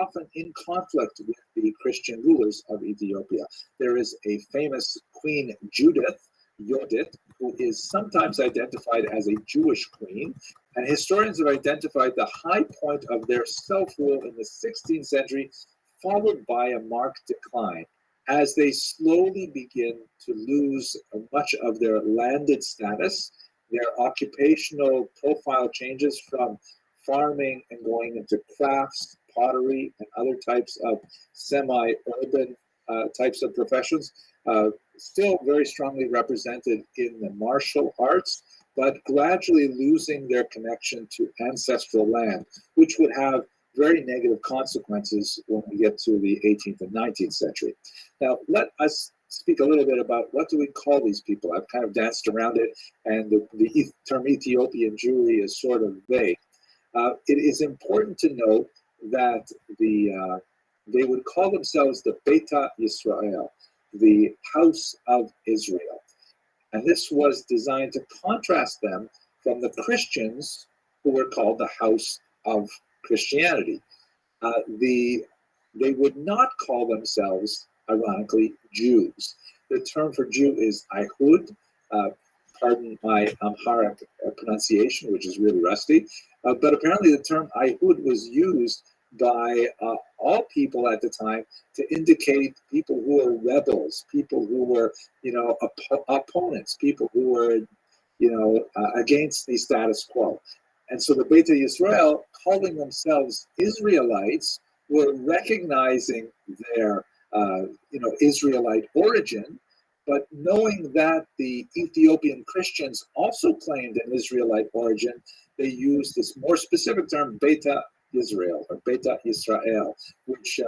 often in conflict with the Christian rulers of Ethiopia. There is a famous Queen Yodit, who is sometimes identified as a Jewish queen, and historians have identified the high point of their self-rule in the 16th century, followed by a marked decline as they slowly begin to lose much of their landed status. Their occupational profile changes from farming and going into crafts, pottery, and other types of semi-urban types of professions. Still very strongly represented in the martial arts, but gradually losing their connection to ancestral land, which would have very negative consequences when we get to the 18th and 19th century. Now, let us speak a little bit about what do we call these people. I've kind of danced around it, and the term Ethiopian Jewry is sort of vague. It is important to note that they would call themselves the Beta Yisrael, the House of Israel. And this was designed to contrast them from the Christians who were called the House of Christianity. They would not call themselves, ironically, Jews. The term for Jew is Ayhud. Pardon my Amharic pronunciation, which is really rusty. But apparently the term Ayhud was used by all people at the time to indicate people who were rebels, people who were, opponents, people who were, against the status quo. And so the Beta Yisrael, calling themselves Israelites, were recognizing their, Israelite origin, but knowing that the Ethiopian Christians also claimed an Israelite origin, they used this more specific term, Beta Israel, or Beta Israel, which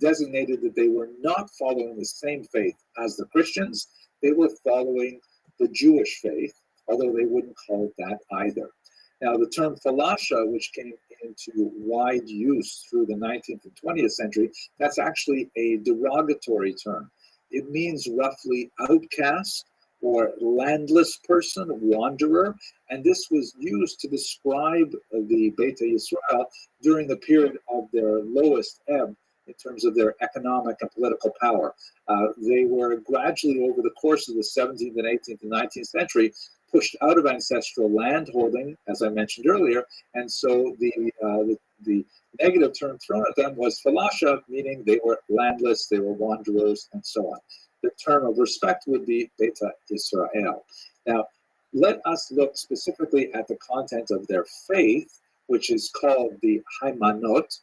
designated that they were not following the same faith as the Christians. They were following the Jewish faith, although they wouldn't call it that either. Now, the term falasha, which came into wide use through the 19th and 20th century, that's actually a derogatory term. It means roughly outcast or landless person, wanderer, and this was used to describe the Beta Yisrael during the period of their lowest ebb in terms of their economic and political power. They were gradually, over the course of the 17th and 18th and 19th century, pushed out of ancestral land holding, as I mentioned earlier, and so the negative term thrown at them was falasha, meaning they were landless, they were wanderers, and so on. The term of respect would be Beta Israel. Now, let us look specifically at the content of their faith, which is called the Haimanot,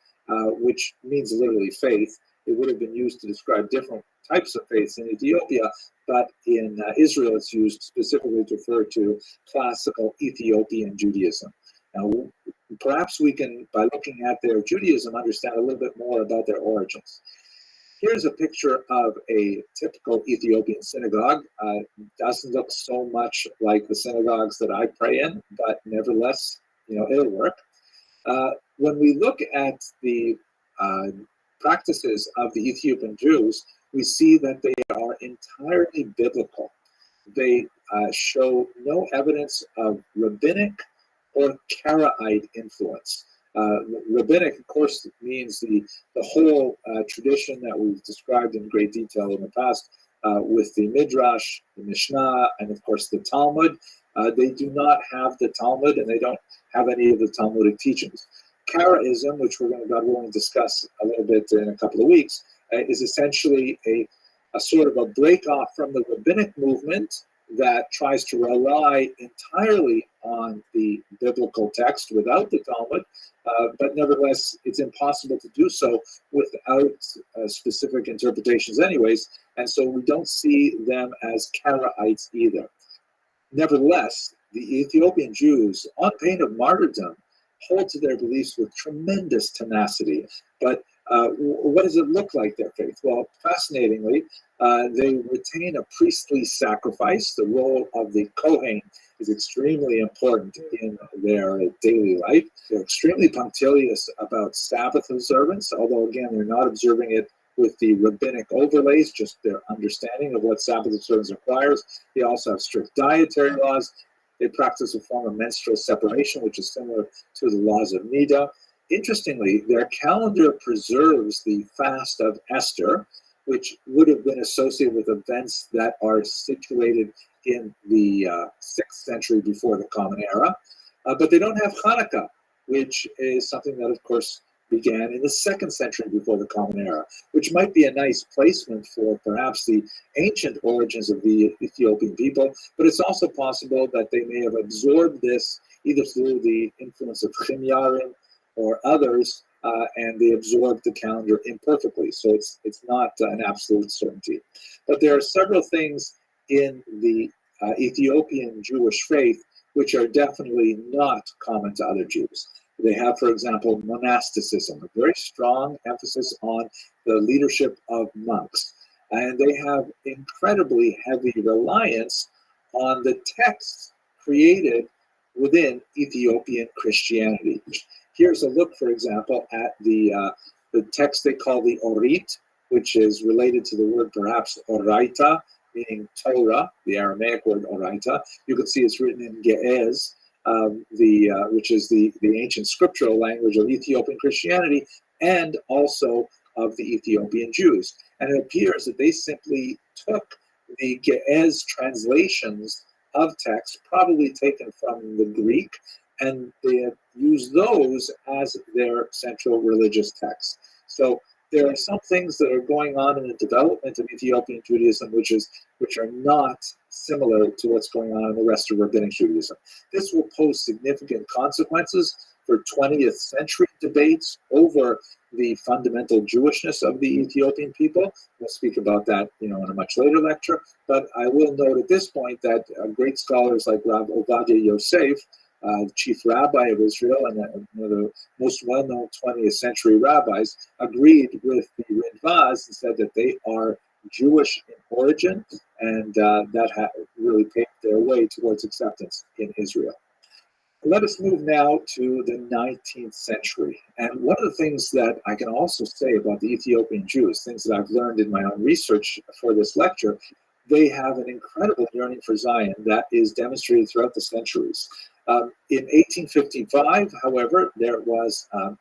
which means literally faith. It would have been used to describe different types of faiths in Ethiopia, but in Israel it's used specifically to refer to classical Ethiopian Judaism. Now, perhaps we can, by looking at their Judaism, understand a little bit more about their origins. Here's a picture of a typical Ethiopian synagogue. Doesn't look so much like the synagogues that I pray in, but nevertheless, it'll work. When we look at the practices of the Ethiopian Jews, we see that they are entirely biblical. They show no evidence of rabbinic or Karaite influence. Rabbinic, of course, means the whole tradition that we've described in great detail in the past with the Midrash, the Mishnah, and of course the Talmud. They do not have the Talmud, and they don't have any of the Talmudic teachings. Karaism, which we're going to, God willing, discuss a little bit in a couple of weeks, is essentially a sort of a break off from the rabbinic movement that tries to rely entirely on the biblical text without the Talmud, but nevertheless, it's impossible to do so without specific interpretations anyways, and so we don't see them as Karaites either. Nevertheless, the Ethiopian Jews, on pain of martyrdom, hold to their beliefs with tremendous tenacity. But what does it look like, their faith? Well, fascinatingly, they retain a priestly sacrifice. The role of the Kohen is extremely important in their daily life. They're extremely punctilious about Sabbath observance, although, again, they're not observing it with the rabbinic overlays, just their understanding of what Sabbath observance requires. They also have strict dietary laws. They practice a form of menstrual separation, which is similar to the laws of Nida. interestingly, their calendar preserves the fast of Esther, which would have been associated with events that are situated in the 6th century before the Common Era. But they don't have Hanukkah, which is something that, of course, began in the 2nd century before the Common Era, which might be a nice placement for perhaps the ancient origins of the Ethiopian people, but it's also possible that they may have absorbed this either through the influence of Chimyarim or others, and they absorbed the calendar imperfectly. So it's not an absolute certainty. But there are several things in the Ethiopian Jewish faith which are definitely not common to other Jews. They have, for example, monasticism, a very strong emphasis on the leadership of monks. And they have incredibly heavy reliance on the texts created within Ethiopian Christianity. Here's a look, for example, at the text they call the Orit, which is related to the word perhaps Oraita, meaning Torah, the Aramaic word Oraita. You can see it's written in Ge'ez, which is the ancient scriptural language of Ethiopian Christianity and also of the Ethiopian Jews. And it appears that they simply took the Ge'ez translations of text, probably taken from the Greek, and they have used those as their central religious text. So there are some things that are going on in the development of Ethiopian Judaism which are not similar to what's going on in the rest of Rabbinic Judaism. This will pose significant consequences for 20th century debates over the fundamental Jewishness of the Ethiopian people. We'll speak about that, in a much later lecture. But I will note at this point that great scholars like Rav Ovadia Yosef, chief rabbi of Israel and one of the most well-known 20th century rabbis, agreed with the Rinvaz and said that they are Jewish in origin, and that really paved their way towards acceptance in Israel. Let us move now to the 19th century. And one of the things that I can also say about the Ethiopian Jews, things that I've learned in my own research for this lecture, they have an incredible yearning for Zion that is demonstrated throughout the centuries. In 1855, however, there was an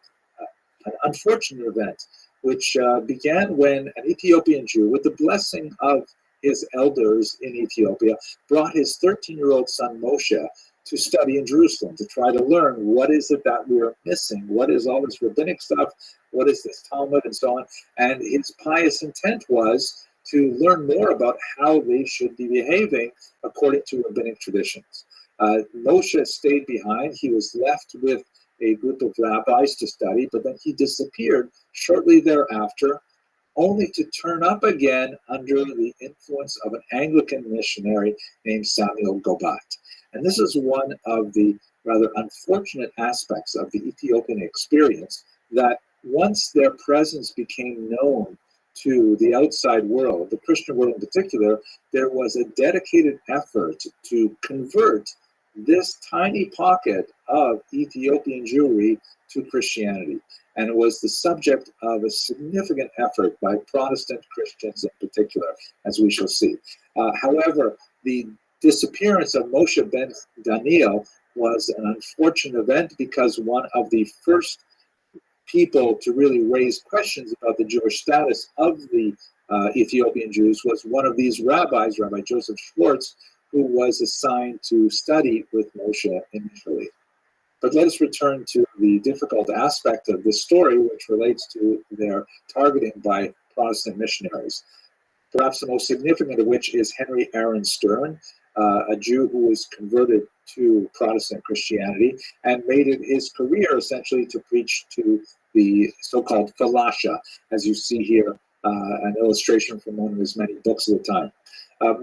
unfortunate event which began when an Ethiopian Jew, with the blessing of his elders in Ethiopia, brought his 13-year-old son Moshe to study in Jerusalem, to try to learn what is it that we're missing, what is all this rabbinic stuff, what is this Talmud, and so on. And his pious intent was to learn more about how they should be behaving according to rabbinic traditions. Moshe stayed behind. He was left with a group of rabbis to study, but then he disappeared shortly thereafter, only to turn up again under the influence of an Anglican missionary named Samuel Gobat. And this is one of the rather unfortunate aspects of the Ethiopian experience, that once their presence became known to the outside world, the Christian world in particular, there was a dedicated effort to convert this tiny pocket of Ethiopian Jewry to Christianity. And it was the subject of a significant effort by Protestant Christians in particular, as we shall see. However, the disappearance of Moshe ben Daniel was an unfortunate event, because one of the first people to really raise questions about the Jewish status of the Ethiopian Jews was one of these rabbis, Rabbi Joseph Schwartz, who was assigned to study with Moshe initially. But let us return to the difficult aspect of this story, which relates to their targeting by Protestant missionaries. Perhaps the most significant of which is Henry Aaron Stern, a Jew who was converted to Protestant Christianity and made it his career essentially to preach to the so-called Falasha, as you see here, an illustration from one of his many books at the time.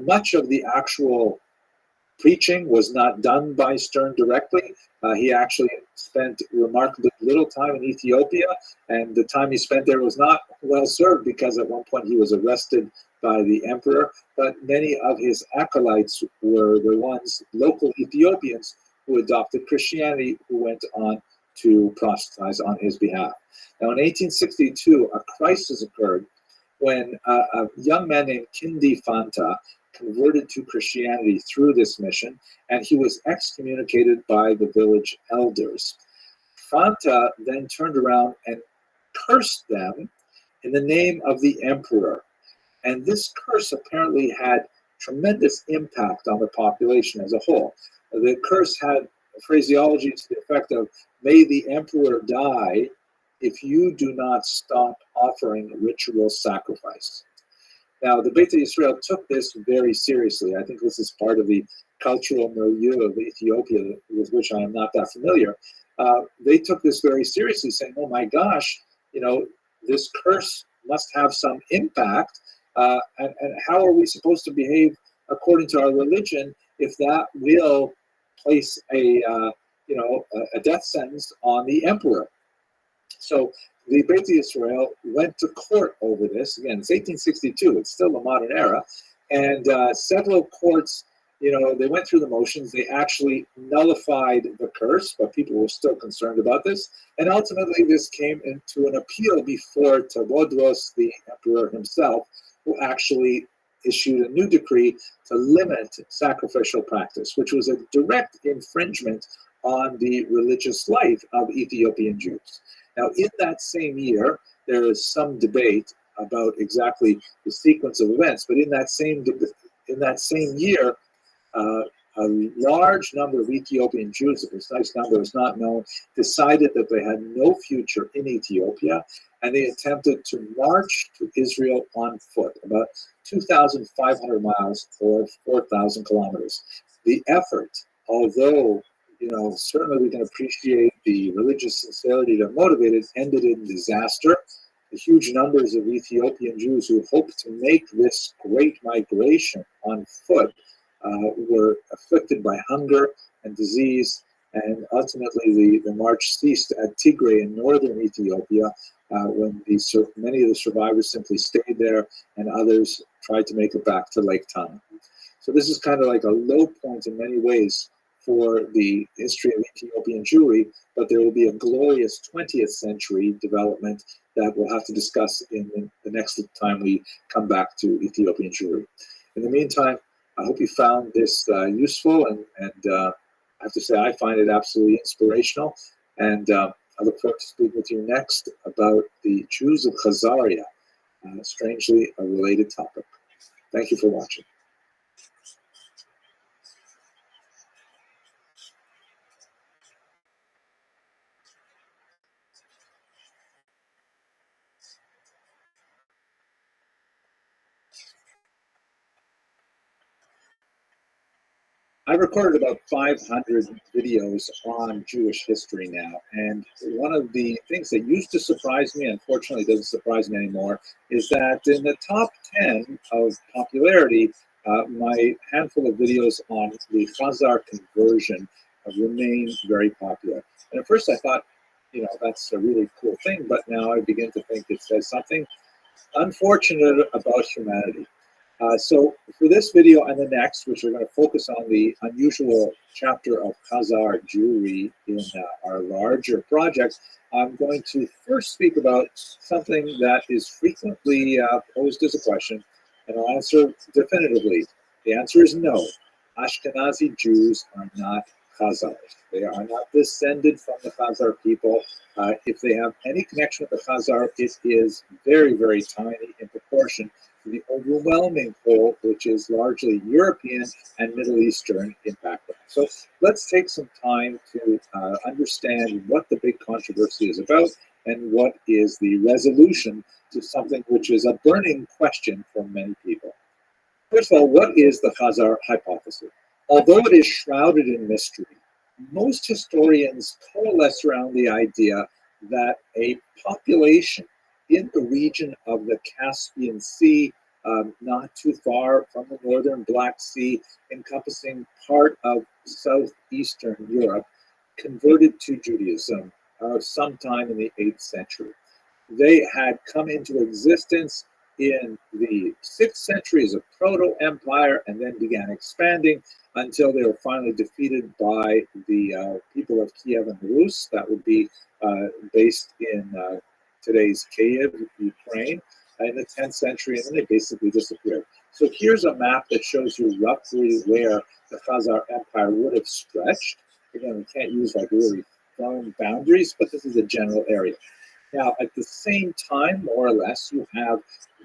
Much of the actual preaching was not done by Stern directly. He actually spent remarkably little time in Ethiopia, and the time he spent there was not well served, because at one point he was arrested by the emperor, but many of his acolytes were the ones, local Ethiopians, who adopted Christianity, who went on to proselytize on his behalf. Now, in 1862, a crisis occurred when a young man named Kindi Fanta converted to Christianity through this mission, and he was excommunicated by the village elders. Fanta then turned around and cursed them in the name of the emperor. And this curse apparently had tremendous impact on the population as a whole. The curse had phraseology to the effect of, may the emperor die if you do not stop offering ritual sacrifice. Now, the Beit Yisrael took this very seriously. I think this is part of the cultural milieu of Ethiopia, with which I am not that familiar. They took this very seriously, saying, oh my gosh, this curse must have some impact. And how are we supposed to behave according to our religion if that will place a death sentence on the emperor? So the Beit Yisrael went to court over this. Again, it's 1862. It's still the modern era. And several courts, they went through the motions. They actually nullified the curse, but people were still concerned about this. And ultimately, this came into an appeal before Tewodros, the emperor himself, who actually issued a new decree to limit sacrificial practice, which was a direct infringement on the religious life of Ethiopian Jews. Now, in that same year, there is some debate about exactly the sequence of events, but in that same year, a large number of Ethiopian Jews, the precise number is not known, decided that they had no future in Ethiopia, and they attempted to march to Israel on foot, about 2,500 miles or 4,000 kilometers. The effort, although certainly we can appreciate the religious sincerity that motivated, ended in disaster. The huge numbers of Ethiopian Jews who hoped to make this great migration on foot were afflicted by hunger and disease, and ultimately the march ceased at Tigray in northern Ethiopia when many of the survivors simply stayed there and others tried to make it back to Lake Tana. So this is kind of like a low point in many ways for the history of Ethiopian Jewry, but there will be a glorious 20th century development that we'll have to discuss in the next time we come back to Ethiopian Jewry. In the meantime, I hope you found this useful, and I have to say I find it absolutely inspirational, and I look forward to speaking with you next about the Jews of Khazaria, strangely a related topic. Thank you for watching. I've recorded about 500 videos on Jewish history now, and one of the things that used to surprise me, unfortunately doesn't surprise me anymore, is that in the top 10 of popularity, my handful of videos on the Khazar conversion remain very popular. And at first I thought, that's a really cool thing, but now I begin to think it says something unfortunate about humanity. So for this video and the next, which are going to focus on the unusual chapter of Khazar Jewry in our larger project, I'm going to first speak about something that is frequently posed as a question, and I'll answer definitively. The answer is no. Ashkenazi Jews are not Khazars. They are not descended from the Khazar people. If they have any connection with the Khazar, it is very, very tiny in proportion to the overwhelming whole, which is largely European and Middle Eastern in background. So let's take some time to understand what the big controversy is about and what is the resolution to something which is a burning question for many people. First of all, what is the Khazar hypothesis? Although it is shrouded in mystery, most historians coalesce around the idea that a population in the region of the Caspian Sea, not too far from the northern Black Sea, encompassing part of southeastern Europe, converted to Judaism sometime in the 8th century. They had come into existence in the 6th century as a proto-empire and then began expanding until they were finally defeated by the people of Kiev and Rus. That would be based in today's Kiev, Ukraine, in the 10th century, and then they basically disappeared. So here's a map that shows you roughly where the Khazar Empire would have stretched. Again, we can't use like really firm boundaries, but this is a general area. Now, at the same time, more or less, you have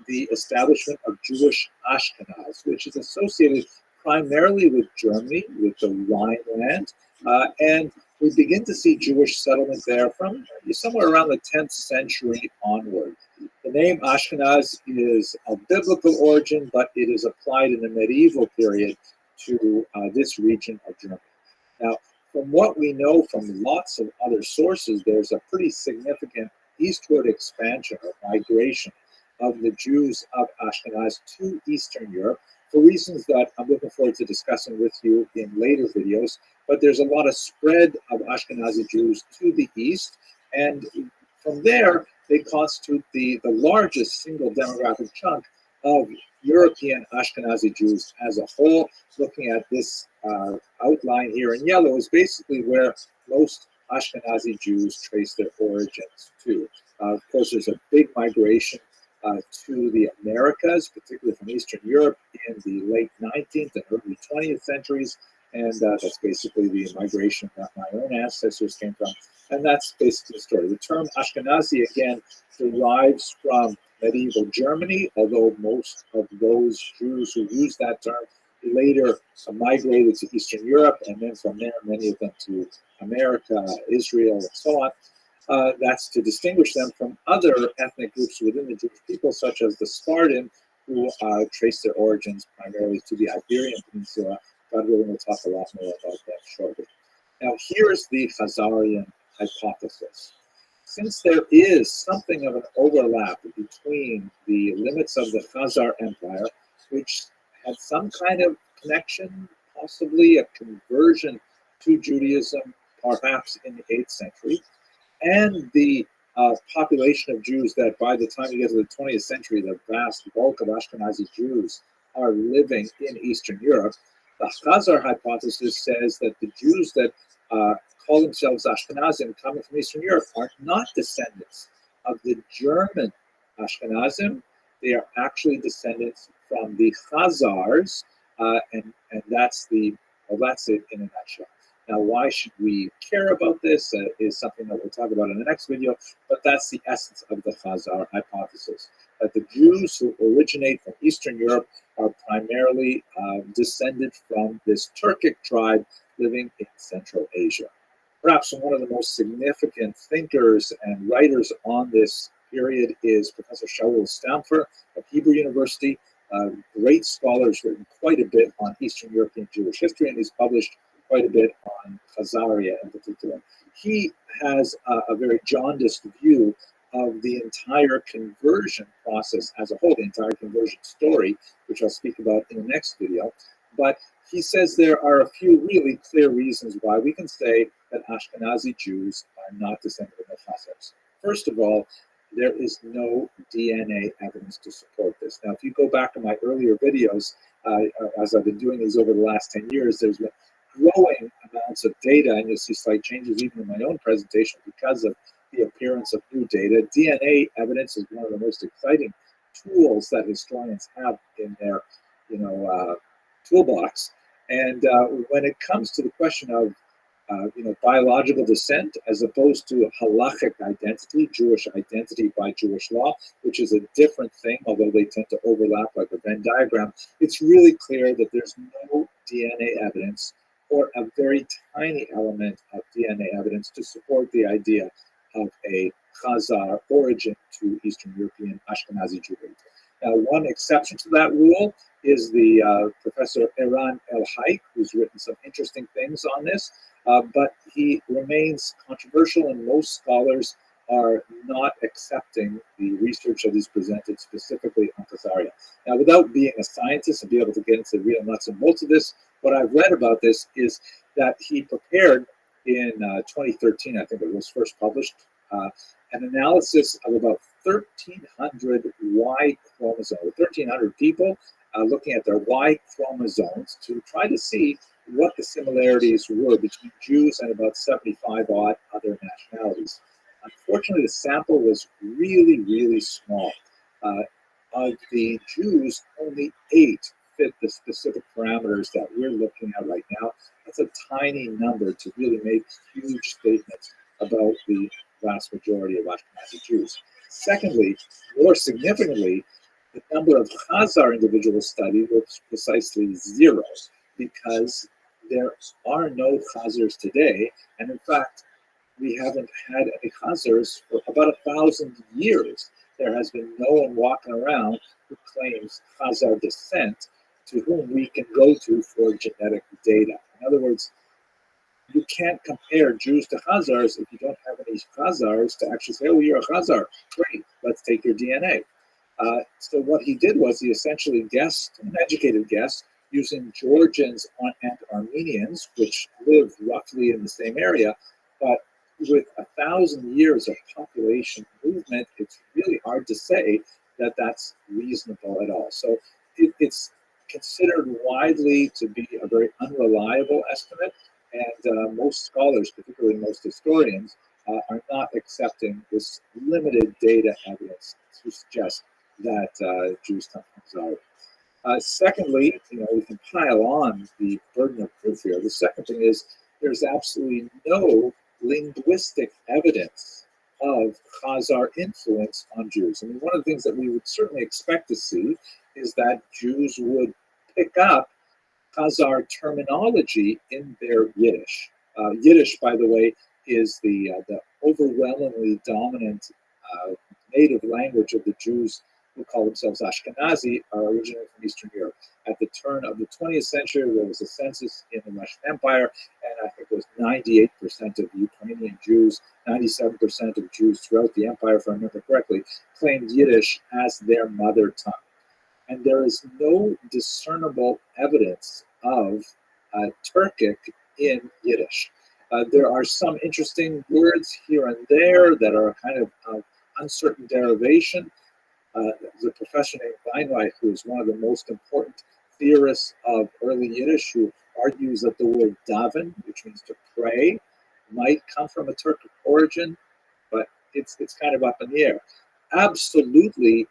the establishment of Jewish Ashkenaz, which is associated primarily with Germany, with the Rhineland, and we begin to see Jewish settlement there from somewhere around the 10th century onward. The name Ashkenaz is of biblical origin, but it is applied in the medieval period to this region of Germany. Now, from what we know from lots of other sources, there's a pretty significant eastward expansion or migration of the Jews of Ashkenaz to Eastern Europe for reasons that I'm looking forward to discussing with you in later videos. But there's a lot of spread of Ashkenazi Jews to the east, and from there, they constitute the largest single demographic chunk of European Ashkenazi Jews as a whole. Looking at this outline here in yellow is basically where most Ashkenazi Jews trace their origins to. Of course, there's a big migration to the Americas, particularly from Eastern Europe in the late 19th and early 20th centuries. And that's basically the migration that my own ancestors came from. And that's basically the story. The term Ashkenazi, again, derives from medieval Germany, although most of those Jews who used that term later migrated to Eastern Europe, and then from there, many of them to America, Israel, and so on. That's to distinguish them from other ethnic groups within the Jewish people, such as the Spartan, who trace their origins primarily to the Iberian Peninsula. God willing, we'll talk a lot more about that shortly. Now, here's the Khazarian hypothesis. Since there is something of an overlap between the limits of the Khazar Empire, which had some kind of connection, possibly a conversion to Judaism, perhaps in the 8th century, and the population of Jews that by the time you get to the 20th century, the vast bulk of Ashkenazi Jews are living in Eastern Europe, the Khazar hypothesis says that the Jews that call themselves Ashkenazim coming from Eastern Europe are not descendants of the German Ashkenazim. They are actually descendants from the Khazars, and that's that's it in a nutshell. Now, why should we care about this is something that we'll talk about in the next video, but that's the essence of the Khazar hypothesis, that the Jews who originate from Eastern Europe are primarily descended from this Turkic tribe living in Central Asia. Perhaps one of the most significant thinkers and writers on this period is Professor Shaul Stamfer of Hebrew University. Great scholar, who's written quite a bit on Eastern European Jewish history, and he's published quite a bit on Khazaria in particular. He has a very jaundiced view of the entire conversion process as a whole, the entire conversion story, which I'll speak about in the next video. But he says there are a few really clear reasons why we can say that Ashkenazi Jews are not descended from the Khazars. First of all, there is no DNA evidence to support this. Now, if you go back to my earlier videos, as I've been doing these over the last 10 years, there's been growing amounts of data, and you'll see slight changes even in my own presentation because of the appearance of new data. DNA evidence is one of the most exciting tools that historians have in their, toolbox. And when it comes to the question of, biological descent as opposed to halachic identity, Jewish identity by Jewish law, which is a different thing, although they tend to overlap like a Venn diagram, it's really clear that there's no DNA evidence or a very tiny element of DNA evidence to support the idea of a Khazar origin to Eastern European Ashkenazi Jewry. Now, one exception to that rule is the Professor Eran El-Haik, who's written some interesting things on this, but he remains controversial, and most scholars are not accepting the research that he's presented specifically on Khazaria. Now, without being a scientist and be able to get into the real nuts and bolts of this, what I've read about this is that he prepared in 2013, I think it was first published, an analysis of about 1,300 Y chromosomes, 1,300 people looking at their Y chromosomes to try to see what the similarities were between Jews and about 75 odd other nationalities. Unfortunately, the sample was really, really small. Of the Jews, only 8 fit the specific parameters that we're looking at right now. That's a tiny number to really make huge statements about the vast majority of Ashkenazi Jews. Secondly, more significantly, the number of Khazar individuals studied was precisely zero, because there are no Khazars today, and in fact, we haven't had any Khazars for about 1,000 years. There has been no one walking around who claims Khazar descent to whom we can go to for genetic data. In other words, you can't compare Jews to Khazars if you don't have any Khazars to actually say, oh, you're a Khazar. Great, let's take your DNA. So what he did was he essentially guessed, an educated guess, using Georgians and Armenians, which live roughly in the same area, but with 1,000 years of population movement, it's really hard to say that that's reasonable at all. So it's considered widely to be a very unreliable estimate, and most scholars, particularly most historians, are not accepting this limited data evidence to suggest that Jews come from Khazar. Secondly, we can pile on the burden of proof here. The second thing is there's absolutely no linguistic evidence of Khazar influence on Jews. I mean, one of the things that we would certainly expect to see is that Jews would pick up Khazar terminology in their Yiddish. Yiddish, by the way, is the overwhelmingly dominant native language of the Jews who call themselves Ashkenazi, are originally from Eastern Europe. At the turn of the 20th century, there was a census in the Russian Empire, and I think it was 98% of Ukrainian Jews, 97% of Jews throughout the empire, if I remember correctly, claimed Yiddish as their mother tongue. And there is no discernible evidence of Turkic in Yiddish. There are some interesting words here and there that are kind of uncertain derivation. There's a professor named Weinreich, who is one of the most important theorists of early Yiddish, who argues that the word daven, which means to pray, might come from a Turkic origin, but it's kind of up in the air. Absolutely,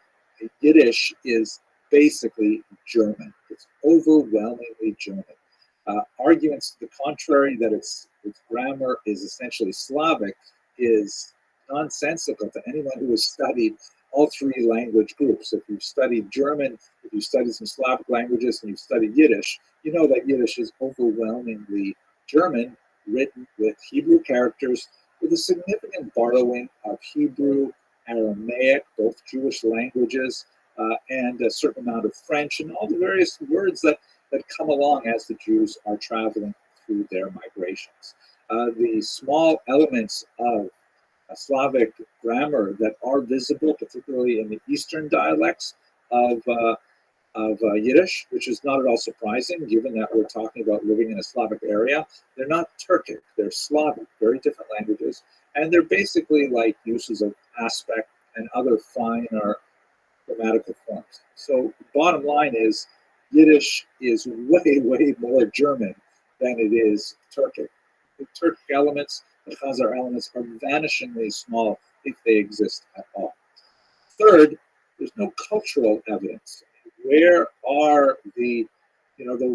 Yiddish is basically German. It's overwhelmingly German. Arguments to the contrary, that its grammar is essentially Slavic, is nonsensical to anyone who has studied all three language groups. If you've studied German, if you've studied some Slavic languages, and you've studied Yiddish, you know that Yiddish is overwhelmingly German, written with Hebrew characters, with a significant borrowing of Hebrew, Aramaic, both Jewish languages, and a certain amount of French, and all the various words that come along as the Jews are traveling through their migrations. The small elements of Slavic grammar that are visible, particularly in the Eastern dialects of Yiddish, which is not at all surprising, given that we're talking about living in a Slavic area. They're not Turkic, they're Slavic, very different languages, and they're basically like uses of aspect and other finer grammatical forms. So bottom line is, Yiddish is way, way more German than it is Turkic. The Turkic elements, the Khazar elements, are vanishingly small if they exist at all. Third, there's no cultural evidence. Where are the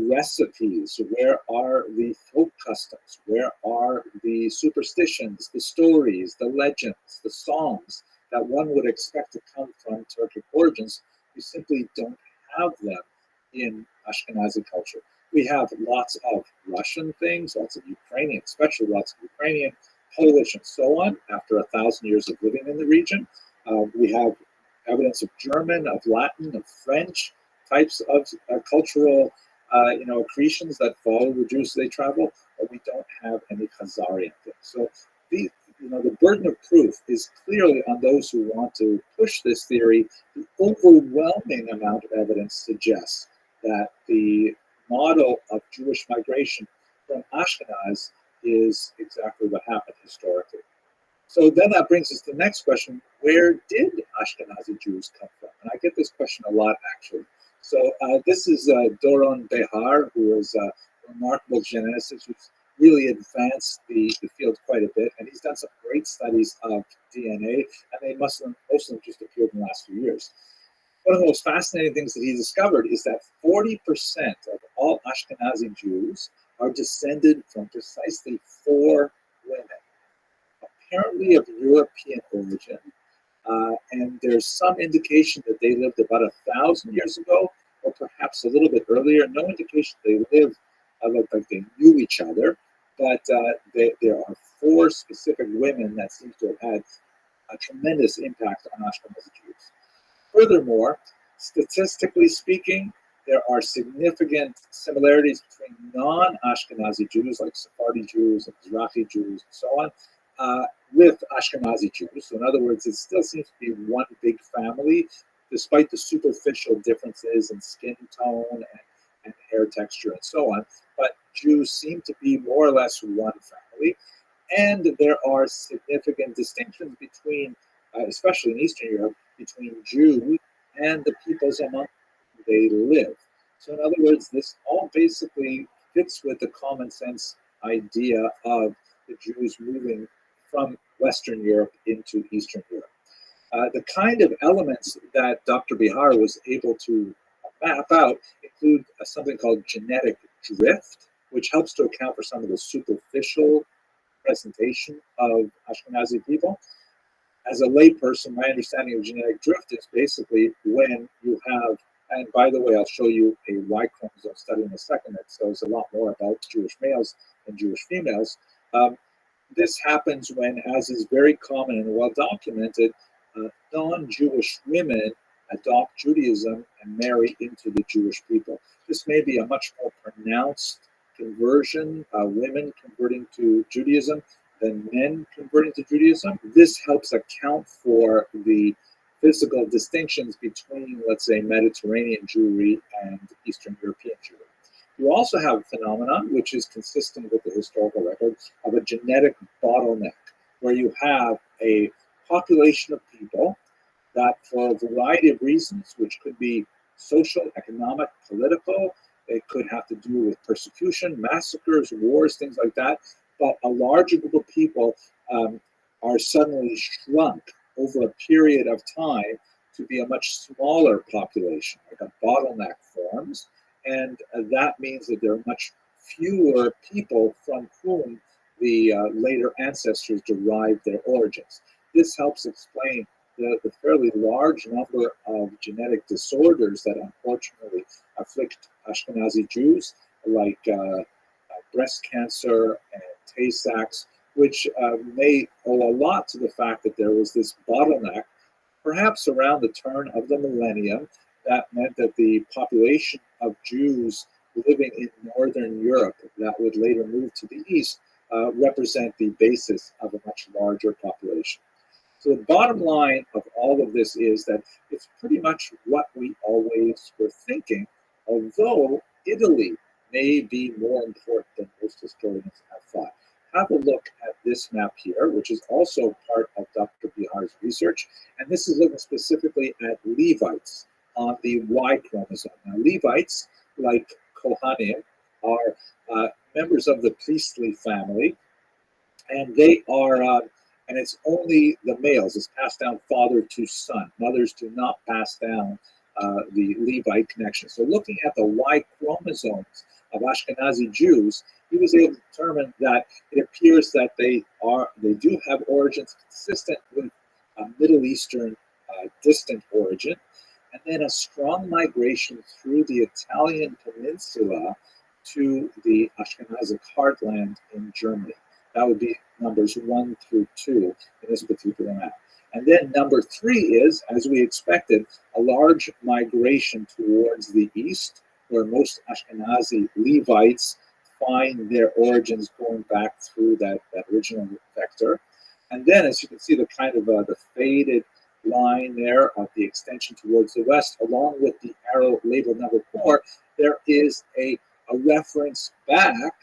recipes? Where are the folk customs? Where are the superstitions, the stories, the legends, the songs that one would expect to come from Turkic origins? We simply don't have them in Ashkenazi culture. We have lots of Russian things, lots of Ukrainian, especially lots of Ukrainian, Polish, and so on, after 1,000 years of living in the region. We have evidence of German, of Latin, of French types of cultural accretions that follow the Jews as they travel, but we don't have any Khazarian things. So the burden of proof is clearly on those who want to push this theory. The overwhelming amount of evidence suggests that the model of Jewish migration from Ashkenaz is exactly what happened historically. So then that brings us to the next question: where did Ashkenazi Jews come from? And I get this question a lot, actually. So this is Doron Behar, who is a remarkable geneticist who's really advanced the field quite a bit, and he's done some great studies of DNA, and most of them just appeared in the last few years. One of the most fascinating things that he discovered is that 40% of all Ashkenazi Jews are descended from precisely 4 women, apparently of European origin. And there's some indication that they lived about 1,000 years ago, or perhaps a little bit earlier. No indication they lived like they knew each other, but there are 4 specific women that seem to have had a tremendous impact on Ashkenazi Jews. Furthermore, statistically speaking, there are significant similarities between non-Ashkenazi Jews, like Sephardi Jews and Mizrahi Jews and so on, with Ashkenazi Jews. So in other words, it still seems to be one big family, despite the superficial differences in skin tone and hair texture and so on. But Jews seem to be more or less one family. And there are significant distinctions between, especially in Eastern Europe, between Jews and the peoples among whom they live. So in other words, this all basically fits with the common sense idea of the Jews moving from Western Europe into Eastern Europe. The kind of elements that Dr. Bihar was able to map out include something called genetic drift, which helps to account for some of the superficial presentation of Ashkenazi people. As a layperson, my understanding of genetic drift is basically when you have, and by the way, I'll show you a Y chromosome study in a second that shows a lot more about Jewish males than Jewish females. This happens when, as is very common and well documented, non-Jewish women adopt Judaism and marry into the Jewish people. This may be a much more pronounced conversion, women converting to Judaism than men converting to Judaism. This helps account for the physical distinctions between, let's say, Mediterranean Jewry and Eastern European Jewry. You also have a phenomenon which is consistent with the historical record of a genetic bottleneck, where you have a population of people that, for a variety of reasons, which could be social, economic, political, it could have to do with persecution, massacres, wars, things like that, but a larger group of people are suddenly shrunk over a period of time to be a much smaller population, like a bottleneck forms. And that means that there are much fewer people from whom the later ancestors derived their origins. This helps explain the fairly large number of genetic disorders that unfortunately afflict Ashkenazi Jews, like breast cancer and Tay-Sachs, which may owe a lot to the fact that there was this bottleneck, perhaps around the turn of the millennium, that meant that the population of Jews living in Northern Europe that would later move to the East represent the basis of a much larger population. So the bottom line of all of this is that it's pretty much what we always were thinking, although Italy may be more important than most historians have thought. Have a look at this map here, which is also part of Dr. Bihar's research, and this is looking specifically at Levites on the Y chromosome. Now, Levites, like Kohanim, are members of the priestly family, and they are, and it's only the males. It's passed down father to son. Mothers do not pass down the Levite connection. So looking at the Y chromosomes of Ashkenazi Jews, he was able to determine that it appears that they do have origins consistent with a Middle Eastern distant origin, and then a strong migration through the Italian peninsula to the Ashkenazic heartland in Germany. That would be numbers 1 through 2 in this particular map. And then number 3 is, as we expected, a large migration towards the east, where most Ashkenazi Levites find their origins going back through that original vector. And then, as you can see, the kind of the faded line there of the extension towards the west, along with the arrow labeled number 4, there is a reference back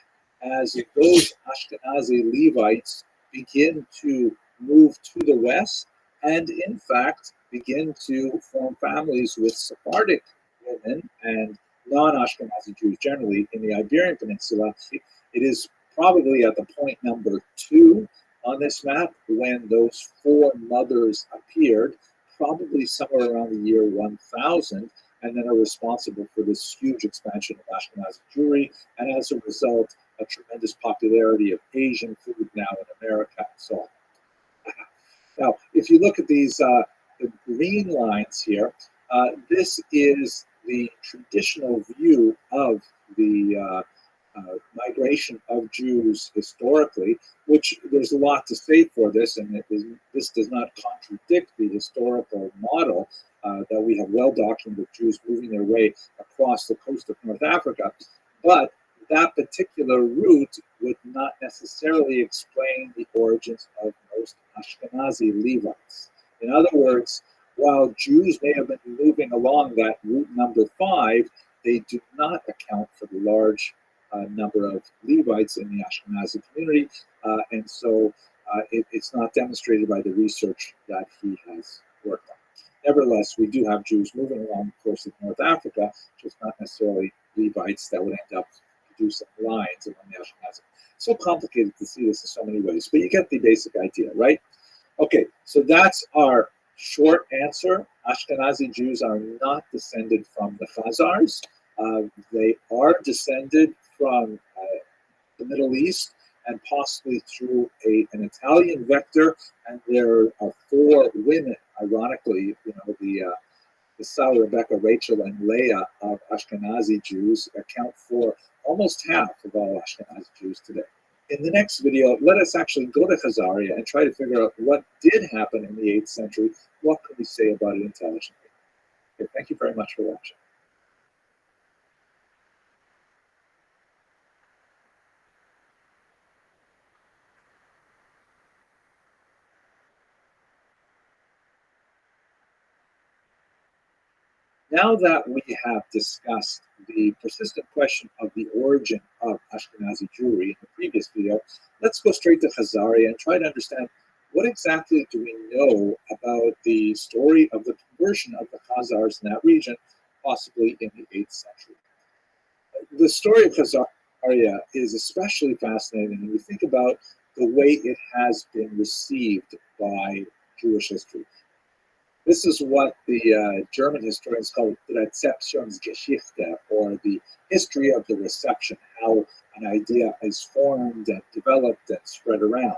as those Ashkenazi Levites begin to move to the west and, in fact, begin to form families with Sephardic women and non-Ashkenazi Jews generally in the Iberian Peninsula. It is probably at the point number 2 on this map when those 4 mothers appeared, probably somewhere around the year 1000, and then are responsible for this huge expansion of Ashkenazi Jewry, and as a result, a tremendous popularity of Asian food now in America and so on. Now, if you look at these the green lines here, this is the traditional view of the migration of Jews historically, which there's a lot to say for this, and this does not contradict the historical model that we have well documented of Jews moving their way across the coast of North Africa. But that particular route would not necessarily explain the origins of most Ashkenazi Levites. In other words, while Jews may have been moving along that route number 5, they do not account for the large number of Levites in the Ashkenazi community, and so it's not demonstrated by the research that he has worked on. Nevertheless, we do have Jews moving along the coast of North Africa, just not necessarily Levites that would end up producing lines among the Ashkenazi. So complicated to see this in so many ways, but you get the basic idea, right? Okay, so that's our short answer. Ashkenazi Jews are not descended from the Khazars. They are descended from the Middle East and possibly through an Italian vector. And there are 4 women, ironically, the Sarah, Rebecca, Rachel, and Leah of Ashkenazi Jews account for almost half of all Ashkenazi Jews today. In the next video, let us actually go to Khazaria and try to figure out what did happen in the 8th century. What can we say about it intelligently? Okay, thank you very much for watching. Now that we have discussed the persistent question of the origin of Ashkenazi Jewry in the previous video, let's go straight to Khazaria and try to understand what exactly do we know about the story of the conversion of the Khazars in that region, possibly in the 8th century. The story of Khazaria is especially fascinating when we think about the way it has been received by Jewish history. This is what the German historians call Rezeptionsgeschichte, or the history of the reception, how an idea is formed and developed and spread around.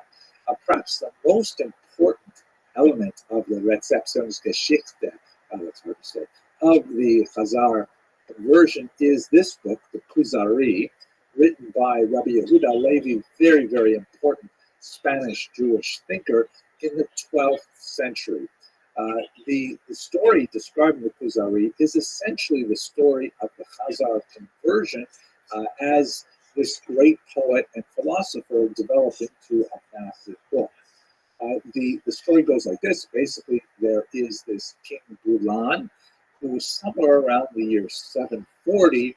Perhaps the most important element of the Rezeptionsgeschichte, that's hard to say, of the Khazar conversion is this book, the Kuzari, written by Rabbi Yehuda Levi, very, very important Spanish Jewish thinker in the 12th century. The story describing the Kuzari is essentially the story of the Khazar conversion as this great poet and philosopher developed into a massive book. The story goes like this. Basically, there is this King Bulan, who somewhere around the year 740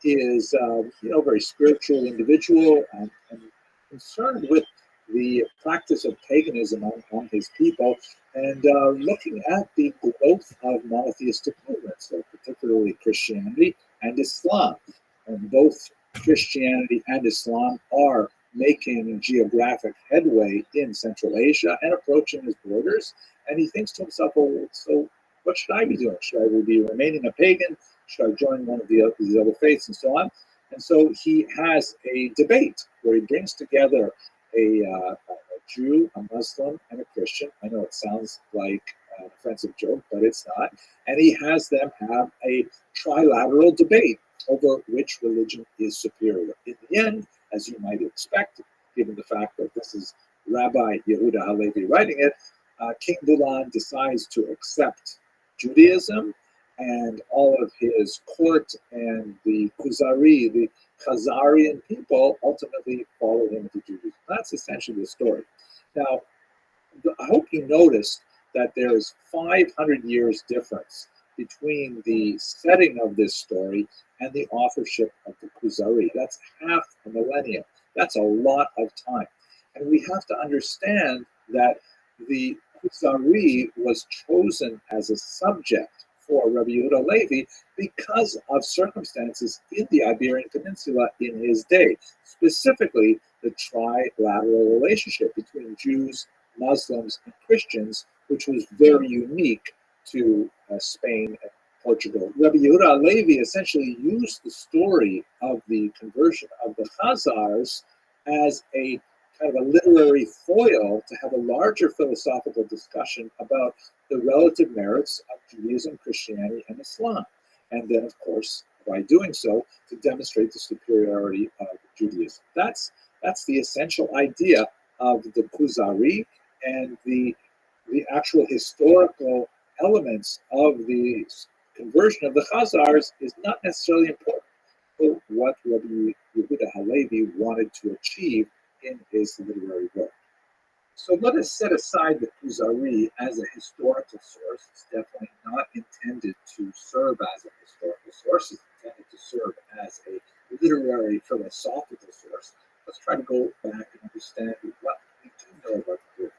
is a very spiritual individual and concerned with the practice of paganism on his people, and looking at the growth of monotheistic movements, so particularly Christianity and Islam. And both Christianity and Islam are making geographic headway in Central Asia and approaching his borders. And he thinks to himself, well, so what should I be doing? Should I be remaining a pagan? Should I join one of these other faiths and so on? And so he has a debate where he brings together a Jew, a Muslim, and a Christian. I know it sounds like an offensive joke, but it's not. And he has them have a trilateral debate over which religion is superior. In the end, as you might expect, given the fact that this is Rabbi Yehuda Halevi writing it, King Bulan decides to accept Judaism, and all of his court and the Kuzari, the Khazarian people, ultimately follow him to Judaism. That's essentially the story. Now, I hope you noticed that there's 500 years difference between the setting of this story and the authorship of the Kuzari. That's half a millennium. That's a lot of time. And we have to understand that the Kuzari was chosen as a subject for Rabbi Yehuda Levi because of circumstances in the Iberian Peninsula in his day, specifically the trilateral relationship between Jews, Muslims, and Christians, which was very unique to Spain and Portugal. Rabbi Yehuda Halevi essentially used the story of the conversion of the Khazars as a kind of a literary foil to have a larger philosophical discussion about the relative merits of Judaism, Christianity, and Islam. And then, of course, by doing so, to demonstrate the superiority of Judaism. That's the essential idea of the Kuzari, and the actual historical elements of the conversion of the Khazars is not necessarily important for what Rabbi Yehuda Halevi wanted to achieve in his literary work. So let us set aside the Kuzari as a historical source. It's definitely not intended to serve as a historical source. It's intended to serve as a literary philosophical source. Let's try to go back and understand what we do know about the group.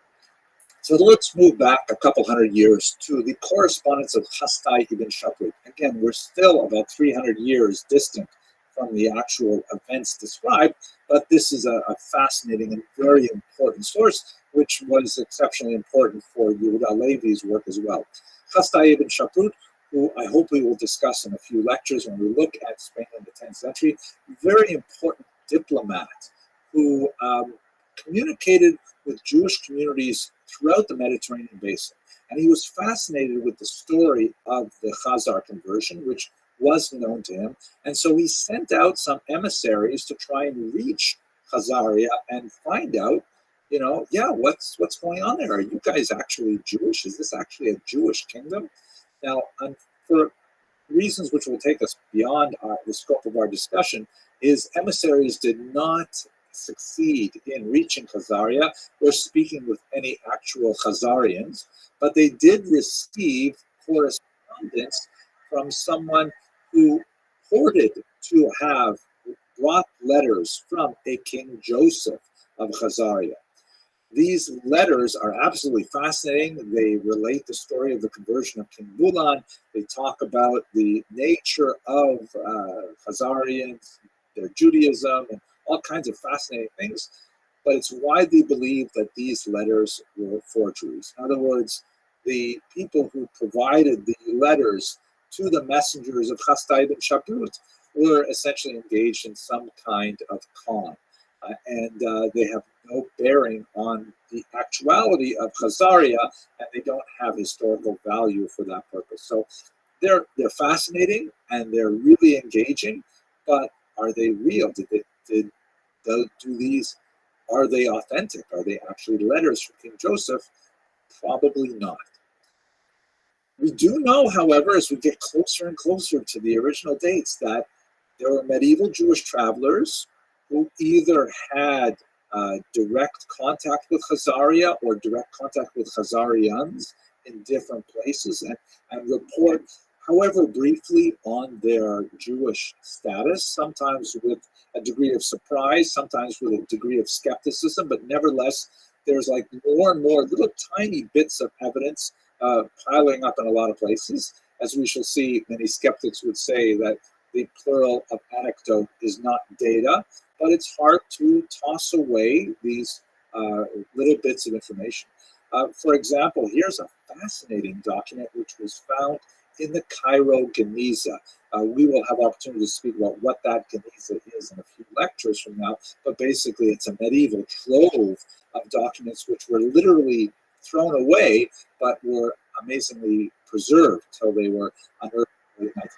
So let's move back a couple hundred years to the correspondence of Chastai ibn Shaprut. Again, we're still about 300 years distant from the actual events described, but this is a fascinating and very important source, which was exceptionally important for Yehuda Halevi's work as well. Chastai ibn Shaprut, who I hope we will discuss in a few lectures when we look at Spain in the 10th century, very important diplomat who communicated with Jewish communities throughout the Mediterranean basin. And he was fascinated with the story of the Khazar conversion, which was known to him. And so he sent out some emissaries to try and reach Khazaria and find out, what's going on there? Are you guys actually Jewish? Is this actually a Jewish kingdom? Now, for reasons which will take us beyond the scope of our discussion, his emissaries did not succeed in reaching Khazaria or speaking with any actual Khazarians, but they did receive correspondence from someone who purported to have brought letters from a King Joseph of Khazaria. These letters are absolutely fascinating. They relate the story of the conversion of King Bulan. They talk about the nature of Khazarians, their Judaism, and all kinds of fascinating things. But it's widely believed that these letters were forgeries. In other words, the people who provided the letters to the messengers of Chastai ibn Shaprut were essentially engaged in some kind of con. And they have no bearing on the actuality of Khazaria, and they don't have historical value for that purpose. So they're fascinating and they're really engaging, but are they real? Are they authentic? Are they actually letters from King Joseph? Probably not. We do know, however, as we get closer and closer to the original dates, that there were medieval Jewish travelers who either had direct contact with Khazaria or direct contact with Khazarians in different places and report, however briefly, on their Jewish status, sometimes with a degree of surprise, sometimes with a degree of skepticism, but nevertheless, there's like more and more little tiny bits of evidence piling up in a lot of places. As we shall see, many skeptics would say that the plural of anecdote is not data, but it's hard to toss away these little bits of information. For example, here's a fascinating document which was found in the Cairo Geniza. We will have opportunity to speak about what that Geniza is in a few lectures from now, but basically it's a medieval trove of documents which were literally thrown away, but were amazingly preserved till they were unearthed in the 19th.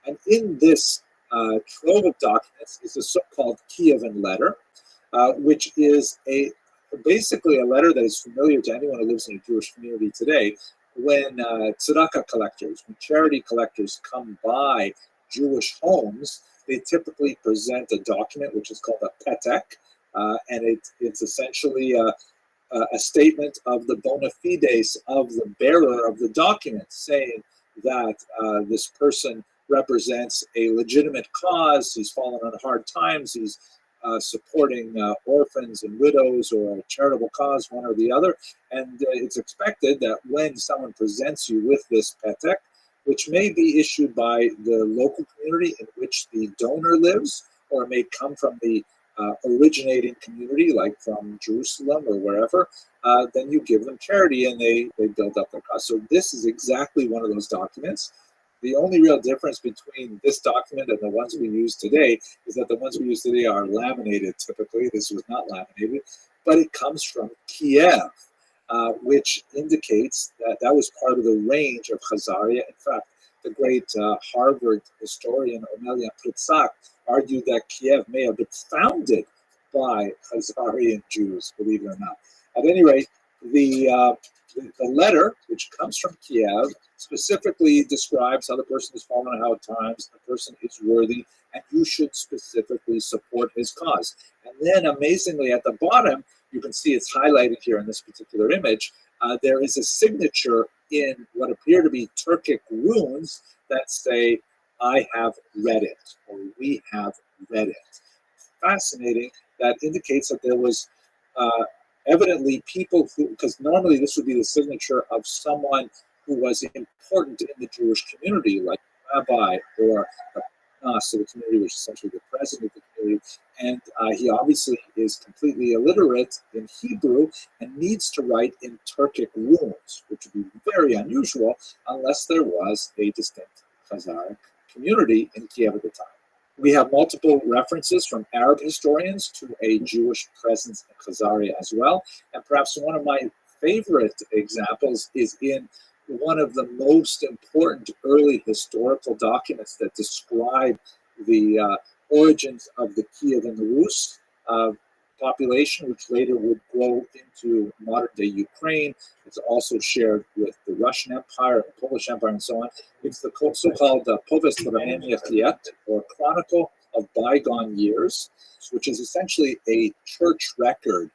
And in this trove of documents is a so-called Kievan letter, which is basically a letter that is familiar to anyone who lives in a Jewish community today. When tzedakah collectors, when charity collectors come by Jewish homes, they typically present a document which is called a petek, and it's essentially a statement of the bona fides of the bearer of the document, saying that this person represents a legitimate cause, he's fallen on hard times, he's supporting orphans and widows or a charitable cause, one or the other. And it's expected that when someone presents you with this petek, which may be issued by the local community in which the donor lives, or may come from the originating community, like from Jerusalem or wherever, then you give them charity and they build up their cause. So this is exactly one of those documents. The only real difference between this document and the ones we use today is that the ones we use today are laminated typically. This was not laminated, but it comes from Kiev, which indicates that that was part of the range of Khazaria. In fact, the great Harvard historian Omelia Pritzak argued that Kiev may have been founded by Khazarian Jews, believe it or not. At any rate, the letter, which comes from Kiev, specifically describes how the person has fallen out of times, the person is worthy, and you should specifically support his cause. And then, amazingly, at the bottom, you can see it's highlighted here in this particular image. There is a signature in what appear to be Turkic runes that say, "I have read it," or "We have read it." Fascinating. That indicates that there was evidently people who, because normally this would be the signature of someone who was important in the Jewish community, like Rabbi or so the community, which is essentially the president of the community. And he obviously is completely illiterate in Hebrew and needs to write in Turkic runes, which would be very unusual unless there was a distinct Khazaric community in Kiev at the time. We have multiple references from Arab historians to a Jewish presence in Khazaria as well. And perhaps one of my favorite examples is in one of the most important early historical documents that describe the origins of the Kievan Rus population, which later would grow into modern-day Ukraine. It's also shared with the Russian Empire, the Polish Empire, and so on. It's the so-called Povest Vremeniya, or Chronicle of Bygone Years, which is essentially a church record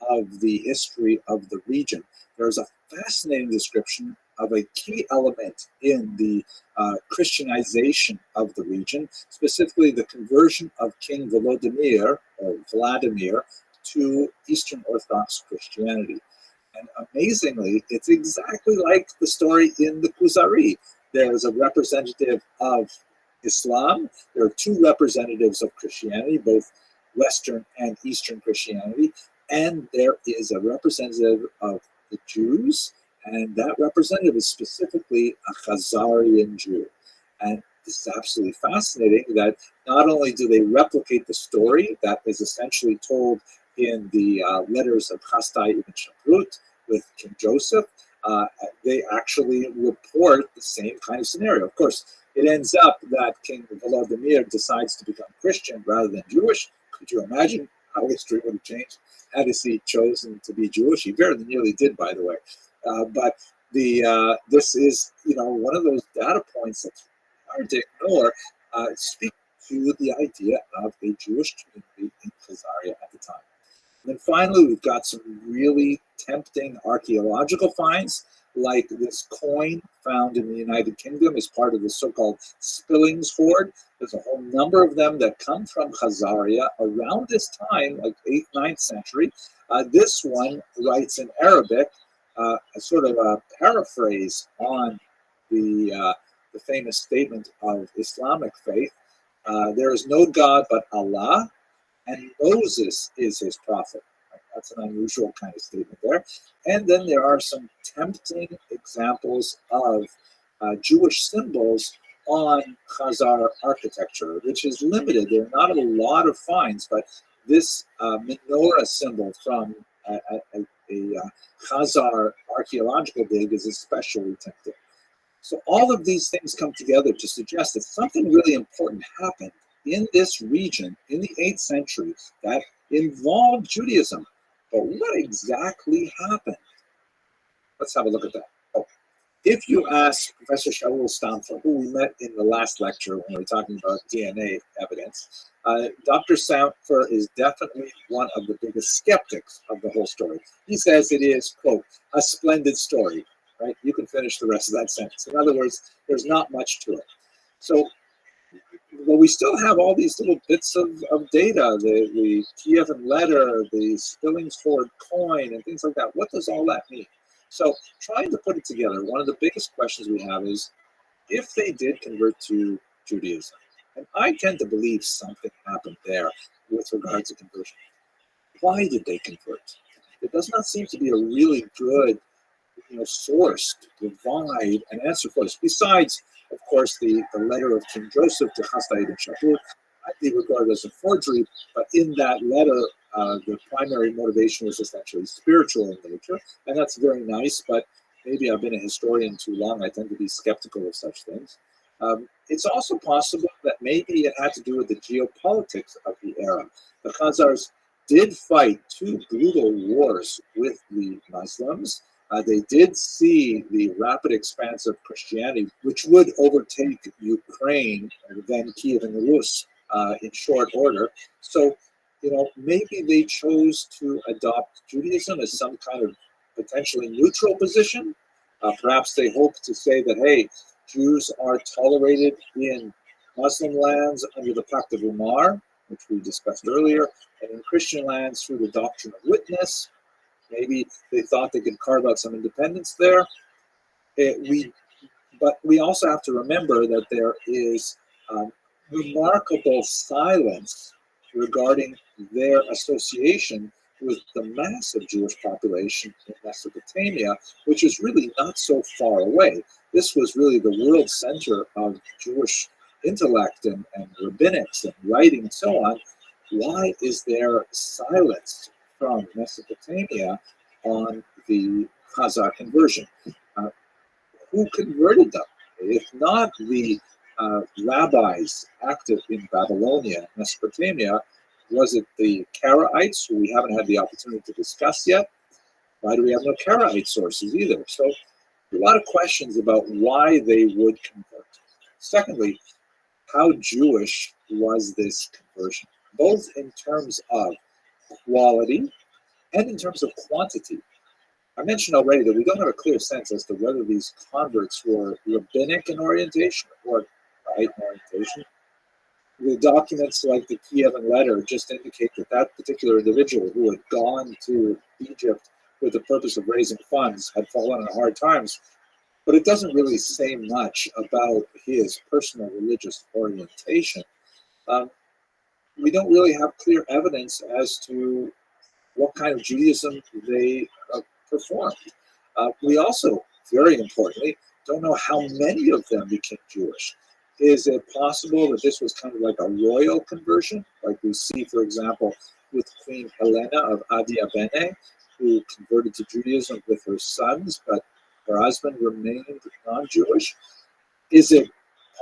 of the history of the region. There's a fascinating description of a key element in the Christianization of the region, specifically the conversion of King Volodymyr, or Vladimir, to Eastern Orthodox Christianity. And amazingly, it's exactly like the story in the Kuzari. There's a representative of Islam. There are two representatives of Christianity, both Western and Eastern Christianity. And there is a representative of the Jews, and that representative is specifically a Khazarian Jew. And this is absolutely fascinating that not only do they replicate the story that is essentially told in the letters of Chastai ibn Shaprut with King Joseph, they actually report the same kind of scenario. Of course, it ends up that King Volodymyr decides to become Christian rather than Jewish. Could you imagine how history would have changed had he chosen to be Jewish? He very nearly did, by the way. But this is, one of those data points that's hard to ignore, speak to the idea of a Jewish community in Khazaria at the time. And then finally, we've got some really tempting archaeological finds, like this coin found in the United Kingdom as part of the so-called Spillings hoard. There's a whole number of them that come from Khazaria around this time, like 8th, 9th century. This one writes in Arabic, a sort of a paraphrase on the famous statement of Islamic faith. There is no God but Allah, and Moses is his prophet. That's an unusual kind of statement there. And then there are some tempting examples of Jewish symbols on Khazar architecture, which is limited. There are not a lot of finds, but this menorah symbol from a Khazar archaeological dig is especially tempting. So all of these things come together to suggest that something really important happened in this region in the 8th century that involved Judaism. But what exactly happened? Let's have a look at that. Oh, if you ask Professor Shaul Stamfer, who we met in the last lecture when we were talking about DNA evidence, Dr. Stamfer is definitely one of the biggest skeptics of the whole story. He says it is, quote, a splendid story, right? You can finish the rest of that sentence. In other words, there's not much to it. So, but we still have all these little bits of data, the Kievan letter, the Spillings hoard coin, and things like that. What does all that mean? So trying to put it together, one of the biggest questions we have is, if they did convert to Judaism, And I tend to believe something happened there with regard to conversion. Why did they convert? It does not seem to be a really good source to provide an answer for this. Besides, of course, the letter of King Joseph to Chasdaid and Shapur might be regarded as a forgery, but in that letter, the primary motivation was essentially spiritual in nature, and that's very nice, but maybe I've been a historian too long. I tend to be skeptical of such things. It's also possible that maybe it had to do with the geopolitics of the era. The Khazars did fight two brutal wars with the Muslims. They did see the rapid expanse of Christianity, which would overtake Ukraine and then Kiev and Rus in short order. So, maybe they chose to adopt Judaism as some kind of potentially neutral position. Perhaps they hoped to say that, hey, Jews are tolerated in Muslim lands under the Pact of Umar, which we discussed earlier, and in Christian lands through the doctrine of witness. Maybe they thought they could carve out some independence there. But we also have to remember that there is remarkable silence regarding their association with the massive Jewish population in Mesopotamia, which is really not so far away. This was really the world center of Jewish intellect and rabbinics and writing and so on. Why is there silence from Mesopotamia on the Khazar conversion? Who converted them? If not the rabbis active in Babylonia, Mesopotamia, was it the Karaites, who we haven't had the opportunity to discuss yet? Why do we have no Karaite sources either? So a lot of questions about why they would convert. Secondly, how Jewish was this conversion, both in terms of quality and in terms of quantity? I mentioned already that we don't have a clear sense as to whether these converts were rabbinic in orientation or Karaite in orientation. The documents like the Kievan letter just indicate that that particular individual who had gone to Egypt with the purpose of raising funds had fallen on hard times, but it doesn't really say much about his personal religious orientation. We don't really have clear evidence as to what kind of Judaism they performed. We also, very importantly, don't know how many of them became Jewish. Is it possible that this was kind of like a royal conversion, like we see, for example, with Queen Helena of Adiabene, who converted to Judaism with her sons, but her husband remained non-Jewish? Is it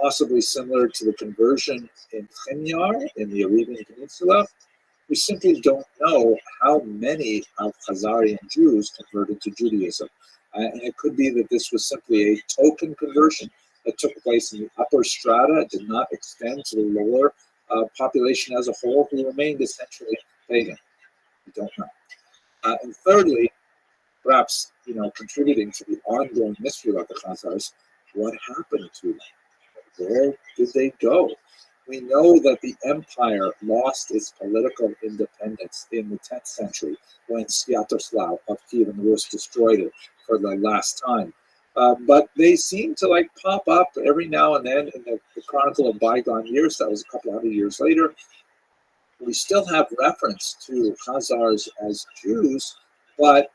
possibly similar to the conversion in Chimyar in the Arabian Peninsula? We simply don't know how many of Khazarian Jews converted to Judaism. And it could be that this was simply a token conversion that took place in the upper strata. It did not extend to the lower population as a whole, who remained essentially pagan. We don't know. And thirdly, perhaps contributing to the ongoing mystery about the Khazars, what happened to them? Where did they go? We know that the empire lost its political independence in the 10th century when Sviatoslav of Kiev and Rus destroyed it for the last time. But they seem to pop up every now and then in the Chronicle of Bygone Years. That was a couple hundred years later. We still have reference to Khazars as Jews, but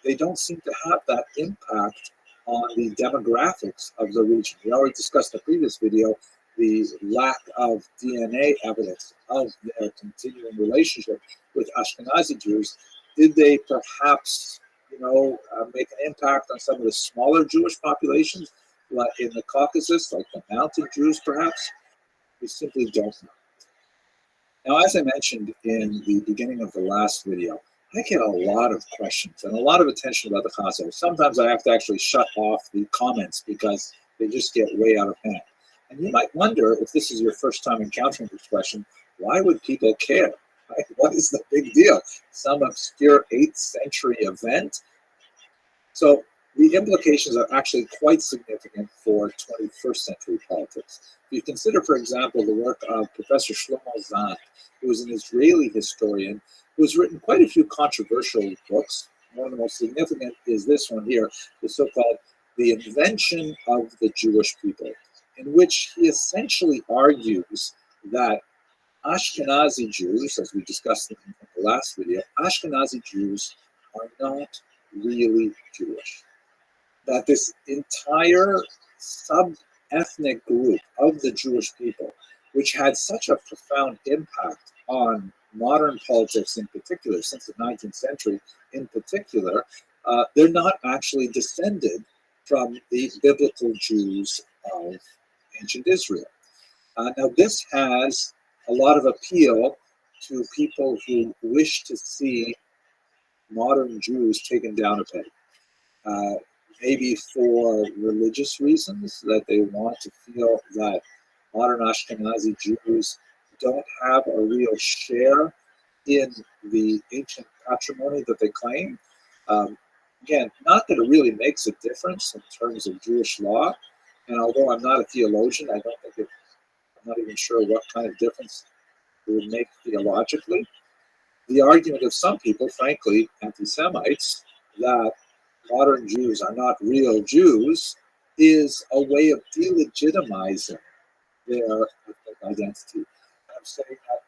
they don't seem to have that impact on the demographics of the region. We already discussed in the previous video the lack of DNA evidence of their continuing relationship with Ashkenazi Jews. Did they perhaps make an impact on some of the smaller Jewish populations in the Caucasus, like the mountain Jews perhaps? We simply don't know. Now, as I mentioned in the beginning of the last video, I get a lot of questions and a lot of attention about the Khazars. Sometimes I have to actually shut off the comments because they just get way out of hand. And you might wonder, if this is your first time encountering this question, why would people care? Right? What is the big deal? Some obscure 8th century event? So the implications are actually quite significant for 21st century politics. If you consider, for example, the work of Professor Shlomo Zahn, who is an Israeli historian who has written quite a few controversial books. One of the most significant is this one here, the so-called The Invention of the Jewish People. in which he essentially argues that Ashkenazi Jews, as we discussed in the last video, Ashkenazi Jews are not really Jewish. That this entire sub-ethnic group of the Jewish people, which had such a profound impact on modern politics in particular, since the 19th century in particular, they're not actually descended from the biblical Jews of ancient Israel. Now, this has a lot of appeal to people who wish to see modern Jews taken down a peg. Maybe for religious reasons, that they want to feel that modern Ashkenazi Jews don't have a real share in the ancient patrimony that they claim. Again, not that it really makes a difference in terms of Jewish law, and although I'm not a theologian, I'm not even sure what kind of difference it would make theologically. The argument of some people, frankly, anti-Semites, that modern Jews are not real Jews is a way of delegitimizing their ethnic identity. I'm saying that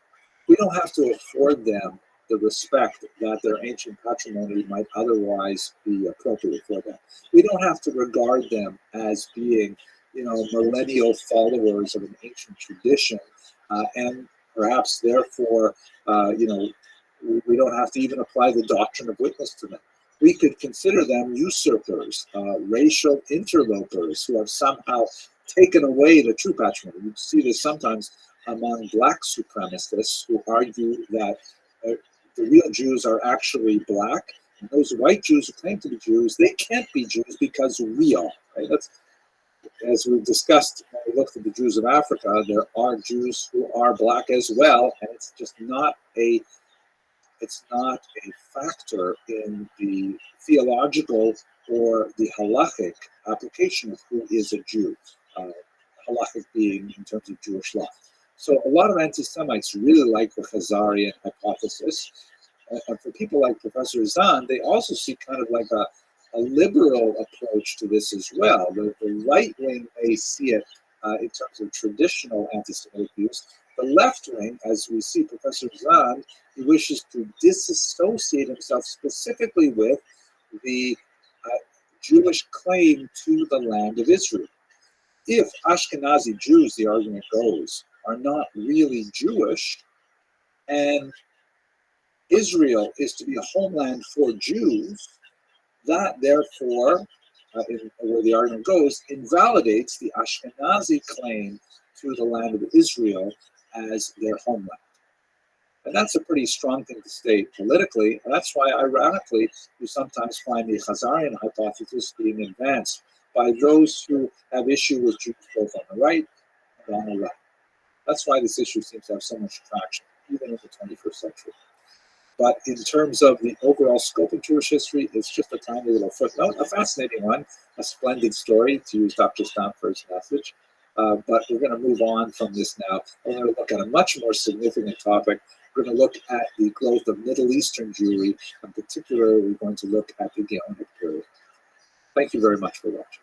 we don't have to afford them the respect that their ancient patrimony might otherwise be appropriate for them. We don't have to regard them as being, millennial followers of an ancient tradition, and perhaps therefore, we don't have to even apply the doctrine of witness to them. We could consider them usurpers, racial interlopers who have somehow taken away the true patrimony. You see this sometimes among black supremacists who argue that the real Jews are actually black, and those white Jews who claim to be Jews, they can't be Jews because we are. Right? That's, as we've discussed when we looked at the Jews of Africa, there are Jews who are black as well, and it's just not a factor in the theological or the halachic application of who is a Jew, halachic being in terms of Jewish law. So a lot of anti-Semites really like the Khazarian hypothesis. And for people like Professor Zahn, they also see kind of like a liberal approach to this as well. The right wing may see it in terms of traditional anti-Semitic views. The left wing, as we see Professor Zahn, he wishes to disassociate himself specifically with the Jewish claim to the land of Israel. If Ashkenazi Jews, the argument goes, are not really Jewish, and Israel is to be a homeland for Jews, that therefore, where the argument goes, invalidates the Ashkenazi claim to the land of Israel as their homeland. And that's a pretty strong thing to state politically, and that's why, ironically, you sometimes find the Khazarian hypothesis being advanced by those who have issue with Jews both on the right and on the left. That's why this issue seems to have so much traction, even in the 21st century. But in terms of the overall scope of Jewish history, it's just a tiny little footnote, a fascinating one, a splendid story, to use Dr. Stamford's message. But we're going to move on from this now. We're going to look at a much more significant topic. We're going to look at the growth of Middle Eastern Jewry, and particularly we're going to look at the Gaonic period. Thank you very much for watching.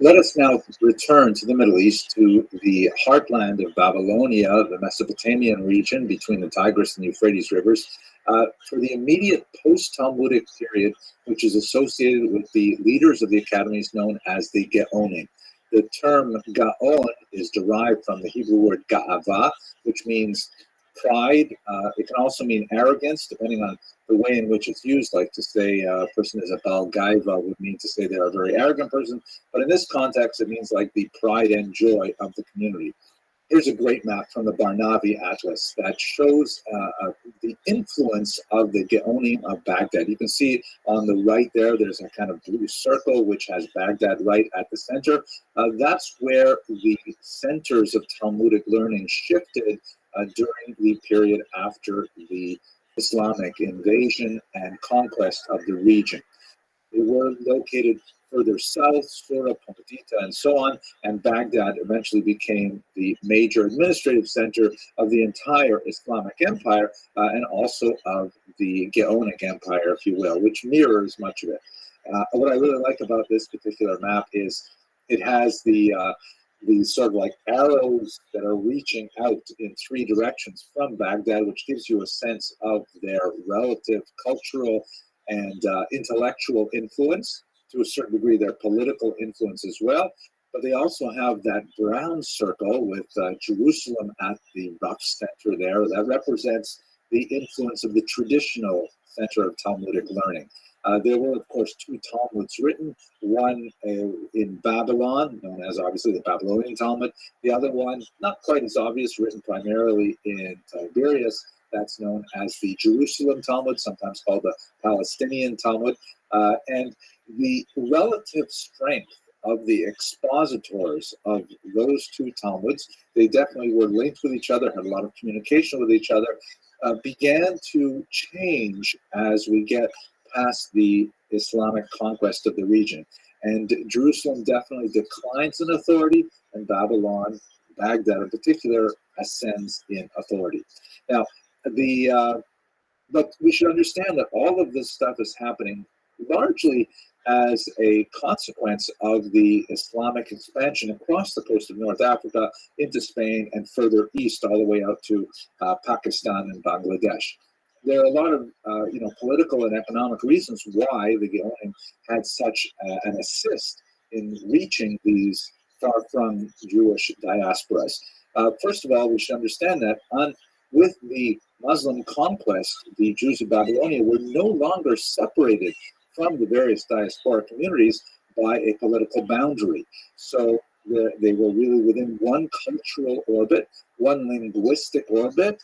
Let us now return to the Middle East, to the heartland of Babylonia, the Mesopotamian region between the Tigris and Euphrates rivers, for the immediate post-Talmudic period, which is associated with the leaders of the academies known as the Gaonim. The term Gaon is derived from the Hebrew word Ga'ava, which means pride. It can also mean arrogance, depending on the way in which it's used. Like to say a person is a Baal Gaiva would mean to say they're a very arrogant person. But in this context, it means like the pride and joy of the community. Here's a great map from the Barnavi Atlas that shows the influence of the Gaonim of Baghdad. You can see on the right there, there's a kind of blue circle which has Baghdad right at the center. That's where the centers of Talmudic learning shifted during the period after the Islamic invasion and conquest of the region. They were located further south, Sura, Pontedita, and so on. And Baghdad eventually became the major administrative center of the entire Islamic Empire and also of the Geonic Empire, if you will, which mirrors much of it. What I really like about this particular map is it has these sort of like arrows that are reaching out in three directions from Baghdad, which gives you a sense of their relative cultural and intellectual influence, to a certain degree their political influence as well. But they also have that brown circle with Jerusalem at the rough center there. That represents the influence of the traditional center of Talmudic learning. There were, of course, two Talmuds written, one in Babylon, known as obviously the Babylonian Talmud, the other one, not quite as obvious, written primarily in Tiberias, that's known as the Jerusalem Talmud, sometimes called the Palestinian Talmud. And the relative strength of the expositors of those two Talmuds, they definitely were linked with each other, had a lot of communication with each other, began to change as we get past the Islamic conquest of the region. And Jerusalem definitely declines in authority, and Babylon, Baghdad in particular, ascends in authority. Now, but we should understand that all of this stuff is happening largely as a consequence of the Islamic expansion across the coast of North Africa into Spain and further east all the way out to Pakistan and Bangladesh. There are a lot of political and economic reasons why the Geonim had such an assist in reaching these far-from Jewish diasporas. First of all, we should understand that with the Muslim conquest, the Jews of Babylonia were no longer separated from the various diaspora communities by a political boundary. So they were really within one cultural orbit, one linguistic orbit,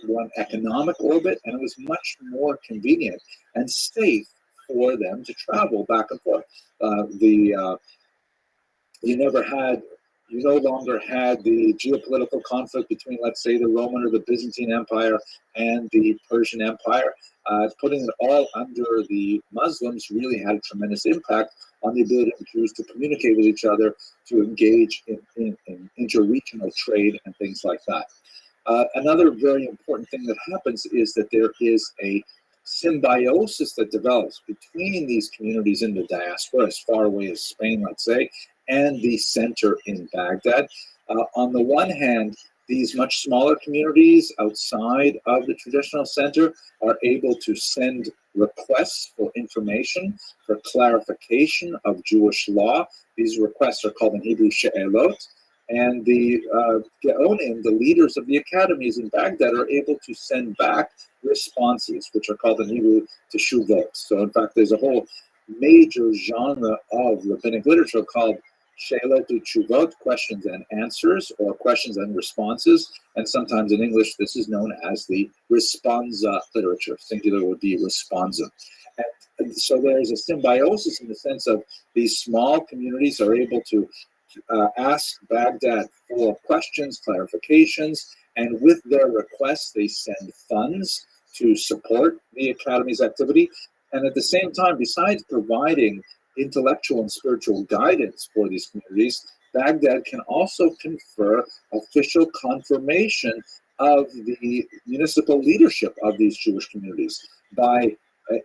one economic orbit, and it was much more convenient and safe for them to travel back and forth. You no longer had the geopolitical conflict between, let's say, the Roman or the Byzantine Empire and the Persian Empire. Putting it all under the Muslims really had a tremendous impact on the ability of Jews to communicate with each other, to engage in interregional trade and things like that. Another very important thing that happens is that there is a symbiosis that develops between these communities in the diaspora, as far away as Spain, let's say, and the center in Baghdad. On the one hand, these much smaller communities outside of the traditional center are able to send requests for information, for clarification of Jewish law. These requests are called in Hebrew she'elot. And the Geonim, the leaders of the academies in Baghdad, are able to send back responses, which are called in Hebrew teshuvot. So in fact, there's a whole major genre of rabbinic literature called She'elot u'teshuvot, questions and answers, or questions and responses. And sometimes in English, this is known as the responsa literature. Singular would be responsa. And so there's a symbiosis in the sense of these small communities are able to ask Baghdad for questions, clarifications, and with their requests, they send funds to support the academy's activity. And at the same time, besides providing intellectual and spiritual guidance for these communities, Baghdad can also confer official confirmation of the municipal leadership of these Jewish communities by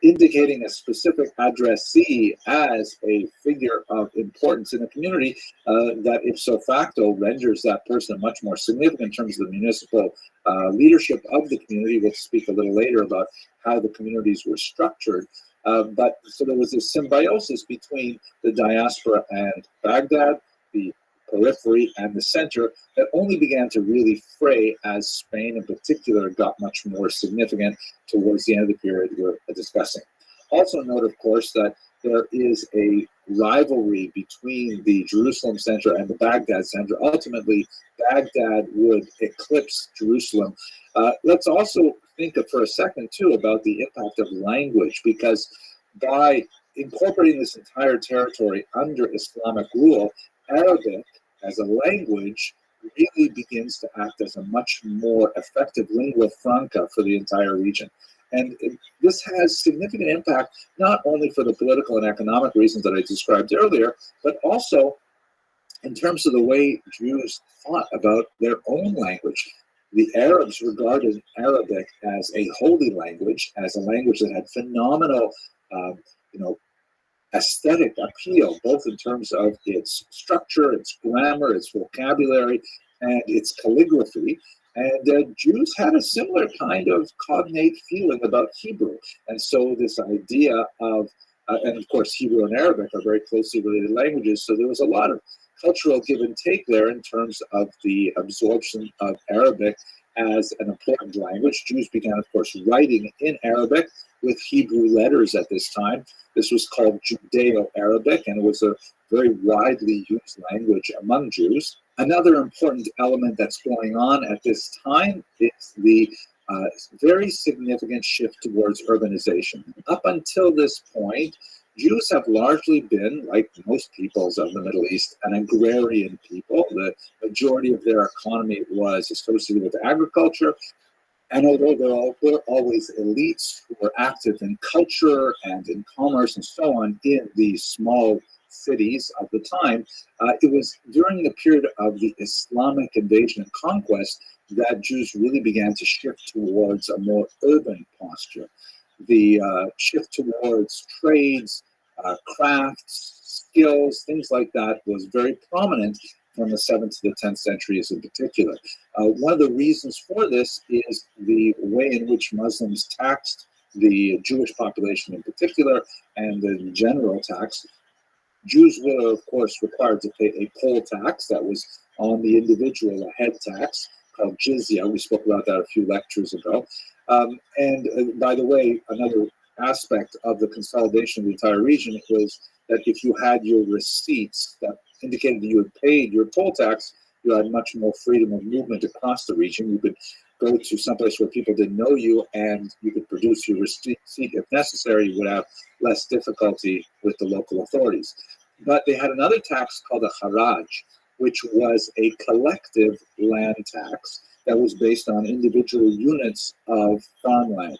indicating a specific addressee as a figure of importance in the community that ipso facto renders that person much more significant in terms of the municipal leadership of the community. We'll speak a little later about how the communities were structured. But so there was this symbiosis between the diaspora and Baghdad, the periphery and the center, that only began to really fray as Spain in particular got much more significant towards the end of the period we're discussing. Also note, of course, that there is a rivalry between the Jerusalem center and the Baghdad center. Ultimately, Baghdad would eclipse Jerusalem. Let's also think for a second, too, about the impact of language, because by incorporating this entire territory under Islamic rule, Arabic as a language really begins to act as a much more effective lingua franca for the entire region. This has significant impact, not only for the political and economic reasons that I described earlier, but also in terms of the way Jews thought about their own language. The Arabs regarded Arabic as a holy language, as a language that had phenomenal, you know, aesthetic appeal, both in terms of its structure, its grammar, its vocabulary, and its calligraphy. And Jews had a similar kind of cognate feeling about Hebrew. And so this idea of, and of course, Hebrew and Arabic are very closely related languages, so there was a lot of cultural give and take there in terms of the absorption of Arabic as an important language. Jews began, of course, writing in Arabic with Hebrew letters at this time. This was called Judeo-Arabic, and it was a very widely used language among Jews. Another important element that's going on at this time is the very significant shift towards urbanization. Up until this point, Jews have largely been, like most peoples of the Middle East, an agrarian people. The majority of their economy was associated with agriculture. And although there were always elites who were active in culture and in commerce and so on in these small cities of the time, it was during the period of the Islamic invasion and conquest that Jews really began to shift towards a more urban posture. The shift towards trades, crafts, skills, things like that was very prominent from the 7th to the 10th centuries in particular. One of the reasons for this is the way in which Muslims taxed the Jewish population in particular and the general tax. Jews were, of course, required to pay a poll tax that was on the individual, a head tax called jizya. We spoke about that a few lectures ago. And by the way, another aspect of the consolidation of the entire region was that if you had your receipts that indicated that you had paid your poll tax, you had much more freedom of movement across the region. You could go to someplace where people didn't know you, and you could produce your receipt if necessary. You would have less difficulty with the local authorities. But they had another tax called a haraj, which was a collective land tax that was based on individual units of farmland.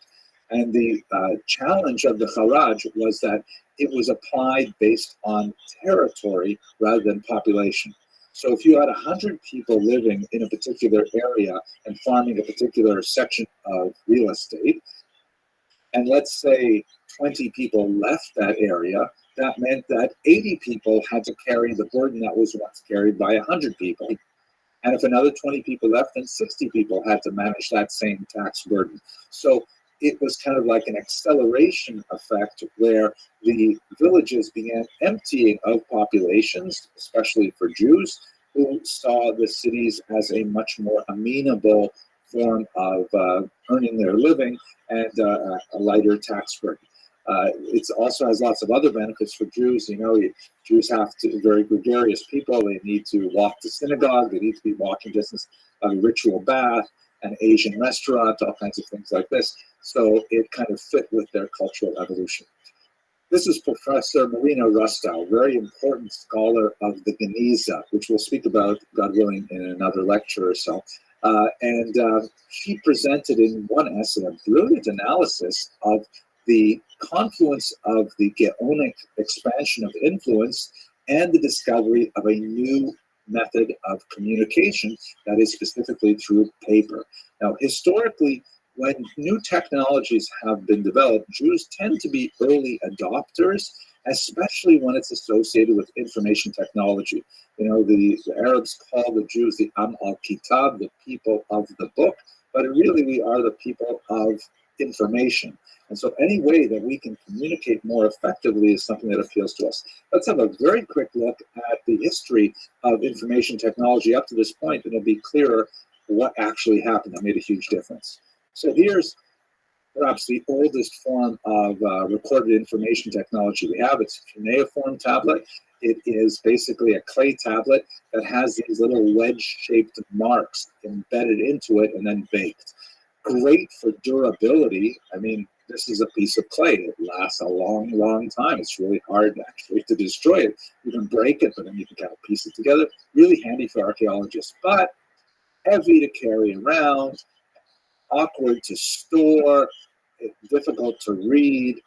And the challenge of the haraj was that it was applied based on territory rather than population. So if you had 100 people living in a particular area and farming a particular section of real estate, and let's say 20 people left that area, that meant that 80 people had to carry the burden that was once carried by 100 people. And if another 20 people left, then 60 people had to manage that same tax burden. So it was kind of like an acceleration effect where the villages began emptying of populations, especially for Jews, who saw the cities as a much more amenable form of earning their living and a lighter tax burden. It also has lots of other benefits for Jews. You know, Jews have to, very gregarious people. They need to walk to synagogue. They need to be walking distance of a ritual bath, an Asian restaurant, all kinds of things like this. So it kind of fit with their cultural evolution. This is Professor Marina Rustow, very important scholar of the Geniza, which we'll speak about, God willing, in another lecture or so. And she presented in one essay a brilliant analysis of the confluence of the Gaonic expansion of influence and the discovery of a new method of communication that is specifically through paper. Now, historically, when new technologies have been developed, Jews tend to be early adopters, especially when it's associated with information technology. You know, the Arabs call the Jews the Am al-Kitab, the people of the book, but really we are the people of information. And so any way that we can communicate more effectively is something that appeals to us. Let's have a very quick look at the history of information technology up to this point, and it'll be clearer what actually happened that made a huge difference. So here's perhaps the oldest form of recorded information technology we have. It's a cuneiform tablet. It is basically a clay tablet that has these little wedge-shaped marks embedded into it and then baked. Great for durability. I mean, this is a piece of clay. It lasts a long, long time. It's really hard actually to destroy it. You can break it, but then you can kind of piece it together. Really handy for archaeologists, but heavy to carry around, awkward to store, difficult to read,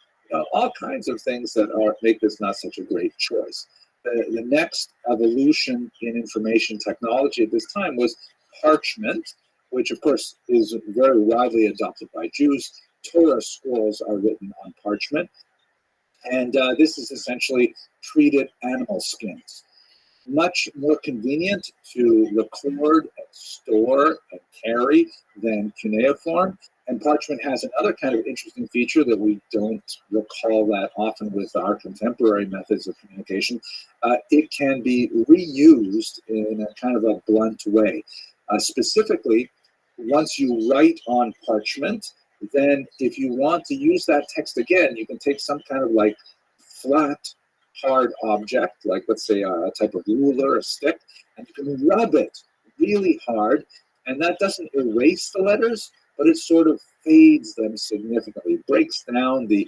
all kinds of things that make this not such a great choice. The next evolution in information technology at this time was parchment, which of course is very widely adopted by Jews. Torah scrolls are written on parchment, and this is essentially treated animal skins. Much more convenient to record and store and carry than cuneiform. And parchment has another kind of interesting feature that we don't recall that often with our contemporary methods of communication. It can be reused in a kind of a blunt way. Specifically, once you write on parchment, then if you want to use that text again, you can take some kind of like flat, hard object, like let's say a type of ruler, a stick, and you can rub it really hard, and that doesn't erase the letters, but it sort of fades them significantly, breaks down the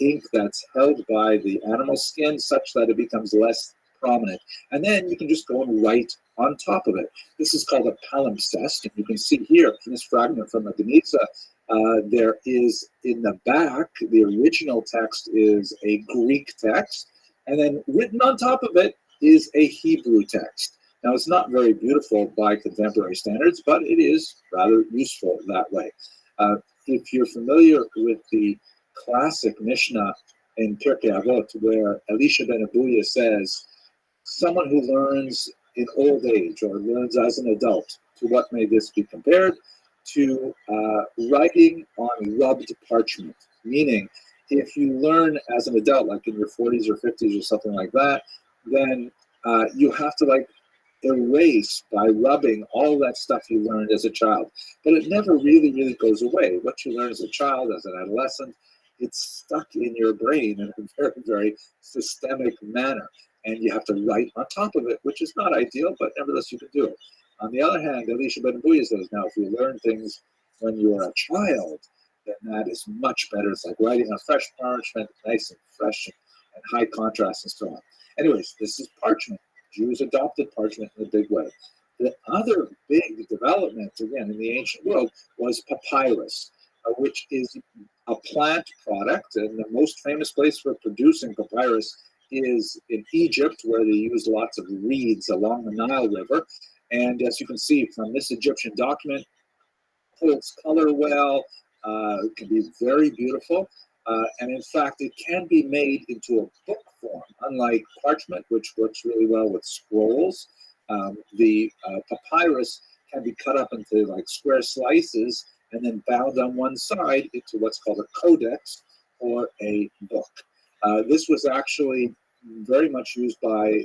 ink that's held by the animal skin such that it becomes less prominent. And then you can just go and write on top of it. This is called a palimpsest, and you can see here in this fragment from the Guinness, there is in the back, the original text is a Greek text, and then written on top of it is a Hebrew text. Now, it's not very beautiful by contemporary standards, but it is rather useful that way. If you're familiar with the classic Mishnah in Pirkei Avot, where Elisha ben Abuya says, someone who learns in old age or learns as an adult, to what may this be compared? To writing on rubbed parchment, meaning if you learn as an adult, like in your 40s or 50s or something like that, then you have to like erase by rubbing all that stuff you learned as a child. But it never really, really goes away. What you learn as a child, as an adolescent, it's stuck in your brain in a very, very systemic manner. And you have to write on top of it, which is not ideal, but nevertheless you can do it. On the other hand, Elisha ben Abuya says, now if you learn things when you're a child, then that is much better. It's like writing on fresh parchment, nice and fresh and high contrast and so on. Anyways, this is parchment. Jews adopted parchment in a big way. The other big development, again, in the ancient world was papyrus, which is a plant product. And the most famous place for producing papyrus is in Egypt, where they use lots of reeds along the Nile River. And as you can see from this Egyptian document, holds color well, can be very beautiful. And in fact, it can be made into a book form, unlike parchment, which works really well with scrolls. The papyrus can be cut up into like square slices and then bound on one side into what's called a codex or a book. This was actually very much used by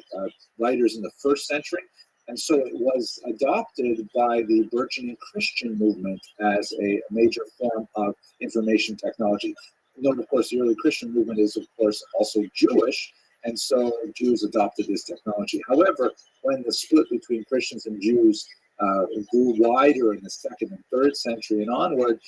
writers in the first century. And so it was adopted by the burgeoning Christian movement as a major form of information technology. Note, of course, the early Christian movement is, of course, also Jewish, and so Jews adopted this technology. However, when the split between Christians and Jews grew wider in the 2nd and 3rd century and onward,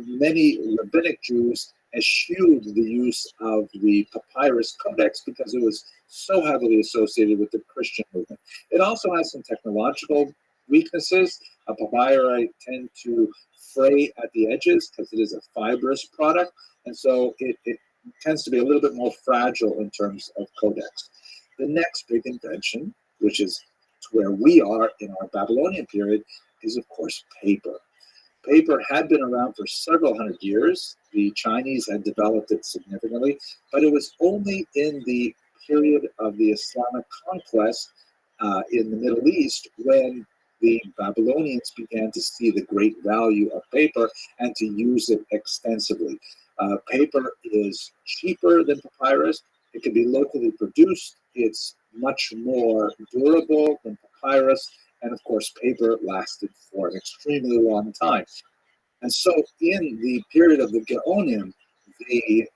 many rabbinic Jews eschewed the use of the papyrus codex because it was so heavily associated with the Christian movement. It also has some technological weaknesses. Papyri tend to fray at the edges because it is a fibrous product, and so it tends to be a little bit more fragile in terms of codex. The next big invention, which is where we are in our Babylonian period, is of course paper. Paper had been around for several hundred years. The Chinese had developed it significantly, but it was only in the period of the Islamic conquest in the Middle East when the Babylonians began to see the great value of paper and to use it extensively. Paper is cheaper than papyrus. It can be locally produced. It's much more durable than papyrus. And of course, paper lasted for an extremely long time. And so in the period of the Gaonim, the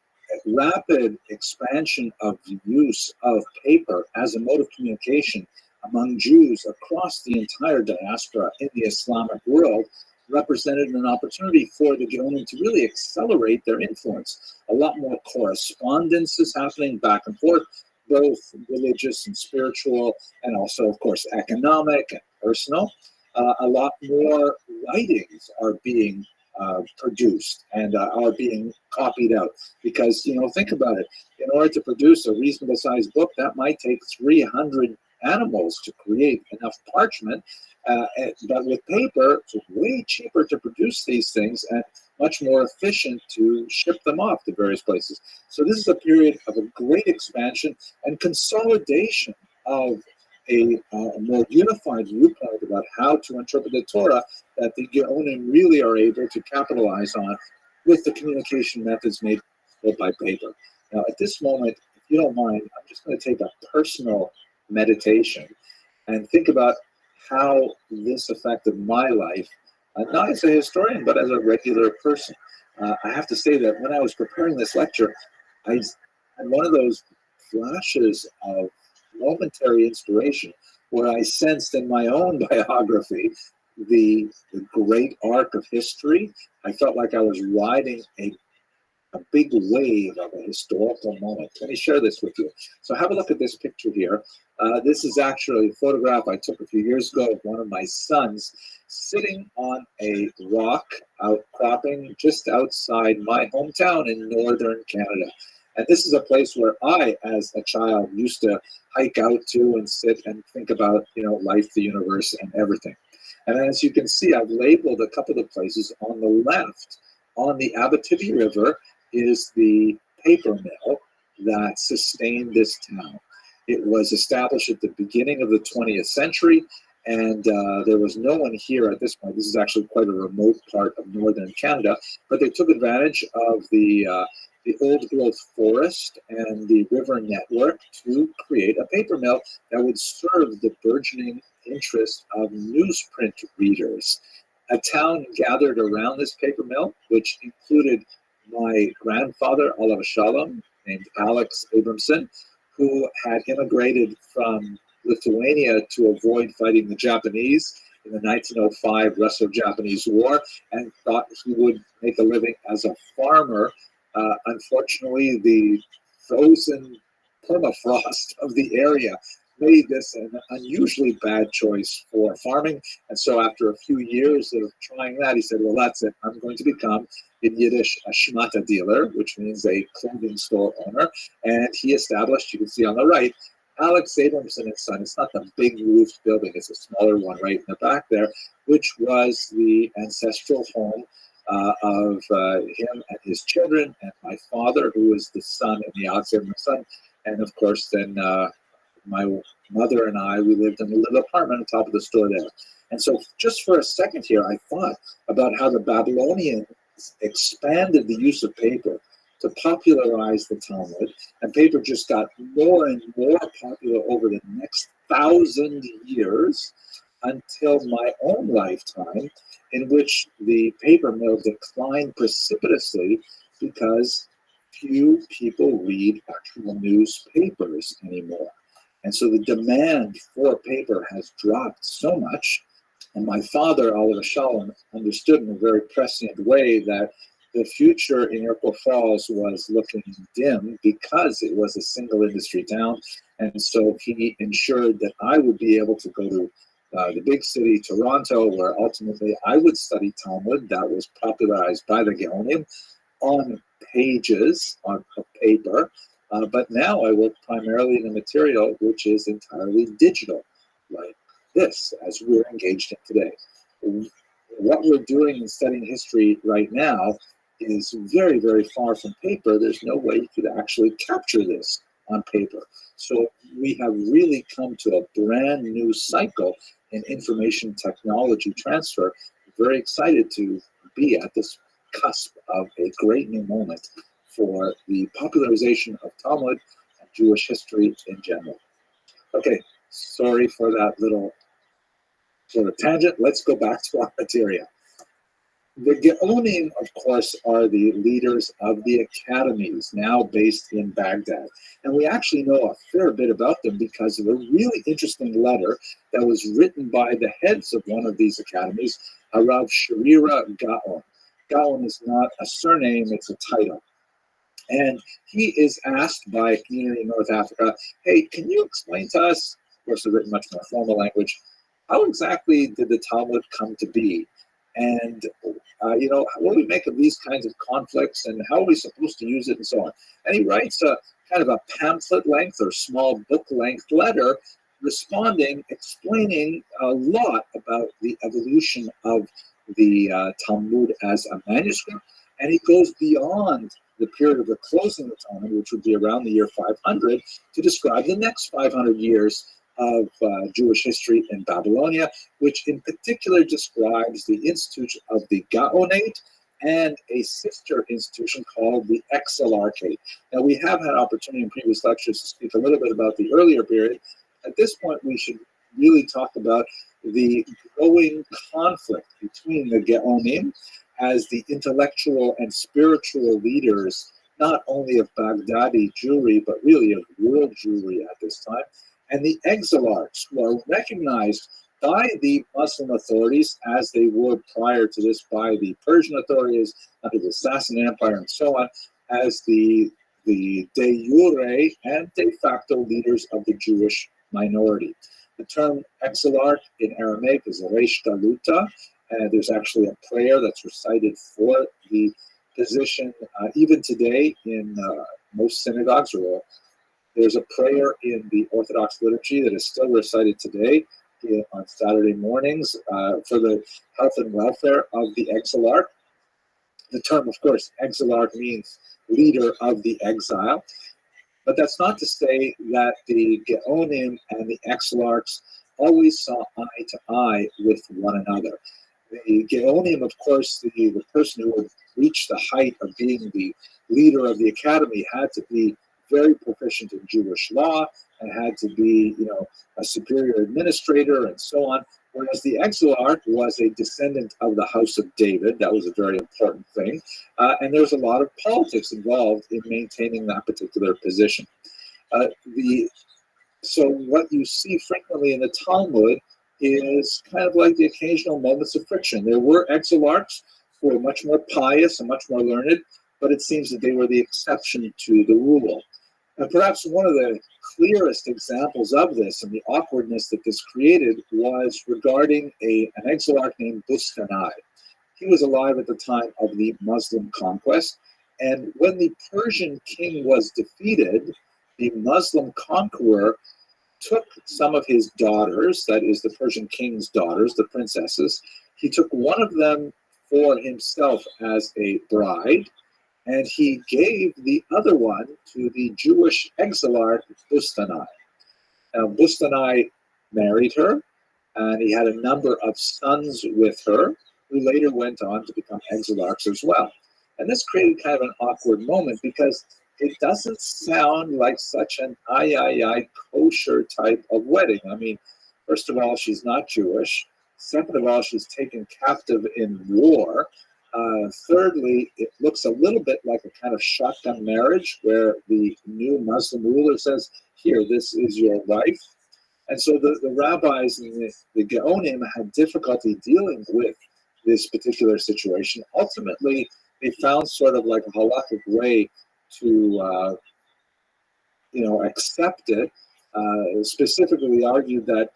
rapid expansion of the use of paper as a mode of communication among Jews across the entire diaspora in the Islamic world represented an opportunity for the Gaonim to really accelerate their influence. A lot more correspondence is happening back and forth, both religious and spiritual, and also, of course, economic and personal. A lot more writings are being produced and are being copied out. Because, think about it. In order to produce a reasonable sized book, that might take 300 animals to create enough parchment. But with paper, it's way cheaper to produce these things and much more efficient to ship them off to various places. So this is a period of a great expansion and consolidation of a more unified viewpoint about how to interpret the Torah that the Geonim really are able to capitalize on with the communication methods made by paper. Now, at this moment, if you don't mind, I'm just going to take a personal meditation and think about how this affected my life, not as a historian, but as a regular person. I have to say that when I was preparing this lecture, I had one of those flashes of momentary inspiration where I sensed in my own biography the great arc of history. I felt like I was riding a big wave of a historical moment. Let me share this with you. So have a look at this picture here. This is actually a photograph I took a few years ago of one of my sons sitting on a rock outcropping just outside my hometown in northern Canada. And this is a place where I, as a child, used to hike out to and sit and think about, life, the universe, and everything. And as you can see, I've labeled a couple of places. On the left, on the Abitibi River, is the paper mill that sustained this town. It was established at the beginning of the 20th century, and there was no one here at this point. This is actually quite a remote part of northern Canada, but they took advantage of the old growth forest and the river network to create a paper mill that would serve the burgeoning interest of newsprint readers. A town gathered around this paper mill, which included my grandfather, Olav Shalom, named Alex Abramson, who had immigrated from Lithuania to avoid fighting the Japanese in the 1905 Russo-Japanese War, and thought he would make a living as a farmer. Unfortunately, the frozen permafrost of the area made this an unusually bad choice for farming. And so after a few years of trying that, he said, well, that's it. I'm going to become, in Yiddish, a shmata dealer, which means a clothing store owner. And he established, you can see on the right, Alex Abramson and Son. It's not the big roofed building. It's a smaller one right in the back there, which was the ancestral home of him and his children, and my father, who was the son of the Alex Abramson son. And of course, then my mother and I, we lived in a little apartment on top of the store there. And so just for a second here, I thought about how the Babylonians expanded the use of paper to popularize the Talmud, and paper just got more and more popular over the next 1,000 years until my own lifetime, in which the paper mill declined precipitously because few people read actual newspapers anymore. And so the demand for paper has dropped so much. And my father, Oliver Shalom, understood in a very prescient way that the future in Iroquois Falls was looking dim because it was a single industry town. And so he ensured that I would be able to go to the big city, Toronto, where ultimately I would study Talmud that was popularized by the Geonim on pages, on paper. But now I work primarily in a material which is entirely digital, like this, as we're engaged in today. What we're doing in studying history right now is very, very far from paper. There's no way you could actually capture this on paper. So we have really come to a brand new cycle in information technology transfer. Very excited to be at this cusp of a great new moment for the popularization of Talmud and Jewish history in general. Okay, sorry for that little sort of tangent. Let's go back to our material. The Geonim, of course, are the leaders of the academies, now based in Baghdad. And we actually know a fair bit about them because of a really interesting letter that was written by the heads of one of these academies, Rav Sharira Gaon. Gaon is not a surname, it's a title. And he is asked by a community in North Africa, hey, can you explain to us, of course, they're written much more formal language, how exactly did the Talmud come to be? And what do we make of these kinds of conflicts and how are we supposed to use it and so on. And he writes a kind of a pamphlet length or small book length letter responding, explaining a lot about the evolution of the Talmud as a manuscript. And he goes beyond the period of the closing of the Talmud, which would be around the year 500, to describe the next 500 years of Jewish history in Babylonia, which in particular describes the institution of the Gaonate and a sister institution called the Exilarchate. Now, we have had opportunity in previous lectures to speak a little bit about the earlier period. At this point, we should really talk about the growing conflict between the Gaonim as the intellectual and spiritual leaders, not only of Baghdadi Jewry, but really of world Jewry at this time, and the exilarchs, who are recognized by the Muslim authorities, as they were prior to this by the Persian authorities, under the Sassanid Empire and so on, as the de jure and de facto leaders of the Jewish minority. The term exilarch in Aramaic is Reish Galuta. There's actually a prayer that's recited for the position. Even today in most synagogues, there's a prayer in the Orthodox liturgy that is still recited today on Saturday mornings for the health and welfare of the exilarch. The term, of course, exilarch means leader of the exile. But that's not to say that the Gaonim and the exilarchs always saw eye to eye with one another. The Gaonim, of course, the person who would reach the height of being the leader of the academy had to be very proficient in Jewish law and had to be, a superior administrator and so on. Whereas the exilarch was a descendant of the house of David. That was a very important thing. And there was a lot of politics involved in maintaining that particular position. So what you see frequently in the Talmud is kind of like the occasional moments of friction. There were exilarchs who were much more pious and much more learned, but it seems that they were the exception to the rule. And perhaps one of the clearest examples of this and the awkwardness that this created was regarding an exilarch named Bustanai. He was alive at the time of the Muslim conquest, and when the Persian king was defeated, the Muslim conqueror took some of his daughters, that is the Persian king's daughters, the princesses. He took one of them for himself as a bride, and he gave the other one to the Jewish exilarch Bustanai. Now, Bustanai married her, and he had a number of sons with her, who later went on to become exilarchs as well. And this created kind of an awkward moment because it doesn't sound like such an kosher type of wedding. I mean, first of all, she's not Jewish. Second of all, she's taken captive in war. Thirdly, it looks a little bit like a kind of shotgun marriage where the new Muslim ruler says, here, this is your wife. And so the rabbis and the Gaonim had difficulty dealing with this particular situation. Ultimately, they found sort of like a halakhic way to, accept it. Specifically argued that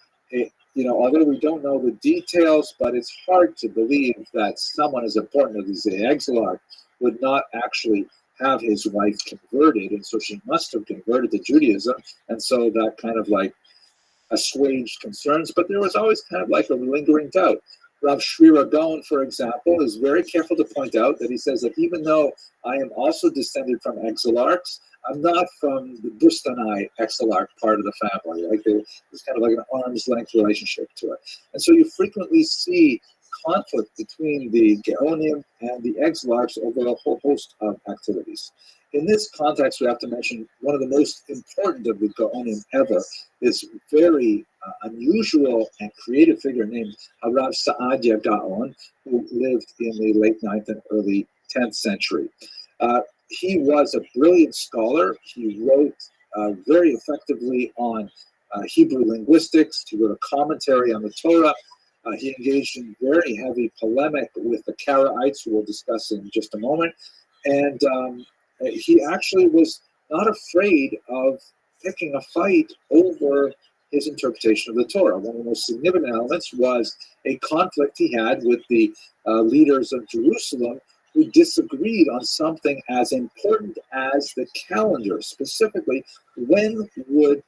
although we don't know the details, but it's hard to believe that someone as important as the exilarch would not actually have his wife converted, and so she must have converted to Judaism, and so that kind of like assuaged concerns, but there was always kind of like a lingering doubt. Rav Shvira Gaon, for example, is very careful to point out that he says that even though I am also descended from exilarchs, I'm not from the Bustanai exilarch part of the family. Like there's kind of like an arm's length relationship to it. And so you frequently see conflict between the Gaonim and the exilarchs over a whole host of activities. In this context, we have to mention one of the most important of the Gaonim ever, this very unusual and creative figure named Rav Saadia Gaon, who lived in the late 9th and early 10th century. He was a brilliant scholar. He wrote very effectively on Hebrew linguistics. He wrote a commentary on the Torah. He engaged in very heavy polemic with the Karaites, who we'll discuss in just a moment. And he actually was not afraid of picking a fight over his interpretation of the Torah. One of the most significant elements was a conflict he had with the leaders of Jerusalem, who disagreed on something as important as the calendar. Specifically, when would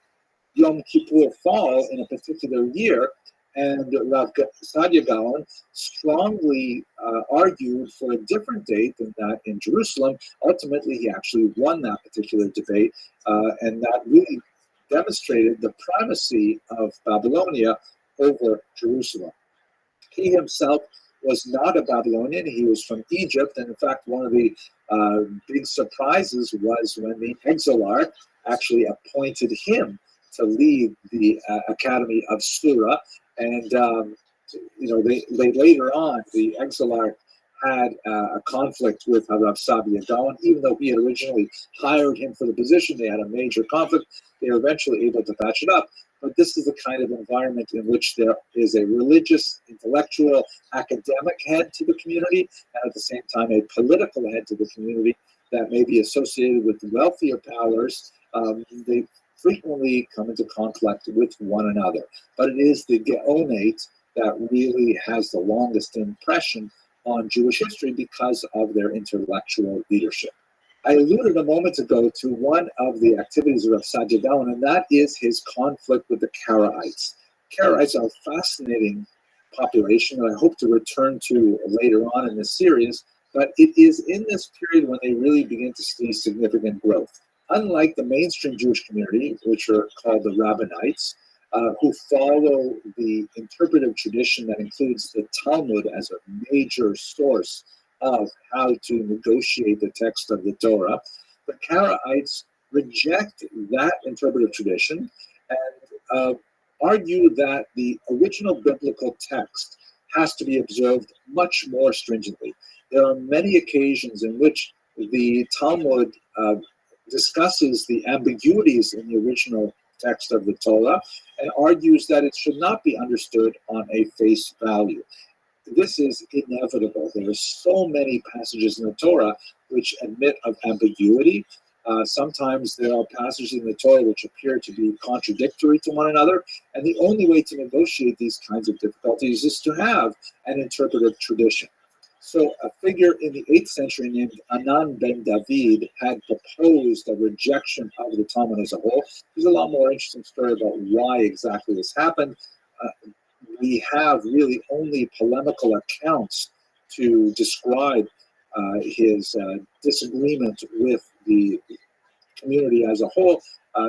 Yom Kippur fall in a particular year? And Rav Sadia Gaon strongly argued for a different date than that in Jerusalem. Ultimately, he actually won that particular debate, and that really demonstrated the primacy of Babylonia over Jerusalem. He himself was not a Babylonian. He was from Egypt. And in fact, one of the big surprises was when the Exilarch actually appointed him to lead the Academy of Sura. And, they later on, the Exilarch had a conflict with Rav Sadia Gaon. Even though he had originally hired him for the position, they had a major conflict. They were eventually able to patch it up. But this is the kind of environment in which there is a religious, intellectual, academic head to the community, and at the same time a political head to the community that may be associated with wealthier powers. They frequently come into conflict with one another. But it is the Geonate that really has the longest impression on Jewish history because of their intellectual leadership. I alluded a moment ago to one of the activities of Rav Sadia Gaon, and that is his conflict with the Karaites. Karaites are a fascinating population that I hope to return to later on in this series, but it is in this period when they really begin to see significant growth. Unlike the mainstream Jewish community, which are called the Rabbinites, who follow the interpretive tradition that includes the Talmud as a major source of how to negotiate the text of the Torah, the Karaites reject that interpretive tradition and argue that the original biblical text has to be observed much more stringently. There are many occasions in which the Talmud discusses the ambiguities in the original text of the Torah and argues that it should not be understood on a face value. This is inevitable. There are so many passages in the Torah which admit of ambiguity. Sometimes there are passages in the Torah which appear to be contradictory to one another, and the only way to negotiate these kinds of difficulties is to have an interpretive tradition. So a figure in the 8th century named Anan ben David had proposed a rejection of the Talmud as a whole. There's a lot more interesting story about why exactly this happened. We have really only polemical accounts to describe his disagreement with the community as a whole.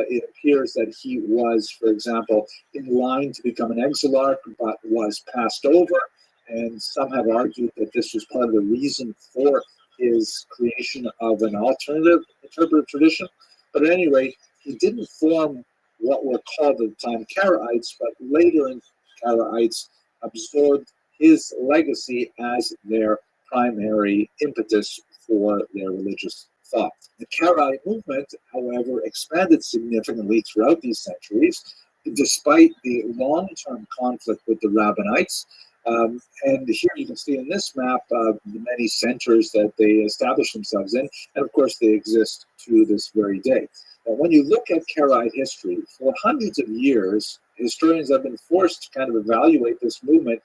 It appears that he was, for example, in line to become an exilarch, but was passed over. And some have argued that this was part of the reason for his creation of an alternative interpretive tradition. But at any rate, he didn't form what were called at the time Karaites, but later in Karaites absorbed his legacy as their primary impetus for their religious thought. The Karaite movement, however, expanded significantly throughout these centuries, despite the long-term conflict with the Rabbinites. And here you can see in this map the many centers that they established themselves in, and of course they exist to this very day. Now, when you look at Karaite history, for hundreds of years, historians have been forced to kind of evaluate this movement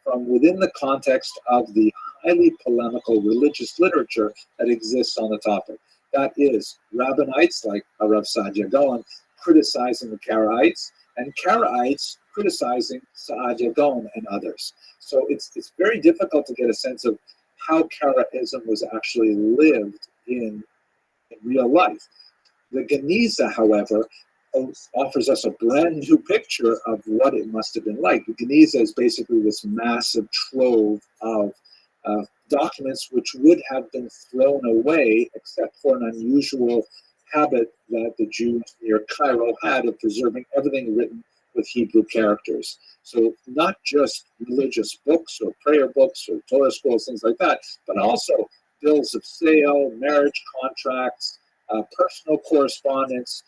from within the context of the highly polemical religious literature that exists on the topic. That is, Rabbinites like Rav Sadia Gaon criticizing the Karaites, and Karaites criticizing Sadia Gaon and others. So it's very difficult to get a sense of how Karaism was actually lived in real life. The Guinness, however, offers us a brand new picture of what it must have been like. The Guinness is basically this massive trove of documents which would have been thrown away except for an unusual habit that the Jews near Cairo had of preserving everything written with Hebrew characters. So not just religious books or prayer books or Torah scrolls, things like that, but also bills of sale, marriage contracts, personal correspondence,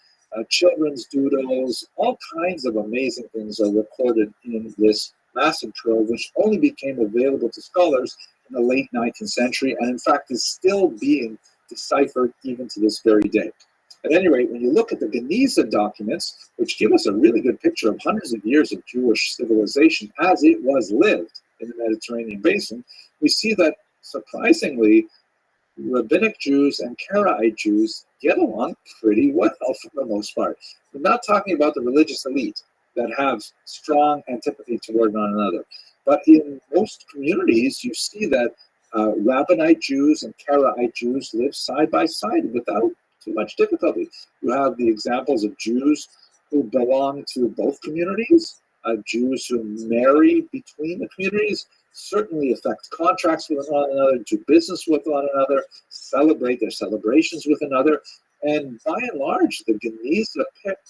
children's doodles, all kinds of amazing things are recorded in this massive trove, which only became available to scholars in the late 19th century, and in fact is still being deciphered even to this very day. At any rate, when you look at the Guinness documents, which give us a really good picture of hundreds of years of Jewish civilization as it was lived in the Mediterranean basin, we see that surprisingly, Rabbinic Jews and Karaite Jews get along pretty well for the most part. We're not talking about the religious elite that have strong antipathy toward one another. But in most communities, you see that Rabbinite Jews and Karaite Jews live side by side without too much difficulty. You have the examples of Jews who belong to both communities, Jews who marry between the communities, certainly affect contracts with one another, do business with one another, celebrate their celebrations with another. And by and large, the Geniza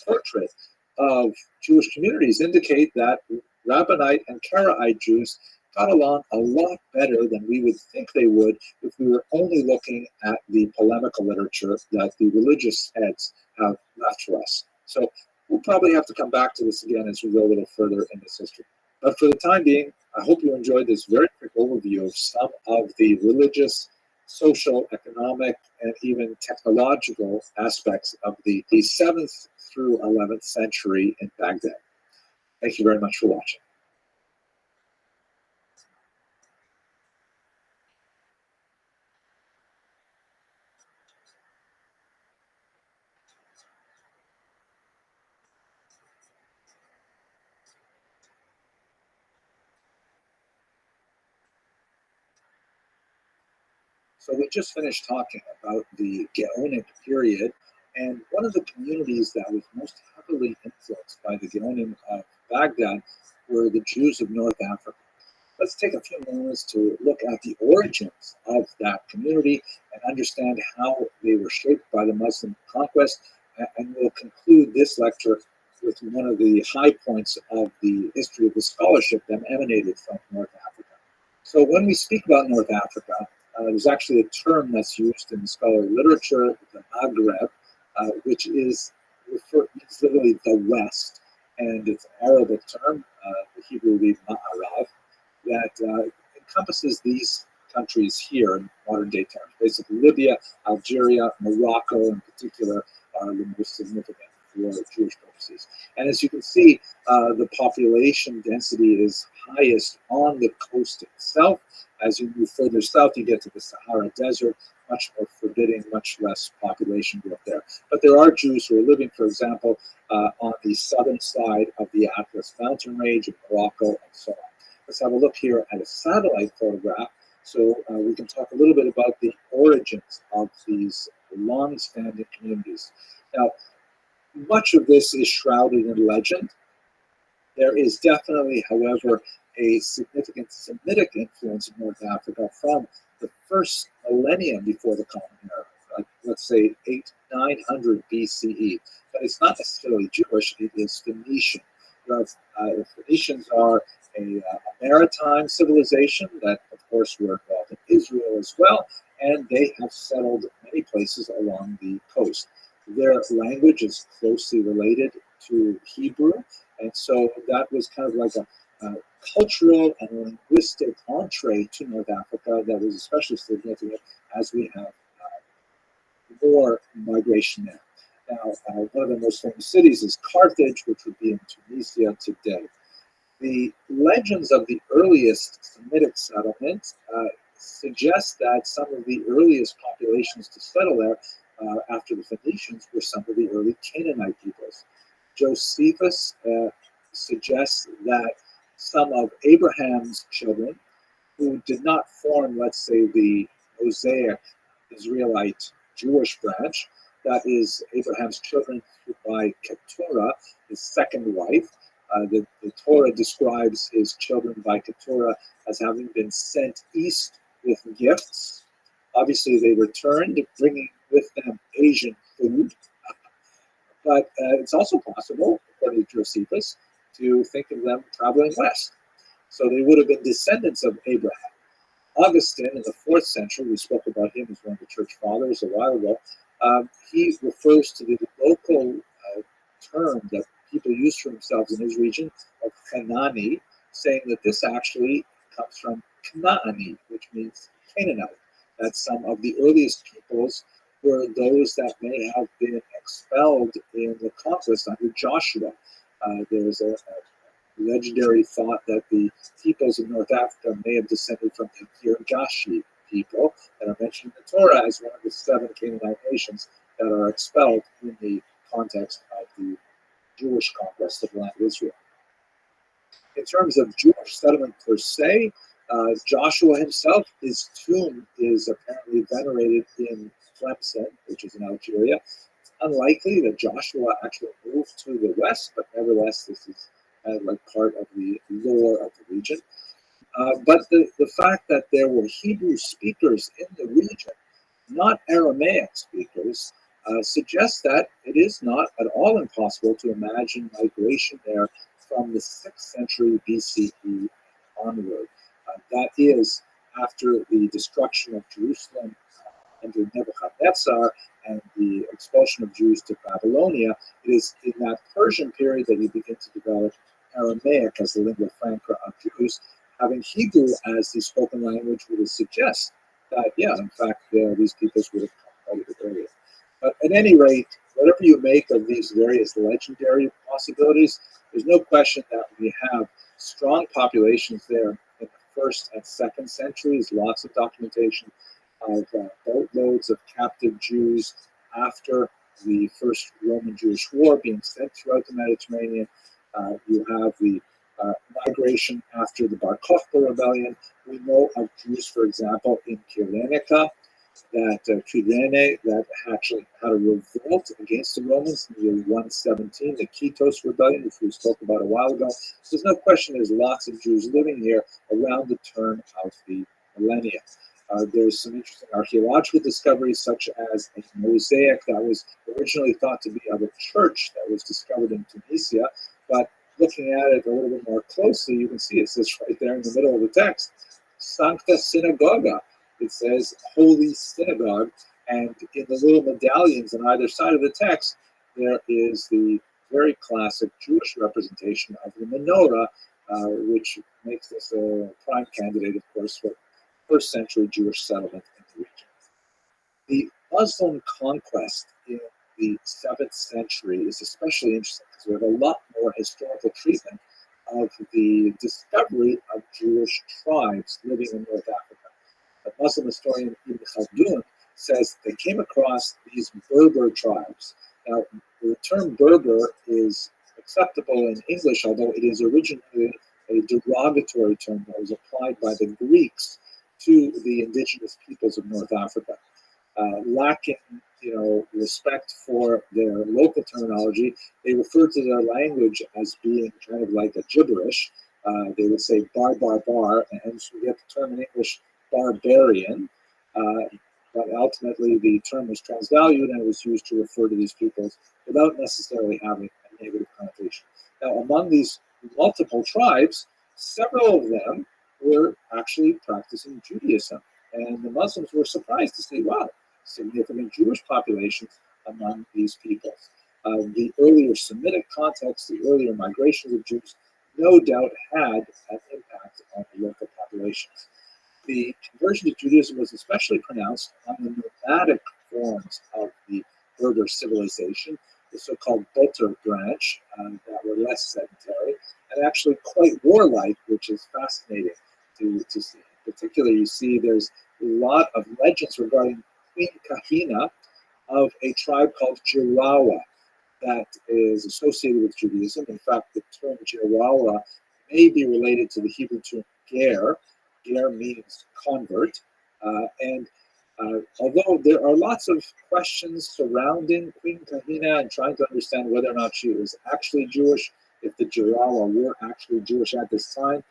portrait of Jewish communities indicate that Rabbinite and Karaite Jews got along a lot better than we would think they would if we were only looking at the polemical literature that the religious heads have left for us. So we'll probably have to come back to this again as we go a little further in this history. But for the time being, I hope you enjoyed this very quick overview of some of the religious, social, economic, and even technological aspects of the 7th through 11th century in Baghdad. Thank you very much for watching. So we just finished talking about the Gaonic period, and one of the communities that was most heavily influenced by the Gaonim of Baghdad were the Jews of North Africa. Let's take a few moments to look at the origins of that community and understand how they were shaped by the Muslim conquest, and we'll conclude this lecture with one of the high points of the history of the scholarship that emanated from North Africa. So when we speak about North Africa, there's actually a term that's used in scholarly literature, the Maghreb, which is literally the West, and it's an Arabic term, the Hebrew would be Ma'arav, that encompasses these countries here in modern day terms. Basically, Libya, Algeria, Morocco in particular are the most significant for Jewish purposes. And as you can see, the population density is highest on the coast itself. As you move further south, you get to the Sahara Desert, much more forbidding, much less population growth there. But there are Jews who are living, for example, on the southern side of the Atlas mountain range in Morocco and so on. Let's have a look here at a satellite photograph so we can talk a little bit about the origins of these long-standing communities. Now, much of this is shrouded in legend. There is definitely, however, a significant Semitic influence in North Africa from the first millennium before the Common Era, like, let's say 900 BCE. But it's not necessarily Jewish, it is Phoenician. The Phoenicians are a maritime civilization that, of course, were involved in Israel as well, and they have settled many places along the coast. Their language is closely related to Hebrew, and so that was kind of like a cultural and linguistic entree to North Africa that was especially significant as we have more migration there. Now, one of the most famous cities is Carthage, which would be in Tunisia today. The legends of the earliest Semitic settlements suggest that some of the earliest populations to settle there after the Phoenicians were some of the early Canaanite peoples. Josephus suggests that some of Abraham's children who did not form, let's say, the Mosaic Israelite Jewish branch, that is Abraham's children by Keturah, his second wife. The Torah describes his children by Keturah as having been sent east with gifts. Obviously, they returned, bringing with them Asian food. But it's also possible, according to Josephus, to think of them traveling west. So they would have been descendants of Abraham. Augustine, in the 4th century, we spoke about him as one of the church fathers a while ago, he refers to the local term that people use for themselves in his region of Canaani, saying that this actually comes from Kanaani, which means Canaanite. That some of the earliest peoples were those that may have been expelled in the conquest under Joshua. There's a legendary thought that the peoples of North Africa may have descended from the Girgashi people that are mentioned in the Torah as one of the 7 Canaanite nations that are expelled in the context of the Jewish conquest of the land of Israel. In terms of Jewish settlement per se, Joshua himself, his tomb is apparently venerated in Tlemcen, which is in Algeria. It's unlikely that Joshua actually moved to the west, but nevertheless, this is like part of the lore of the region. But the fact that there were Hebrew speakers in the region, not Aramaic speakers, suggests that it is not at all impossible to imagine migration there from the 6th century BCE onward. That is, after the destruction of Jerusalem under Nebuchadnezzar and the expulsion of Jews to Babylonia, it is in that Persian period that you begin to develop Aramaic as the lingua franca of Jews. Having Hebrew as the spoken language would suggest that, yeah, in fact, these peoples would have come quite a bit earlier. But at any rate, whatever you make of these various legendary possibilities, there's no question that we have strong populations there in the 1st and 2nd centuries, lots of documentation of boatloads of captive Jews after the First Roman-Jewish War being sent throughout the Mediterranean. You have the migration after the Bar Kokhba rebellion. We know of Jews, for example, in Cyrenaica, that actually had a revolt against the Romans in the year 117, the Kitos rebellion, which we spoke about a while ago. There's no question there's lots of Jews living here around the turn of the millennia. There's some interesting archaeological discoveries, such as a mosaic that was originally thought to be of a church that was discovered in Tunisia, but looking at it a little bit more closely, you can see it says right there in the middle of the text, Sancta Synagoga. It says Holy Synagogue, and in the little medallions on either side of the text, there is the very classic Jewish representation of the menorah, which makes this a prime candidate, of course, for 1st century Jewish settlement in the region. The Muslim conquest in the 7th century is especially interesting because we have a lot more historical treatment of the discovery of Jewish tribes living in North Africa. A Muslim historian, Ibn Khaldun, says they came across these Berber tribes. Now, the term Berber is acceptable in English, although it is originally a derogatory term that was applied by the Greeks to the indigenous peoples of North Africa. Lacking, respect for their local terminology, they referred to their language as being kind of like a gibberish. They would say bar, bar, bar, and hence we get the term in English barbarian, but ultimately the term was transvalued and it was used to refer to these peoples without necessarily having a negative connotation. Now, among these multiple tribes, several of them were actually practicing Judaism, and the Muslims were surprised to see, wow, significant Jewish populations among these peoples. The earlier Semitic context, the earlier migrations of Jews, no doubt had an impact on the local populations. The conversion to Judaism was especially pronounced on the nomadic forms of the Berber civilization, the so-called Boter branch, that were less sedentary and actually quite warlike, which is fascinating to see. Particularly, you see there's a lot of legends regarding Queen Kahina of a tribe called Jirawa that is associated with Judaism. In fact, the term Jirawa may be related to the Hebrew term ger. Ger means convert. Although there are lots of questions surrounding Queen Kahina and trying to understand whether or not she was actually Jewish, if the Jirawa were actually Jewish at this time,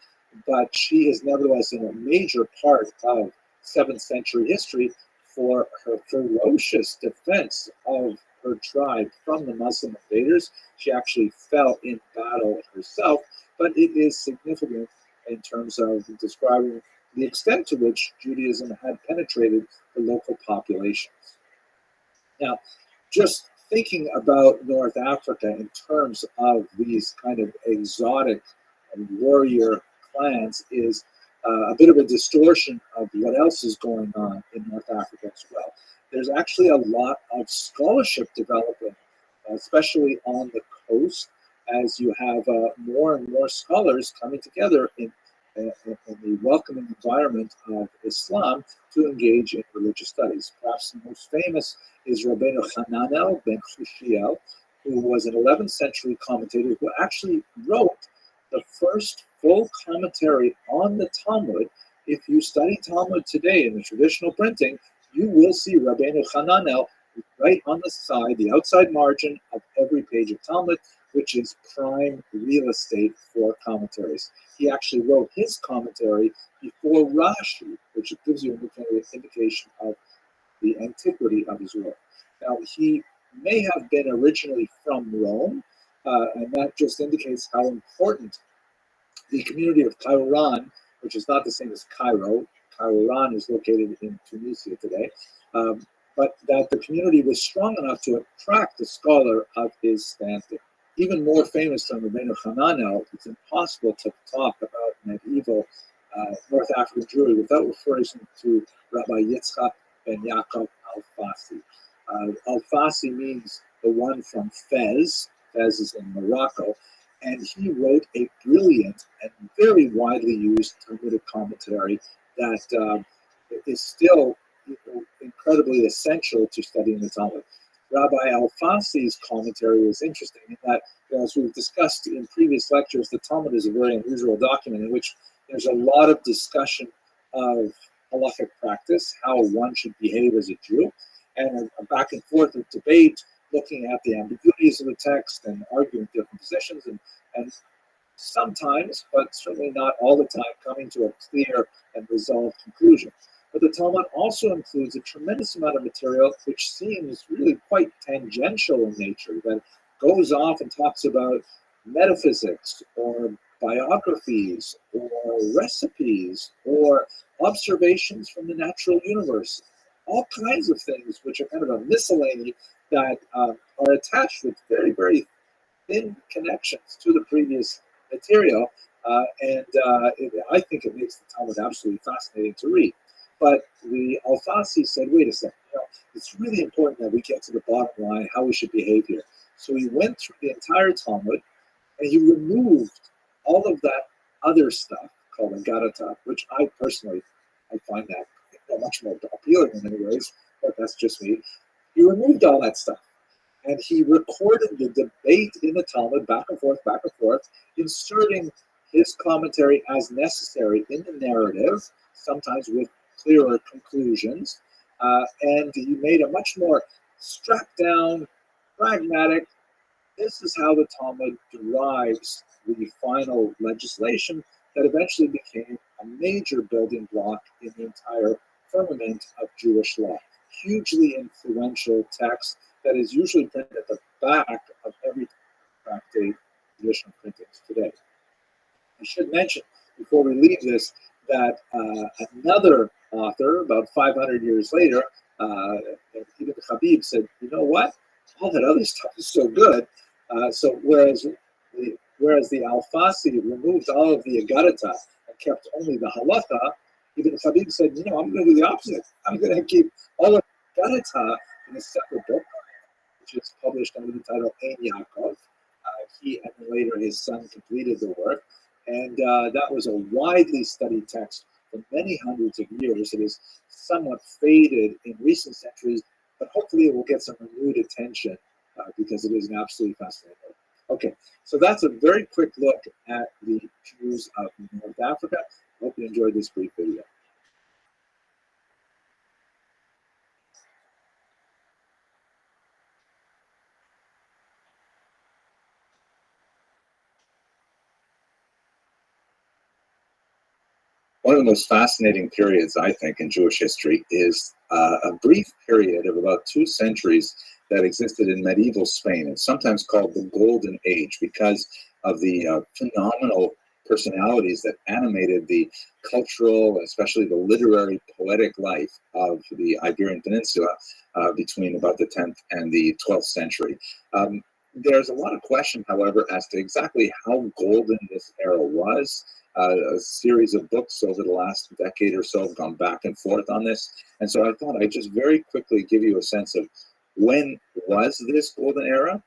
but she is nevertheless in a major part of 7th century history for her ferocious defense of her tribe from the Muslim invaders. She actually fell in battle herself, but it is significant in terms of describing the extent to which Judaism had penetrated the local populations. Now, just thinking about North Africa in terms of these kind of exotic and warrior clans is a bit of a distortion of what else is going on in North Africa as well. There's actually a lot of scholarship developing, especially on the coast, as you have more and more scholars coming together in the welcoming environment of Islam to engage in religious studies. Perhaps the most famous is Rabbi Hananel ben Chushiel, who was an 11th century commentator who actually wrote the first full commentary on the Talmud. If you study Talmud today in the traditional printing, you will see Rabbeinu Hananel right on the side, the outside margin of every page of Talmud, which is prime real estate for commentaries. He actually wrote his commentary before Rashi, which gives you an indication of the antiquity of his work. Now, he may have been originally from Rome, and that just indicates how important the community of Qairouan, which is not the same as Cairo. Qairouan is located in Tunisia today, but that the community was strong enough to attract a scholar of his standing. Even more famous than Rabbeinu Hananel, it's impossible to talk about medieval North African Jewry without referring to Rabbi Yitzchak ben Yaakov al-Fassi. Al-Fassi means the one from Fez. Fez is in Morocco. And he wrote a brilliant and very widely used Talmudic commentary that is still incredibly essential to studying the Talmud. Rabbi Al-Fassi's commentary is interesting in that, as we've discussed in previous lectures, the Talmud is a very unusual document in which there's a lot of discussion of halachic practice, how one should behave as a Jew, and a back and forth of debate looking at the ambiguities of the text and arguing different positions, and sometimes, but certainly not all the time, coming to a clear and resolved conclusion. But the Talmud also includes a tremendous amount of material which seems really quite tangential in nature, that goes off and talks about metaphysics or biographies or recipes or observations from the natural universe, all kinds of things which are kind of a miscellany that are attached with very, very thin connections to the previous material, I think it makes the Talmud absolutely fascinating to read. But the Al-Fassi said, wait a second, it's really important that we get to the bottom line, how we should behave here. So he went through the entire Talmud, and he removed all of that other stuff called Agarata, which I find that much more appealing in many ways, but that's just me. He removed all that stuff, and he recorded the debate in the Talmud back and forth, inserting his commentary as necessary in the narrative, sometimes with clearer conclusions, and he made a much more strapped down, pragmatic, this is how the Talmud derives the final legislation that eventually became a major building block in the entire firmament of Jewish law. Hugely influential text that is usually printed at the back of every tractate traditional printings today. I should mention, before we leave this, that another author, about 500 years later, Ibn Habib said, you know what? All that other stuff is so good. So whereas the Al-Fassi removed all of the Agarata and kept only the Halacha, Ibn Habib said, I'm going to do the opposite. I'm going to keep all of the Agarata in a separate book, which is published under the title Ein Yaakov. He and later his son completed the work. And that was a widely studied text for many hundreds of years. It is somewhat faded in recent centuries, but hopefully it will get some renewed attention because it is an absolutely fascinating book. Okay, so that's a very quick look at the Jews of North Africa. I hope you enjoyed this brief video. One of the most fascinating periods, I think, in Jewish history is a brief period of about 2 centuries that existed in medieval Spain. It's sometimes called the Golden Age because of the phenomenal personalities that animated the cultural, especially the literary, poetic life of the Iberian Peninsula between about the 10th and the 12th century. There's a lot of question, however, as to exactly how golden this era was. A series of books over the last decade or so have gone back and forth on this. And so I thought I'd just very quickly give you a sense of when was this golden era?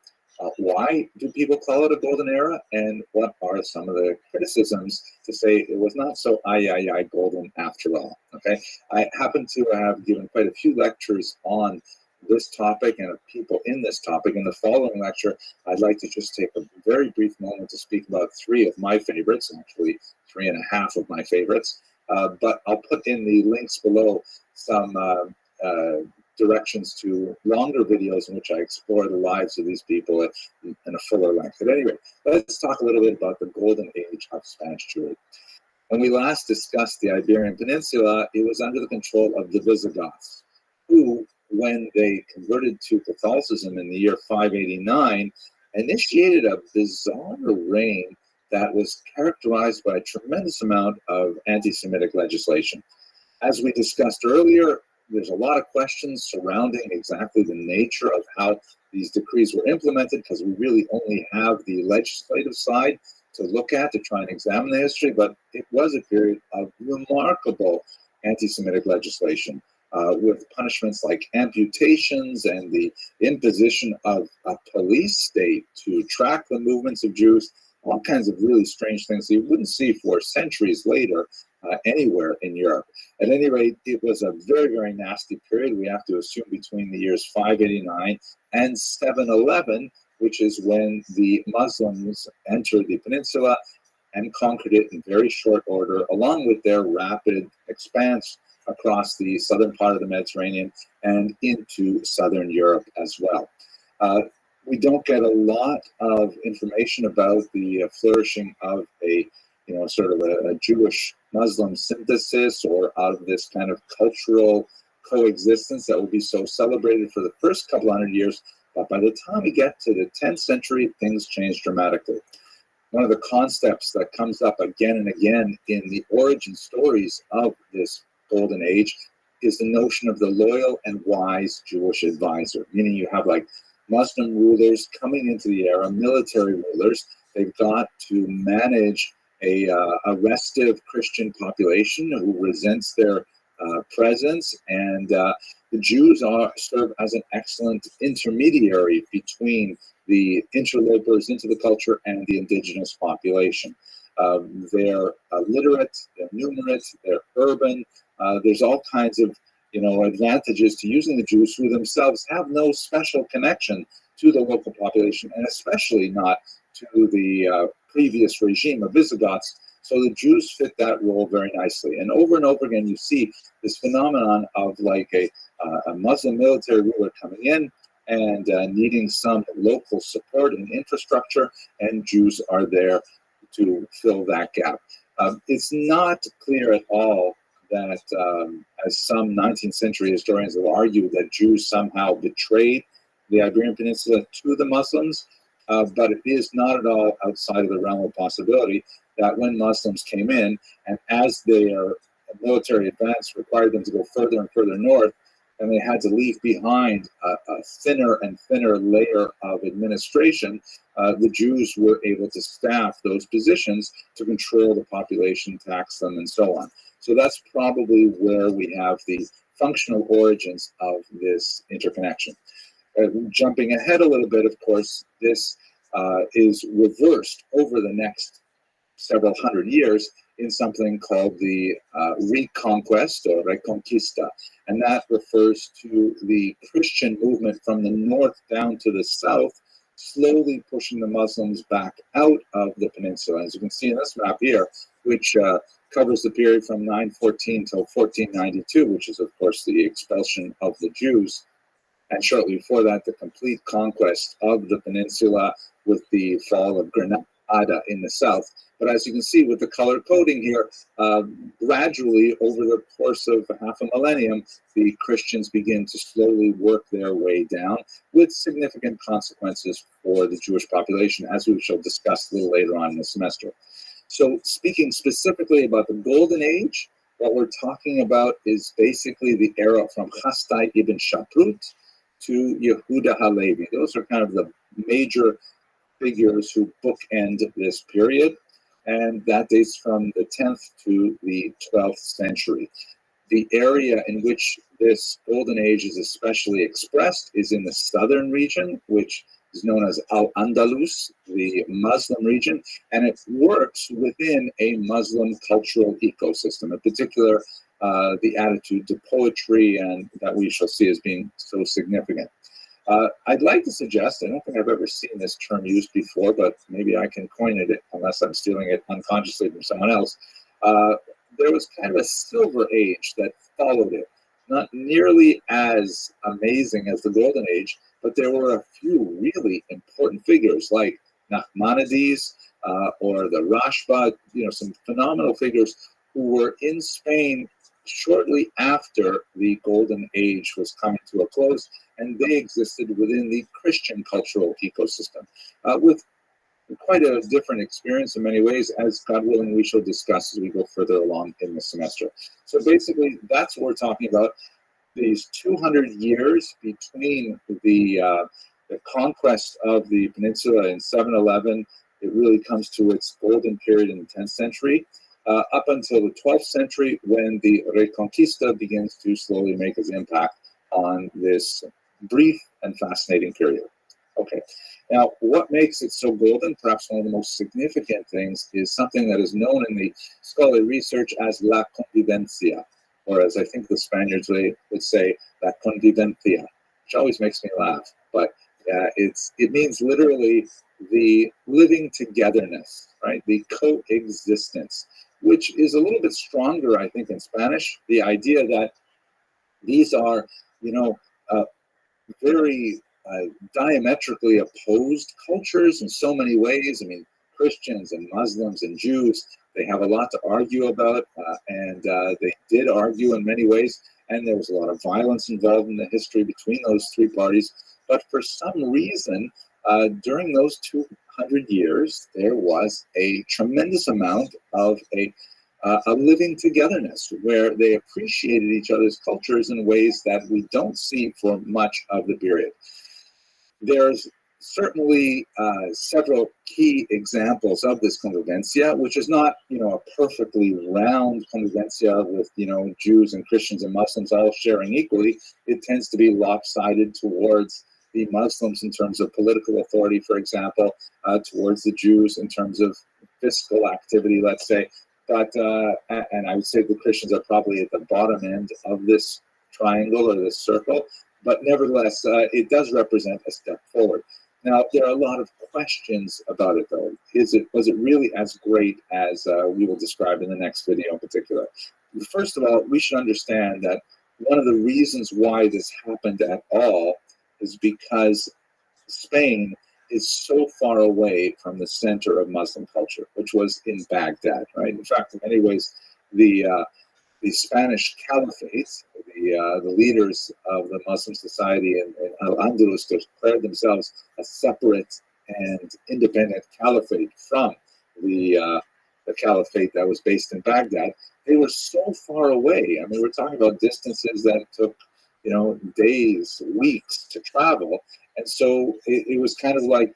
Why do people call it a golden era? And what are some of the criticisms to say it was not so golden after all? Okay, I happen to have given quite a few lectures on this topic and of people in this topic. In the following lecture, I'd like to just take a very brief moment to speak about three of my favorites, actually 3.5 of my favorites. But I'll put in the links below some directions to longer videos in which I explore the lives of these people in a fuller length. But anyway, let's talk a little bit about the golden age of Spanish Jewry. When we last discussed the Iberian Peninsula, it was under the control of the Visigoths, who, when they converted to Catholicism in the year 589, initiated a bizarre reign that was characterized by a tremendous amount of anti-Semitic legislation. As we discussed earlier, there's a lot of questions surrounding exactly the nature of how these decrees were implemented, because we really only have the legislative side to look at to try and examine the history, but it was a period of remarkable anti-Semitic legislation, with punishments like amputations and the imposition of a police state to track the movements of Jews, all kinds of really strange things that you wouldn't see for centuries later anywhere in Europe. At any rate, it was a very, very nasty period. We have to assume between the years 589 and 711, which is when the Muslims entered the peninsula and conquered it in very short order, along with their rapid expanse across the southern part of the Mediterranean and into southern Europe as well. We don't get a lot of information about the flourishing of a, sort of a Jewish Muslim synthesis, or out of this kind of cultural coexistence that will be so celebrated for the first couple hundred years. But by the time we get to the 10th century, things change dramatically. One of the concepts that comes up again and again in the origin stories of this golden age is the notion of the loyal and wise Jewish advisor, meaning you have like Muslim rulers coming into the era, military rulers. They've got to manage a restive Christian population who resents their presence, and the Jews serve as an excellent intermediary between the interlopers into the culture and the indigenous population. They're literate, they're numerate, they're urban. There's all kinds of advantages to using the Jews, who themselves have no special connection to the local population, and especially not to the previous regime of Visigoths. So the Jews fit that role very nicely. And over again, you see this phenomenon of like a Muslim military ruler coming in and needing some local support and infrastructure, and Jews are there to fill that gap. It's not clear at all that, as some 19th century historians will argue, that Jews somehow betrayed the Iberian Peninsula to the Muslims, but it is not at all outside of the realm of possibility that when Muslims came in, and as their military advance required them to go further and further north, and they had to leave behind a thinner and thinner layer of administration, the Jews were able to staff those positions to control the population, tax them, and so on. So that's probably where we have the functional origins of this interconnection. Jumping ahead a little bit, of course, this is reversed over the next several hundred years in something called the Reconquest or Reconquista. And that refers to the Christian movement from the north down to the south, slowly pushing the Muslims back out of the peninsula. As you can see in this map here, which covers the period from 914 till 1492, which is, of course, the expulsion of the Jews. And shortly before that, the complete conquest of the peninsula with the fall of Granada in the south. But as you can see with the color coding here, gradually over the course of half a millennium, the Christians begin to slowly work their way down, with significant consequences for the Jewish population, as we shall discuss a little later on in the semester. So speaking specifically about the Golden Age, what we're talking about is basically the era from Hasdai ibn Shaprut to Yehuda Halevi. Those are kind of the major figures who bookend this period. and that dates from the 10th to the 12th century. The area in which this golden age is especially expressed is in the southern region, which is known as Al-Andalus, the Muslim region, and it works within a Muslim cultural ecosystem, in particular, the attitude to poetry, and that we shall see as being so significant. I'd like to suggest, I don't think I've ever seen this term used before, but maybe I can coin it unless I'm stealing it unconsciously from someone else. There was kind of a silver age that followed it. Not nearly as amazing as the golden age, but there were a few really important figures like Nachmanides or the Rashba, some phenomenal figures who were in Spain shortly after the golden age was coming to a close, and they existed within the Christian cultural ecosystem with quite a different experience in many ways, as God willing we shall discuss as we go further along in the semester. So basically, that's what we're talking about. These 200 years between the conquest of the peninsula in 711, it really comes to its golden period in the 10th century, up until the 12th century, when the Reconquista begins to slowly make its impact on this brief and fascinating period. Okay, now what makes it so golden, perhaps one of the most significant things, is something that is known in the scholarly research as la convivencia, or as I think the Spaniards would say, la convivencia, which always makes me laugh, but it means literally the living togetherness, right? The coexistence, which is a little bit stronger, I think, in Spanish. The idea that these are, very diametrically opposed cultures in so many ways. I mean, Christians and Muslims and Jews, they have a lot to argue about, and they did argue in many ways, and there was a lot of violence involved in the history between those three parties. But for some reason, during those 200 years, there was a tremendous amount of a living togetherness where they appreciated each other's cultures in ways that we don't see for much of the period. There's certainly several key examples of this convivencia, which is not, a perfectly round convivencia with, Jews and Christians and Muslims all sharing equally. It tends to be lopsided towards the Muslims in terms of political authority, for example, towards the Jews in terms of fiscal activity, let's say. But, and I would say the Christians are probably at the bottom end of this triangle or this circle, but nevertheless, it does represent a step forward. Now, there are a lot of questions about it, though. Was it really as great as we will describe in the next video in particular? First of all, we should understand that one of the reasons why this happened at all is because Spain is so far away from the center of Muslim culture, which was in Baghdad, right? In fact, in many ways, the Spanish Caliphate, the leaders of the Muslim society in Al-Andalus, declared themselves a separate and independent caliphate from the caliphate that was based in Baghdad. They were so far away. I mean, we're talking about distances that took, days, weeks to travel. And so it was kind of like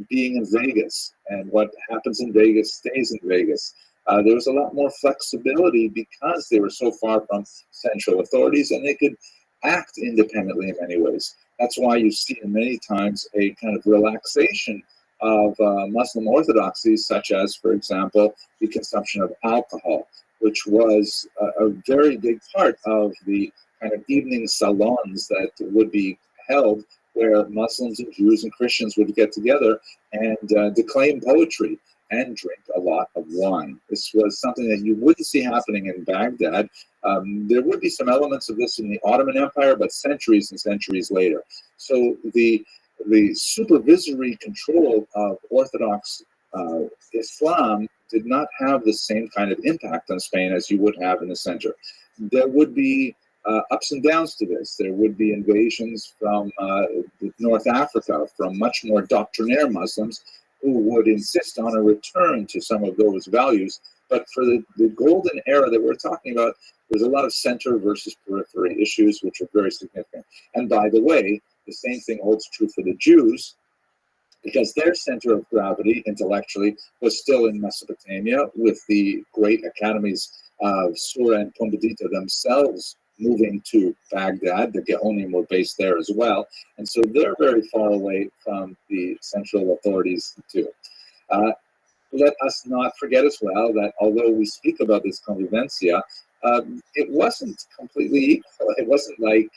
being in Vegas, and what happens in Vegas stays in Vegas. There was a lot more flexibility because they were so far from central authorities, and they could act independently in many ways. That's why you see many times a kind of relaxation of Muslim orthodoxies, such as, for example, the consumption of alcohol, which was a very big part of the kind of evening salons that would be held, where Muslims and Jews and Christians would get together and declaim poetry and drink a lot of wine. This was something that you wouldn't see happening in Baghdad. There would be some elements of this in the Ottoman Empire, but centuries and centuries later. So the supervisory control of Orthodox Islam did not have the same kind of impact on Spain as you would have in the center. There would be ups and downs to this. There would be invasions from North Africa, from much more doctrinaire Muslims who would insist on a return to some of those values. But for the golden era that we're talking about, there's a lot of center versus periphery issues, which are very significant. And by the way, the same thing holds true for the Jews. because their center of gravity intellectually was still in Mesopotamia, with the great academies of Sura and Pumbedita themselves moving to Baghdad. The Geonim were based there as well. And so they're very far away from the central authorities too. Let us not forget as well that although we speak about this convivencia, it wasn't completely equal. It wasn't like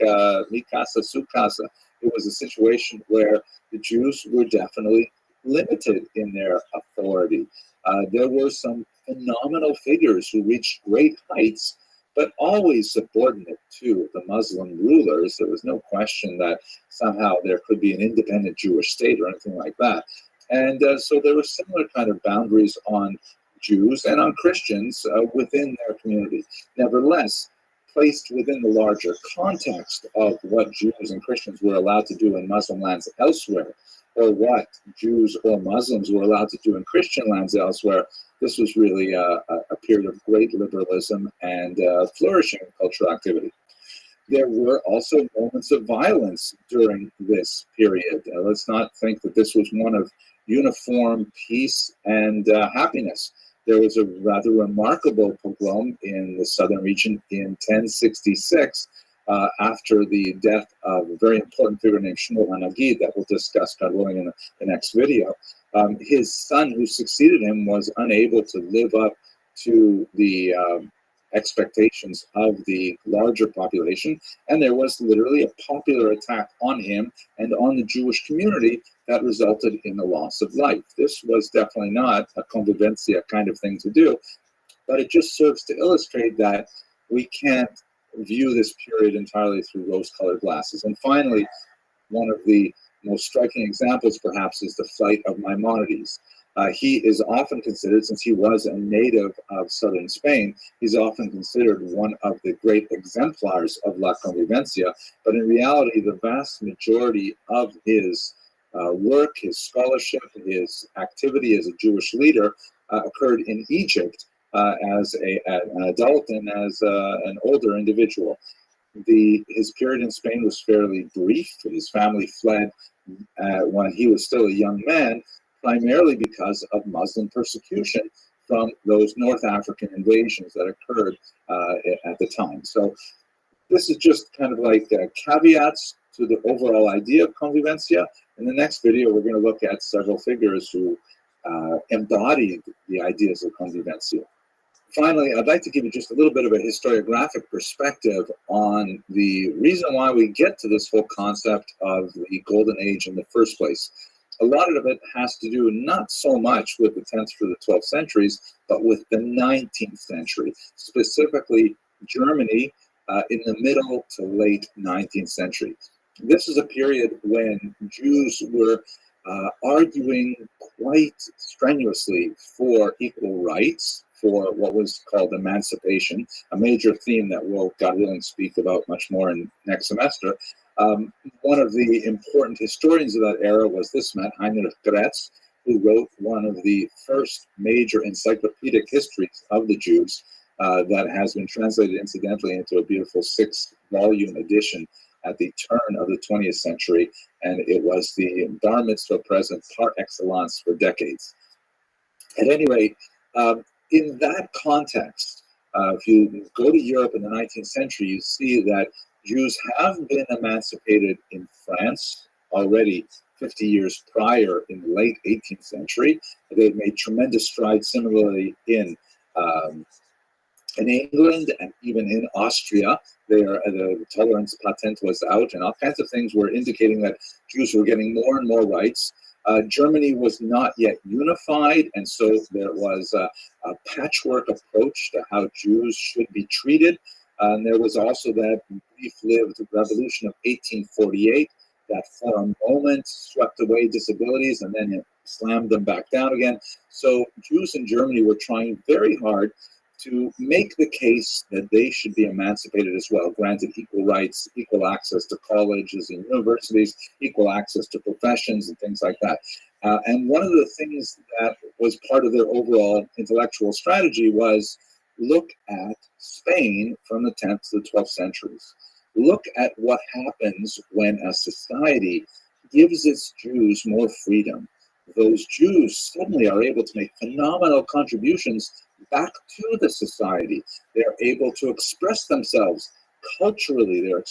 mi casa, su casa. It was a situation where the Jews were definitely limited in their authority. There were some phenomenal figures who reached great heights, but always subordinate to the Muslim rulers. There was no question that somehow there could be an independent Jewish state or anything like that. And so there were similar kind of boundaries on Jews and on Christians within their community. Nevertheless, placed within the larger context of what Jews and Christians were allowed to do in Muslim lands elsewhere, or what Jews or Muslims were allowed to do in Christian lands elsewhere, this was really a period of great liberalism and flourishing cultural activity. There were also moments of violence during this period. Let's not think that this was one of uniform peace and happiness. There was a rather remarkable pogrom in the southern region in 1066 after the death of a very important figure named Shmuel HaNagid that we'll discuss, God willing, in the next video. His son, who succeeded him, was unable to live up to the expectations of the larger population, and there was literally a popular attack on him and on the Jewish community that resulted in the loss of life. This was definitely not a convivencia kind of thing to do, but it just serves to illustrate that we can't view this period entirely through rose-colored glasses. And finally, one of the most striking examples, perhaps, is the flight of Maimonides. He is often considered, since he was a native of southern Spain, he's often considered one of the great exemplars of La Convivencia, but in reality, the vast majority of his work, his scholarship, his activity as a Jewish leader occurred in Egypt as an adult and as an older individual. His period in Spain was fairly brief. His family fled when he was still a young man, primarily because of Muslim persecution from those North African invasions that occurred at the time. So this is just kind of like caveats to the overall idea of convivencia. In the next video, we're going to look at several figures who embodied the ideas of convivencia. Finally, I'd like to give you just a little bit of a historiographic perspective on the reason why we get to this whole concept of the Golden Age in the first place. A lot of it has to do not so much with the 10th through the 12th centuries, but with the 19th century, specifically Germany in the middle to late 19th century. This is a period when Jews were arguing quite strenuously for equal rights, for what was called emancipation, a major theme that we'll, God willing, speak about much more in next semester. One of the important historians of that era was this man, Heinrich Gretz, who wrote one of the first major encyclopedic histories of the Jews that has been translated incidentally into a beautiful 6-volume edition at the turn of the 20th century, and it was the bar mitzvah present par excellence for decades. At any rate, in that context, if you go to Europe in the 19th century, you see that Jews have been emancipated in France already 50 years prior in the late 18th century. They've made tremendous strides similarly in England and even in Austria. The tolerance patent was out, and all kinds of things were indicating that Jews were getting more and more rights. Germany was not yet unified, and so there was a patchwork approach to how Jews should be treated. And there was also that brief-lived revolution of 1848 that for a moment swept away disabilities and then it slammed them back down again. So Jews in Germany were trying very hard to make the case that they should be emancipated as well, granted equal rights, equal access to colleges and universities, equal access to professions and things like that. And one of the things that was part of their overall intellectual strategy was look at Spain from the 10th to the 12th centuries. Look at what happens when a society gives its Jews more freedom. Those Jews suddenly are able to make phenomenal contributions back to the society. They're able to express themselves culturally. They're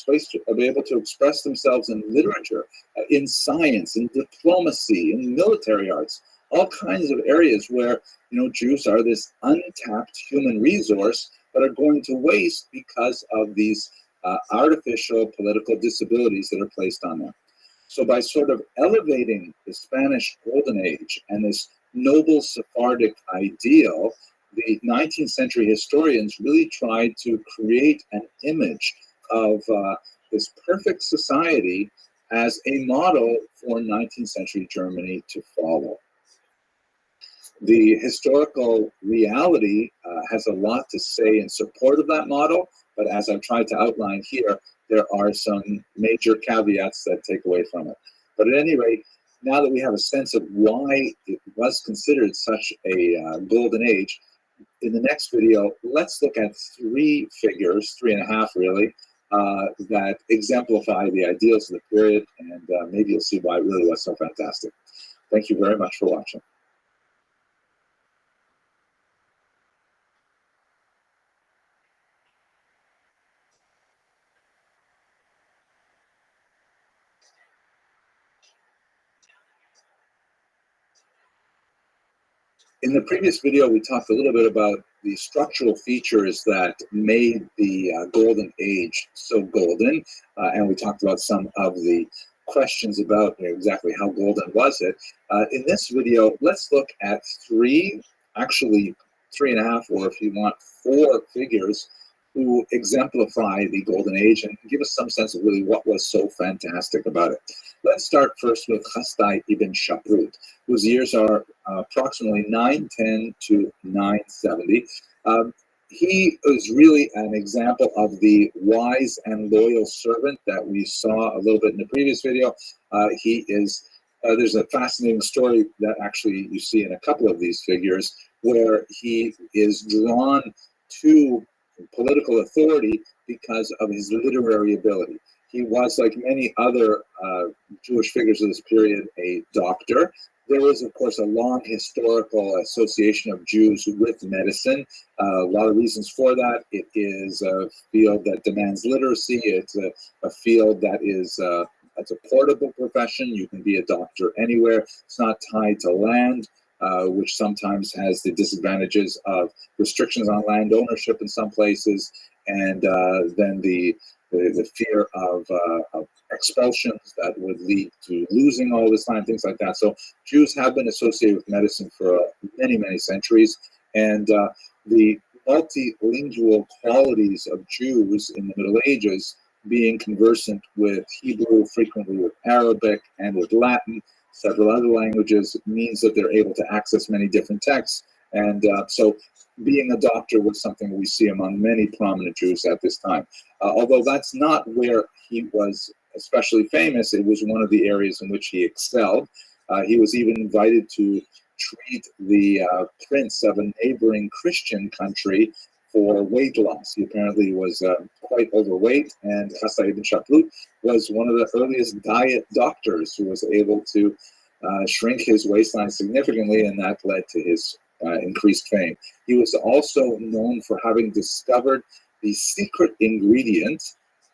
able to express themselves in literature, in science, in diplomacy, in military arts, all kinds of areas where Jews are this untapped human resource that are going to waste because of these artificial political disabilities that are placed on them. So by sort of elevating the Spanish Golden Age and this noble Sephardic ideal, the 19th century historians really tried to create an image of this perfect society as a model for 19th century Germany to follow. The historical reality has a lot to say in support of that model, but as I've tried to outline here, there are some major caveats that take away from it. But at any rate, now that we have a sense of why it was considered such a golden age, in the next video, let's look at three figures, three and a half really, that exemplify the ideals of the period, and maybe you'll see why it really was so fantastic. Thank you very much for watching. In the previous video, we talked a little bit about the structural features that made the Golden Age so golden, and we talked about some of the questions about exactly how golden was it. In this video, let's look at actually three and a half, or if you want, four figures who exemplify the Golden Age and give us some sense of really what was so fantastic about it. Let's start first with Chasdai ibn Shaprut, whose years are approximately 910 to 970. He is really an example of the wise and loyal servant that we saw a little bit in the previous video. There's a fascinating story that actually you see in a couple of these figures where he is drawn to political authority because of his literary ability. He was, like many other Jewish figures of this period, a doctor. There was, of course, a long historical association of Jews with medicine. A lot of reasons for that. It is a field that demands literacy. It's a field that is it's a portable profession. You can be a doctor anywhere. It's not tied to land, which sometimes has the disadvantages of restrictions on land ownership in some places, and then the fear of expulsions that would lead to losing all this time, things like that. So Jews have been associated with medicine for many, many centuries, and the multilingual qualities of Jews in the Middle Ages, being conversant with Hebrew, frequently with Arabic, and with Latin, several other languages, means that they're able to access many different texts. And so being a doctor was something we see among many prominent Jews at this time. Although that's not where he was especially famous, it was one of the areas in which he excelled. He was even invited to treat the prince of a neighboring Christian country for weight loss. He apparently was quite overweight, and Chasdai ibn Shaprut was one of the earliest diet doctors who was able to shrink his waistline significantly, and that led to his increased fame. He was also known for having discovered the secret ingredient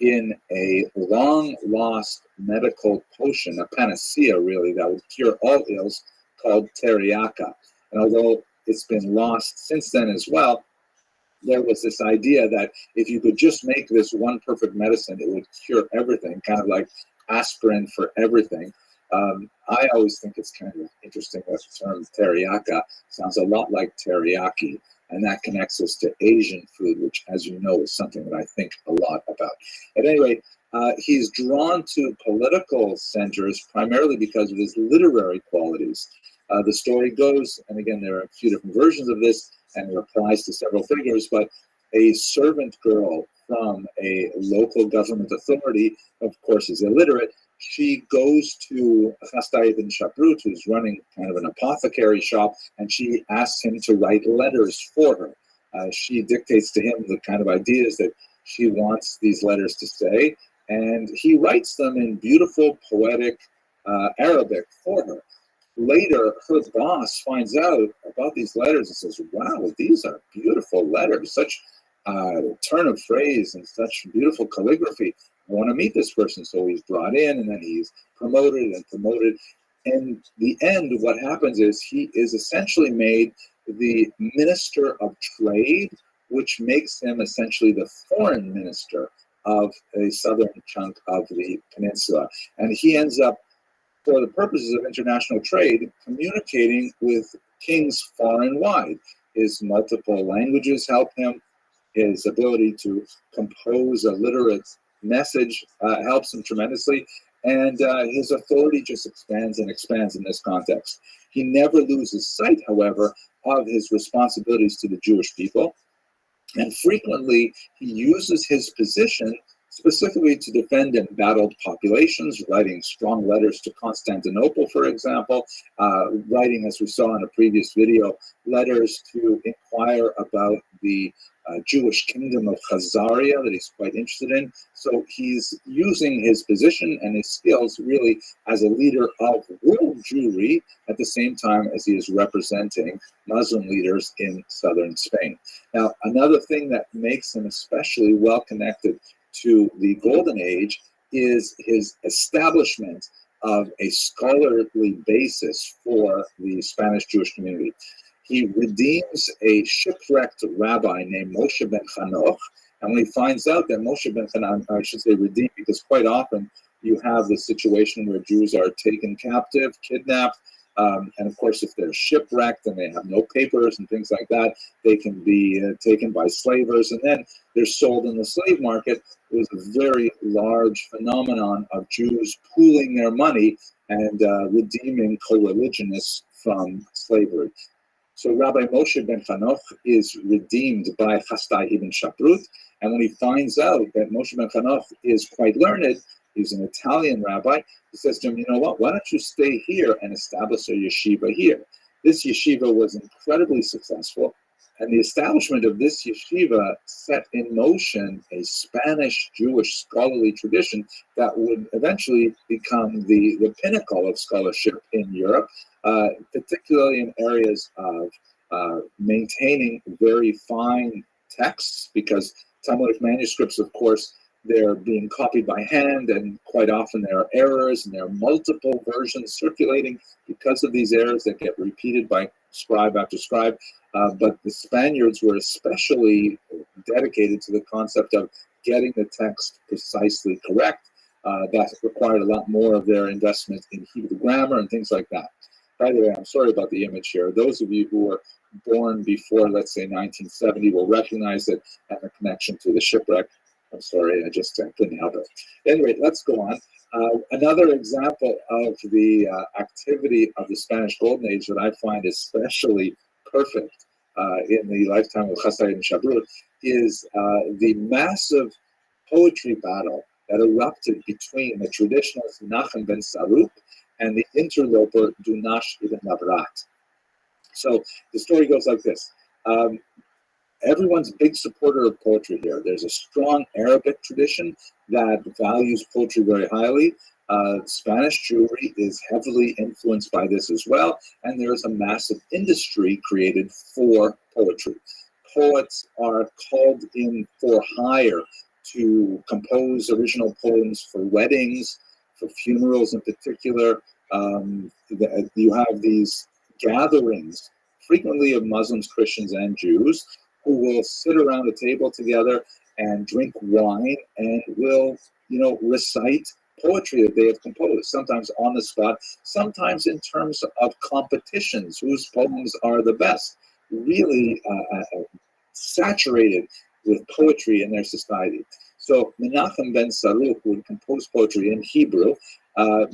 in a long-lost medical potion, a panacea really, that would cure all ills, called teriaka. And although it's been lost since then as well, there was this idea that if you could just make this one perfect medicine, it would cure everything, kind of like aspirin for everything. I always think it's kind of interesting that the term teriaka sounds a lot like teriyaki, and that connects us to Asian food, which, as you know, is something that I think a lot about. At any rate, he's drawn to political centers primarily because of his literary qualities. The story goes, and again, there are a few different versions of this, and it applies to several figures, but a servant girl from a local government authority, of course, is illiterate. She goes to Chasdai ibn Shaprut, who's running kind of an apothecary shop, and she asks him to write letters for her. She dictates to him the kind of ideas that she wants these letters to say, and he writes them in beautiful, poetic Arabic for her. Later, her boss finds out about these letters and says, wow, these are beautiful letters, such turn of phrase and such beautiful calligraphy. I want to meet this person. So he's brought in, and then he's promoted and promoted. In the end, what happens is he is essentially made the Minister of Trade, which makes him essentially the foreign minister of a southern chunk of the peninsula. And he ends up, for the purposes of international trade, communicating with kings far and wide. His multiple languages help him. His ability to compose a literate message helps him tremendously. And his authority just expands and expands in this context. He never loses sight, however, of his responsibilities to the Jewish people. And frequently, he uses his position specifically to defend embattled populations, writing strong letters to Constantinople, for example, writing, as we saw in a previous video, letters to inquire about the Jewish kingdom of Khazaria that he's quite interested in. So he's using his position and his skills really as a leader of world Jewry at the same time as he is representing Muslim leaders in southern Spain. Now, another thing that makes him especially well connected to the Golden Age is his establishment of a scholarly basis for the Spanish Jewish community. He redeems a shipwrecked rabbi named Moshe ben Chanoch, and when he finds out that Moshe ben Chanoch, I should say redeemed, because quite often you have the situation where Jews are taken captive, kidnapped, and of course, if they're shipwrecked and they have no papers and things like that, they can be taken by slavers, and then they're sold in the slave market. It was a very large phenomenon of Jews pooling their money and redeeming co-religionists from slavery. So Rabbi Moshe ben Chanoch is redeemed by Chastai ibn Shaprut, and when he finds out that Moshe ben Chanoch is quite learned, he's an Italian rabbi, he says to him, you know what, why don't you stay here and establish a yeshiva here? This yeshiva was incredibly successful, and the establishment of this yeshiva set in motion a Spanish Jewish scholarly tradition that would eventually become the pinnacle of scholarship in Europe, particularly in areas of maintaining very fine texts, because Talmudic manuscripts, of course, they're being copied by hand, and quite often there are errors, and there are multiple versions circulating because of these errors that get repeated by scribe after scribe. But the Spaniards were especially dedicated to the concept of getting the text precisely correct. That required a lot more of their investment in Hebrew grammar and things like that. By the way, I'm sorry about the image here. Those of you who were born before, let's say, 1970 will recognize it and the connection to the shipwreck. I'm sorry, I couldn't help it. Anyway, let's go on. Another example of the activity of the Spanish Golden Age that I find especially perfect in the lifetime of Chastai ibn Shaprut is the massive poetry battle that erupted between the traditionalist Nachem ben Saruk and the interloper Dunash ibn Labrat. So the story goes like this. Everyone's a big supporter of poetry here. There's a strong Arabic tradition that values poetry very highly. Spanish Jewry is heavily influenced by this as well, and there is a massive industry created for poetry. Poets are called in for hire to compose original poems for weddings, for funerals in particular. You have these gatherings, frequently of Muslims, Christians, and Jews, who will sit around a table together and drink wine and will, recite poetry that they have composed, sometimes on the spot, sometimes in terms of competitions, whose poems are the best, really saturated with poetry in their society. So Menachem ben Saruk would compose poetry in Hebrew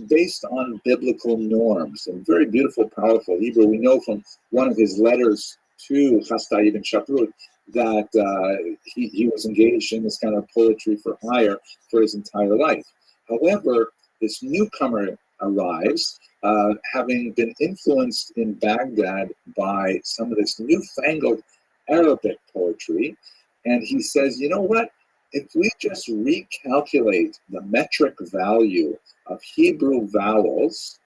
based on biblical norms, and very beautiful, powerful Hebrew. We know from one of his letters to Chastai ibn Shaprut that he was engaged in this kind of poetry for hire for his entire life. However, this newcomer arrives, having been influenced in Baghdad by some of this newfangled Arabic poetry, and he says, you know what? if we just recalculate the metric value of Hebrew vowels,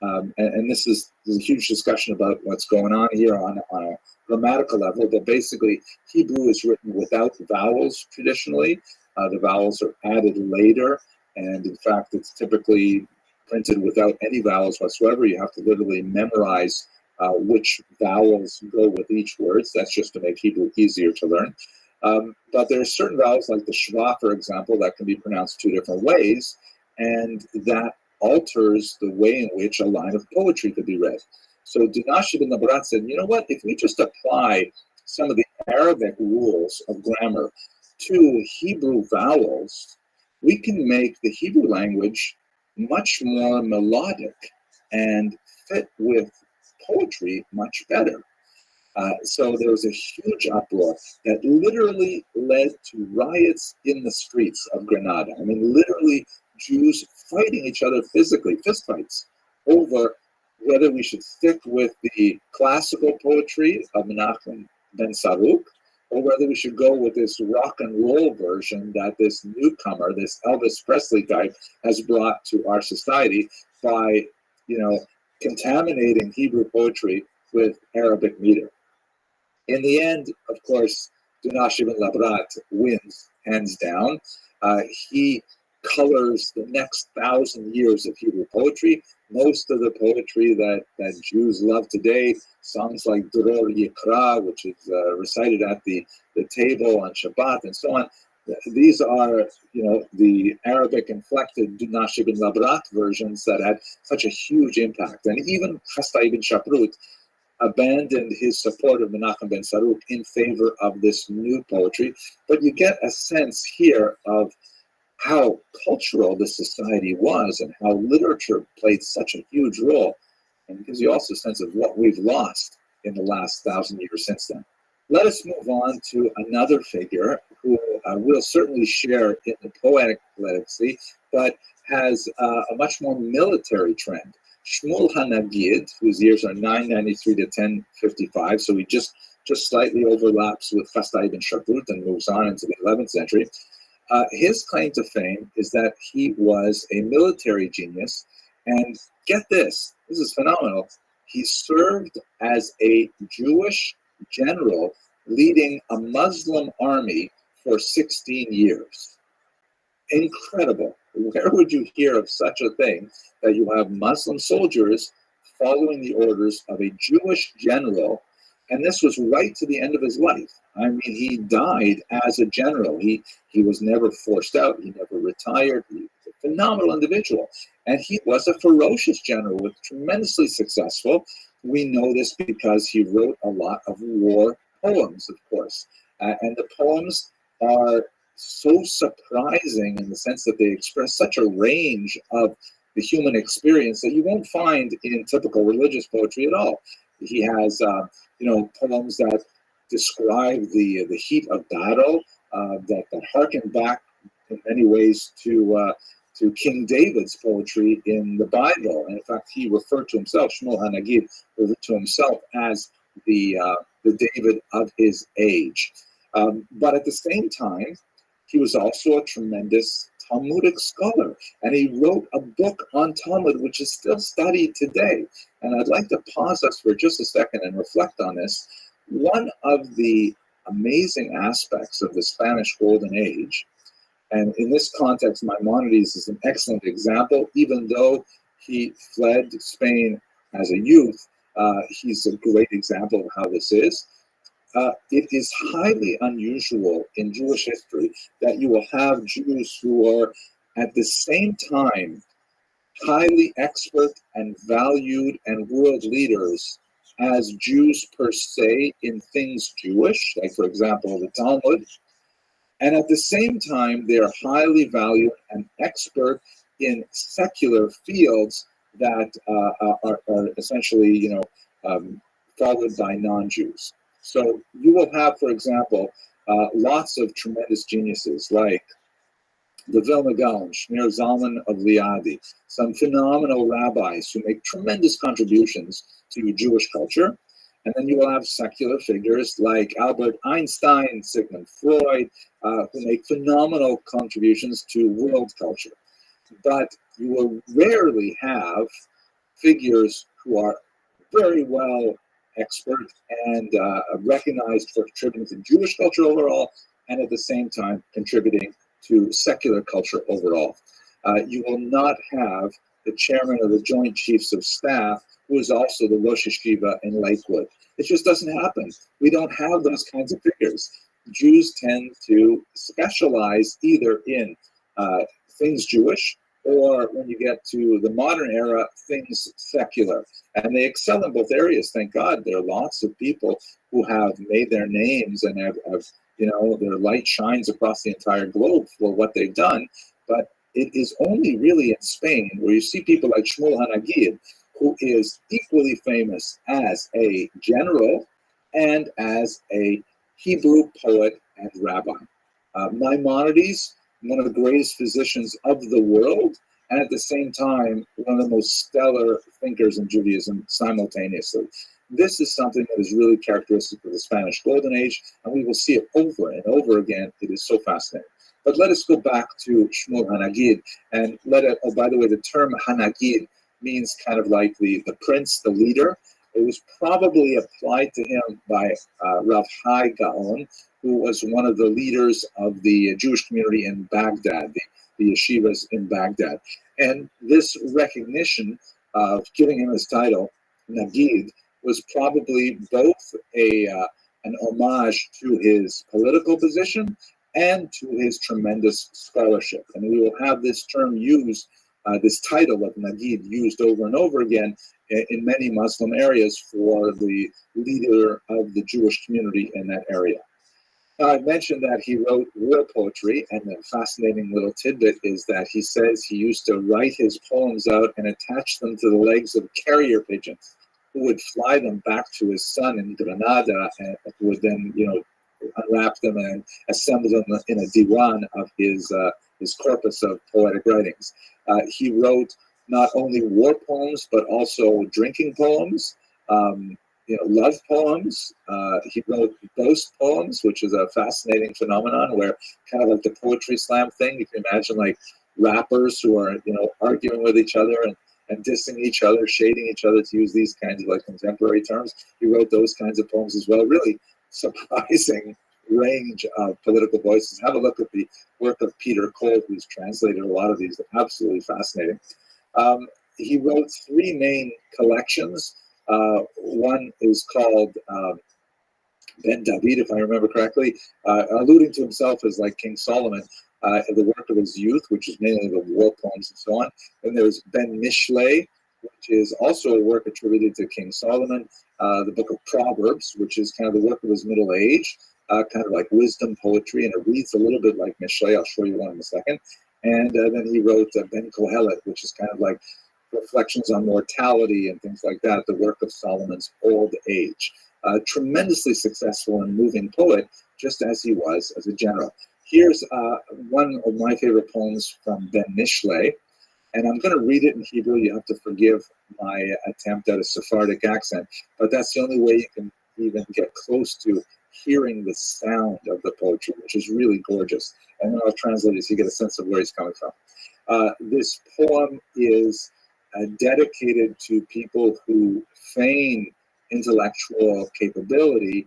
and this is there's a huge discussion about what's going on here on a grammatical level, but basically Hebrew is written without vowels traditionally. The vowels are added later, and in fact, it's typically printed without any vowels whatsoever. You have to literally memorize which vowels go with each word. So that's just to make Hebrew easier to learn. But there are certain vowels, like the shva, for example, that can be pronounced two different ways, and that alters the way in which a line of poetry could be read. So Dinashib ibn Labrat said, you know what, if we just apply some of the Arabic rules of grammar to Hebrew vowels, we can make the Hebrew language much more melodic and fit with poetry much better. So there was a huge uproar that literally led to riots in the streets of Granada. I mean, literally Jews fighting each other physically, fistfights, over whether we should stick with the classical poetry of Menachem ben Saruk, or whether we should go with this rock and roll version that this newcomer, this Elvis Presley guy, has brought to our society by, contaminating Hebrew poetry with Arabic meter. In the end, of course, Dinashib ibn Labrat wins, hands down. He colors the next 1,000 years of Hebrew poetry. Most of the poetry that Jews love today, songs like Dror Yikra, which is recited at the table on Shabbat and so on, these are, the Arabic inflected Dinashib ibn Labrat versions that had such a huge impact. And even Chasta ibn Shaprut abandoned his support of Menachem ben Saruk in favor of this new poetry. But you get a sense here of how cultural this society was and how literature played such a huge role. And it gives you also a sense of what we've lost in the last 1,000 years since then. Let us move on to another figure who will certainly share in the poetic legacy, but has a much more military trend. Shmuel HaNagid, whose years are 993 to 1055, so he just slightly overlaps with Chasta ibn Shaprut and moves on into the 11th century. His claim to fame is that he was a military genius, and get this is phenomenal, he served as a Jewish general leading a Muslim army for 16 years. Incredible. Where would you hear of such a thing, that you have Muslim soldiers following the orders of a Jewish general? And this was right to the end of his life. I mean, he died as a general. He was never forced out. He never retired. He was a phenomenal individual. And he was a ferocious general, with tremendously successful. We know this because he wrote a lot of war poems, of course. And the poems are so surprising in the sense that they express such a range of the human experience that you won't find in typical religious poetry at all. He has, poems that describe the heat of battle, that harken back in many ways to King David's poetry in the Bible. And in fact, he referred to himself, Shmuel HaNagid, referred to himself as the David of his age. But at the same time, he was also a tremendous Talmudic scholar, and he wrote a book on Talmud, which is still studied today. And I'd like to pause us for just a second and reflect on this. One of the amazing aspects of the Spanish Golden Age, and in this context, Maimonides is an excellent example. Even though he fled Spain as a youth, he's a great example of how this is. It is highly unusual in Jewish history that you will have Jews who are at the same time highly expert and valued and world leaders as Jews per se in things Jewish, like, for example, the Talmud. And at the same time, they are highly valued and expert in secular fields that are essentially, followed by non-Jews. So you will have, for example, lots of tremendous geniuses like the Vilna Gaon, Shneir Zalman of Liadi, some phenomenal rabbis who make tremendous contributions to Jewish culture. And then you will have secular figures like Albert Einstein, Sigmund Freud, who make phenomenal contributions to world culture. But you will rarely have figures who are very well expert and recognized for contributing to Jewish culture overall, and at the same time contributing to secular culture overall. You will not have the chairman of the Joint Chiefs of Staff, who is also the Rosh Yeshiva in Lakewood. It just doesn't happen. We don't have those kinds of figures. Jews tend to specialize either in things Jewish, or when you get to the modern era, things secular. And they excel in both areas, thank God. There are lots of people who have made their names and have their light shines across the entire globe for what they've done. But it is only really in Spain where you see people like Shmuel Hanagid, who is equally famous as a general and as a Hebrew poet and rabbi. Maimonides, one of the greatest physicians of the world, and at the same time, one of the most stellar thinkers in Judaism simultaneously. This is something that is really characteristic of the Spanish Golden Age, and we will see it over and over again. It is so fascinating. But let us go back to Shmuel Hanagid, and by the way, the term Hanagid means kind of like the prince, the leader. It was probably applied to him by Rav Hai Gaon, who was one of the leaders of the Jewish community in Baghdad, the yeshivas in Baghdad. And this recognition of giving him his title, Nagid, was probably both an homage to his political position and to his tremendous scholarship. And we will have this term used, this title of Nagid, used over and over again in many Muslim areas for the leader of the Jewish community in that area. I mentioned that he wrote war poetry, and the fascinating little tidbit is that he says he used to write his poems out and attach them to the legs of carrier pigeons, who would fly them back to his son in Granada, and would then, unwrap them and assemble them in a diwan of his corpus of poetic writings. He wrote not only war poems, but also drinking poems, love poems. He wrote ghost poems, which is a fascinating phenomenon where kind of like the poetry slam thing, you can imagine like rappers who are, arguing with each other and dissing each other, shading each other, to use these kinds of like contemporary terms. He wrote those kinds of poems as well. Really surprising range of political voices. Have a look at the work of Peter Cole, who's translated a lot of these. They're absolutely fascinating. He wrote three main collections. One is called Ben David, if I remember correctly, alluding to himself as like King Solomon, the work of his youth, which is mainly the war poems and so on. Then there's Ben Mishlei, which is also a work attributed to King Solomon, the book of Proverbs, which is kind of the work of his middle age, kind of like wisdom poetry, and it reads a little bit like Mishlei. I'll show you one in a second. And then he wrote Ben Kohelet, which is kind of like reflections on mortality and things like that, the work of Solomon's old age. Tremendously successful and moving poet, just as he was as a general. Here's one of my favorite poems from Ben Mishlei, and I'm going to read it in Hebrew. You have to forgive my attempt at a Sephardic accent, but that's the only way you can even get close to hearing the sound of the poetry, which is really gorgeous. And then I'll translate it so you get a sense of where he's coming from. This poem is dedicated to people who feign intellectual capability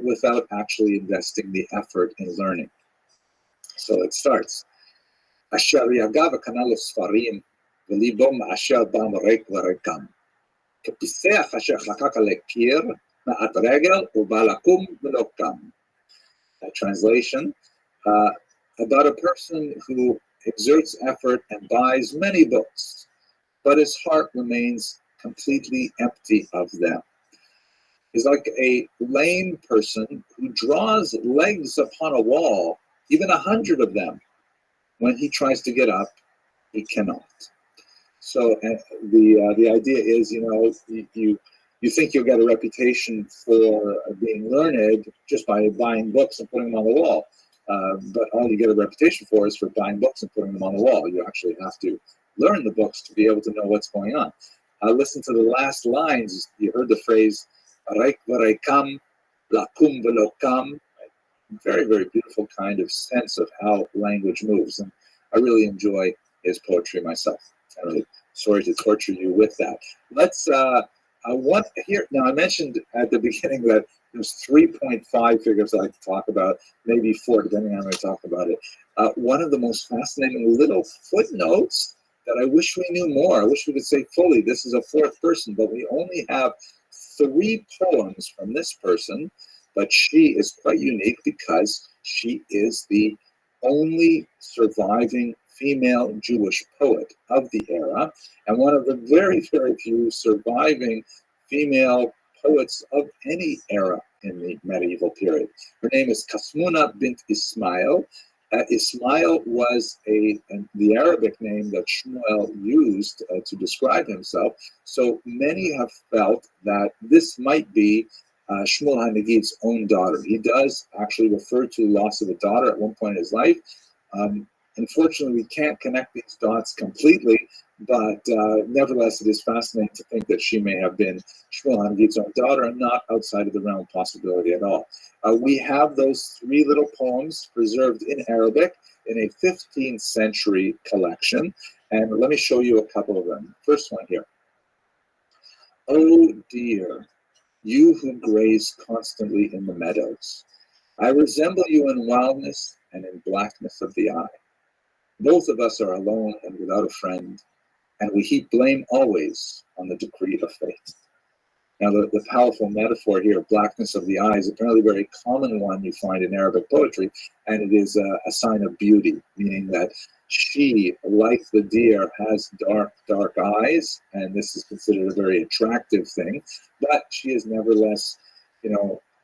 without actually investing the effort in learning. So it starts. Asher yagav kanal sfarim v'libo ma'asher bam rek v'rekam. K'piseach asher chakak lekir ma'at regel u'ba lakum v'lo kam. Translation, about a person who exerts effort and buys many books, but his heart remains completely empty of them. He's like a lame person who draws legs upon a wall, even 100 of them. When he tries to get up, he cannot. So the idea is, you think you'll get a reputation for being learned just by buying books and putting them on the wall. But all you get a reputation for is for buying books and putting them on the wall. You actually have to learn the books to be able to know what's going on. Listen to the last lines. You heard the phrase, Reik v'reikam, lakum v'lokam. Very, very beautiful kind of sense of how language moves. And I really enjoy his poetry myself. I'm really sorry to torture you with that. Let's, what here, now I mentioned at the beginning that there's 3.5 figures I like to talk about, maybe 4, depending on how I talk about it. One of the most fascinating little footnotes that I wish we knew more. I wish we could say fully, this is a 4th person, but we only have 3 poems from this person. But she is quite unique because she is the only surviving female Jewish poet of the era, and one of the very, very few surviving female poets of any era in the medieval period. Her name is Kasmuna bint Ismail. Ismail was the Arabic name that Shmuel used to describe himself. So many have felt that this might be Shmuel HaNagid's own daughter. He does actually refer to loss of a daughter at one point in his life. Unfortunately, we can't connect these dots completely, but nevertheless, it is fascinating to think that she may have been Shmuel HaNagid's own daughter and not outside of the realm of possibility at all. We have those 3 little poems preserved in Arabic in a 15th century collection, and let me show you a couple of them. First one here. Oh dear, you who graze constantly in the meadows, I resemble you in wildness and in blackness of the eye. Both of us are alone and without a friend, and we heap blame always on the decree of fate. Now, the powerful metaphor here, blackness of the eye, is apparently a very common one you find in Arabic poetry, and it is a sign of beauty, meaning that she, like the deer, has dark, dark eyes, and this is considered a very attractive thing, but she is nevertheless,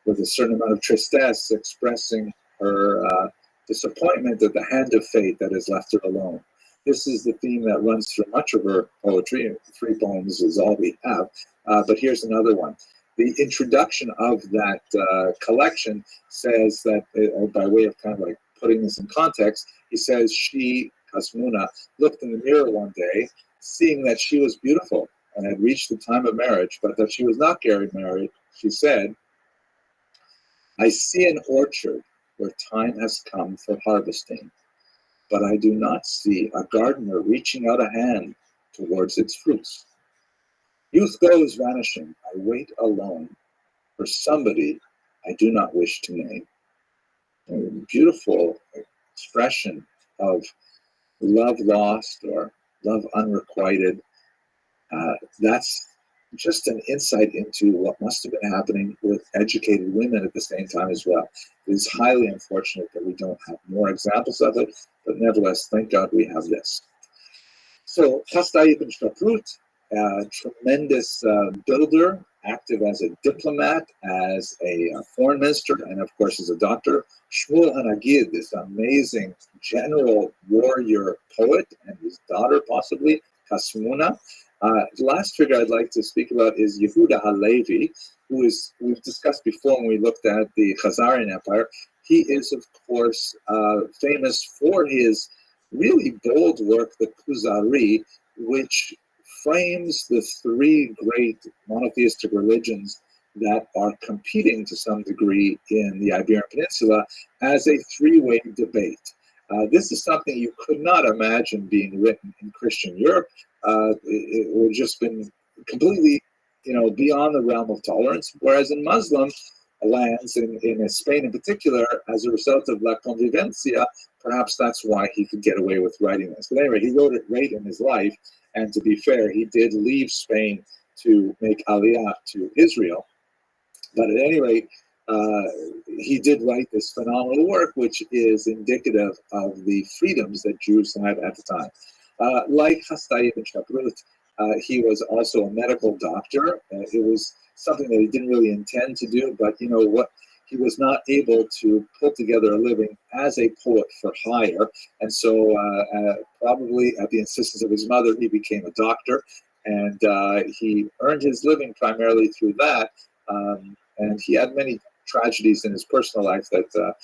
with a certain amount of tristesse, expressing her disappointment at the hand of fate that has left her alone. This is the theme that runs through much of her poetry. 3 poems is all we have, but here's another one. The introduction of that collection says that, by way of kind of like putting this in context, he says she, Kasmuna, looked in the mirror one day, seeing that she was beautiful and had reached the time of marriage, but that she was not getting married. She said, I see an orchard where time has come for harvesting, but I do not see a gardener reaching out a hand towards its fruits. Youth goes vanishing, I wait alone for somebody I do not wish to name. A beautiful expression of love lost or love unrequited. That's just an insight into what must have been happening with educated women at the same time as well. It is highly unfortunate that we don't have more examples of it, but nevertheless, thank God we have this. So, Chasdai ibn Shaprut, tremendous builder, active as a diplomat, as a foreign minister, and of course as a doctor. Shmuel HaNagid, this amazing general warrior poet, and his daughter possibly, Kasmuna. The last figure I'd like to speak about is Yehuda HaLevi, who is, we've discussed before when we looked at the Khazarian Empire. He is, of course, famous for his really bold work, the Kuzari, which frames the 3 great monotheistic religions that are competing to some degree in the Iberian Peninsula as a 3-way debate. This is something you could not imagine being written in Christian Europe. It would have just been completely, beyond the realm of tolerance. Whereas in Muslim lands, in Spain in particular, as a result of La Convivencia, perhaps that's why he could get away with writing this. But anyway, he wrote it late in his life, and to be fair, he did leave Spain to make Aliyah to Israel. But at any rate, he did write this phenomenal work, which is indicative of the freedoms that Jews had at the time. Like Chasdai ibn Shaprut, he was also a medical doctor. It was something that he didn't really intend to do, but he was not able to put together a living as a poet for hire. And so probably at the insistence of his mother, he became a doctor, and he earned his living primarily through that. And he had many tragedies in his personal life that,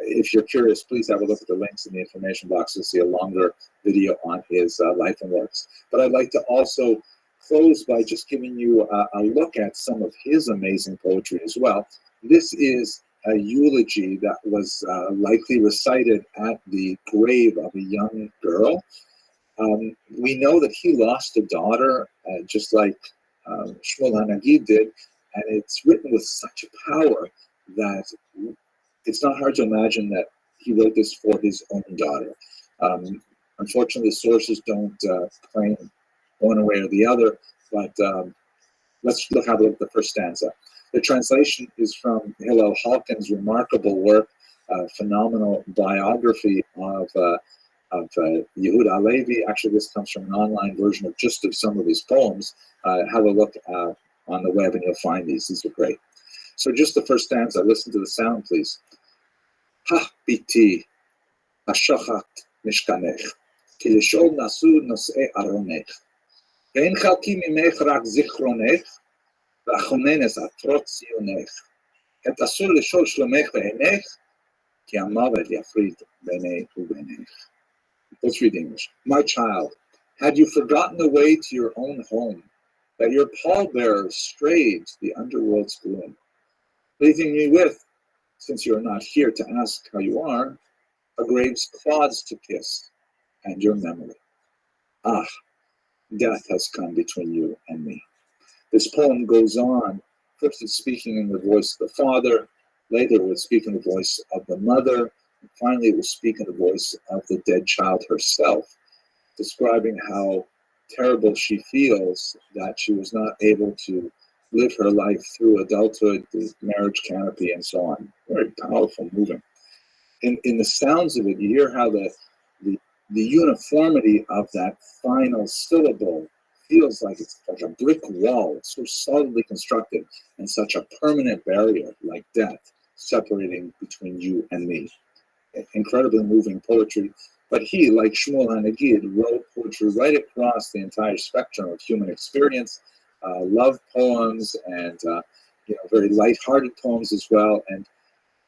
if you're curious, please have a look at the links in the information box to see a longer video on his life and works. But I'd like to also close by just giving you a look at some of his amazing poetry as well. This is a eulogy that was likely recited at the grave of a young girl. We know that he lost a daughter, just like Shmuel HaNagid did, and it's written with such a power that it's not hard to imagine that he wrote this for his own daughter. Unfortunately, sources don't claim one way or the other, but let's have a look at the first stanza. The translation is from Hillel Halkin's remarkable work, phenomenal biography of Yehuda Halevi. Actually, this comes from an online version of just of some of his poems. Have a look on the web and you'll find these. These are great. So just the first stanza, listen to the sound, please. Ha, biti, ashachat mishkanech, ki lishol nasu nosei aronech, ve'en chalki mimech rak zichronech, ve'achonenes atrot zionech, et asur lishol shlomech ve'enech, ki amavet yafrid b'nei u'b'nech. Let's read English. My child, had you forgotten the way to your own home, that your pallbearers strayed to the underworld's gloom, leaving me with, since you are not here to ask how you are, a grave's clods to kiss, and your memory. Ah, death has come between you and me. This poem goes on. First it's speaking in the voice of the father, later it would speak in the voice of the mother, and finally it will speak in the voice of the dead child herself, describing how terrible she feels that she was not able to live her life through adulthood, the marriage canopy, and so on. Very powerful, moving. In the sounds of it, you hear how the uniformity of that final syllable feels like it's like a brick wall. It's so solidly constructed, and such a permanent barrier like death separating between you and me. Incredibly moving poetry. But he, like Shmuel HaNagid, wrote poetry right across the entire spectrum of human experience, love poems and very light-hearted poems as well, and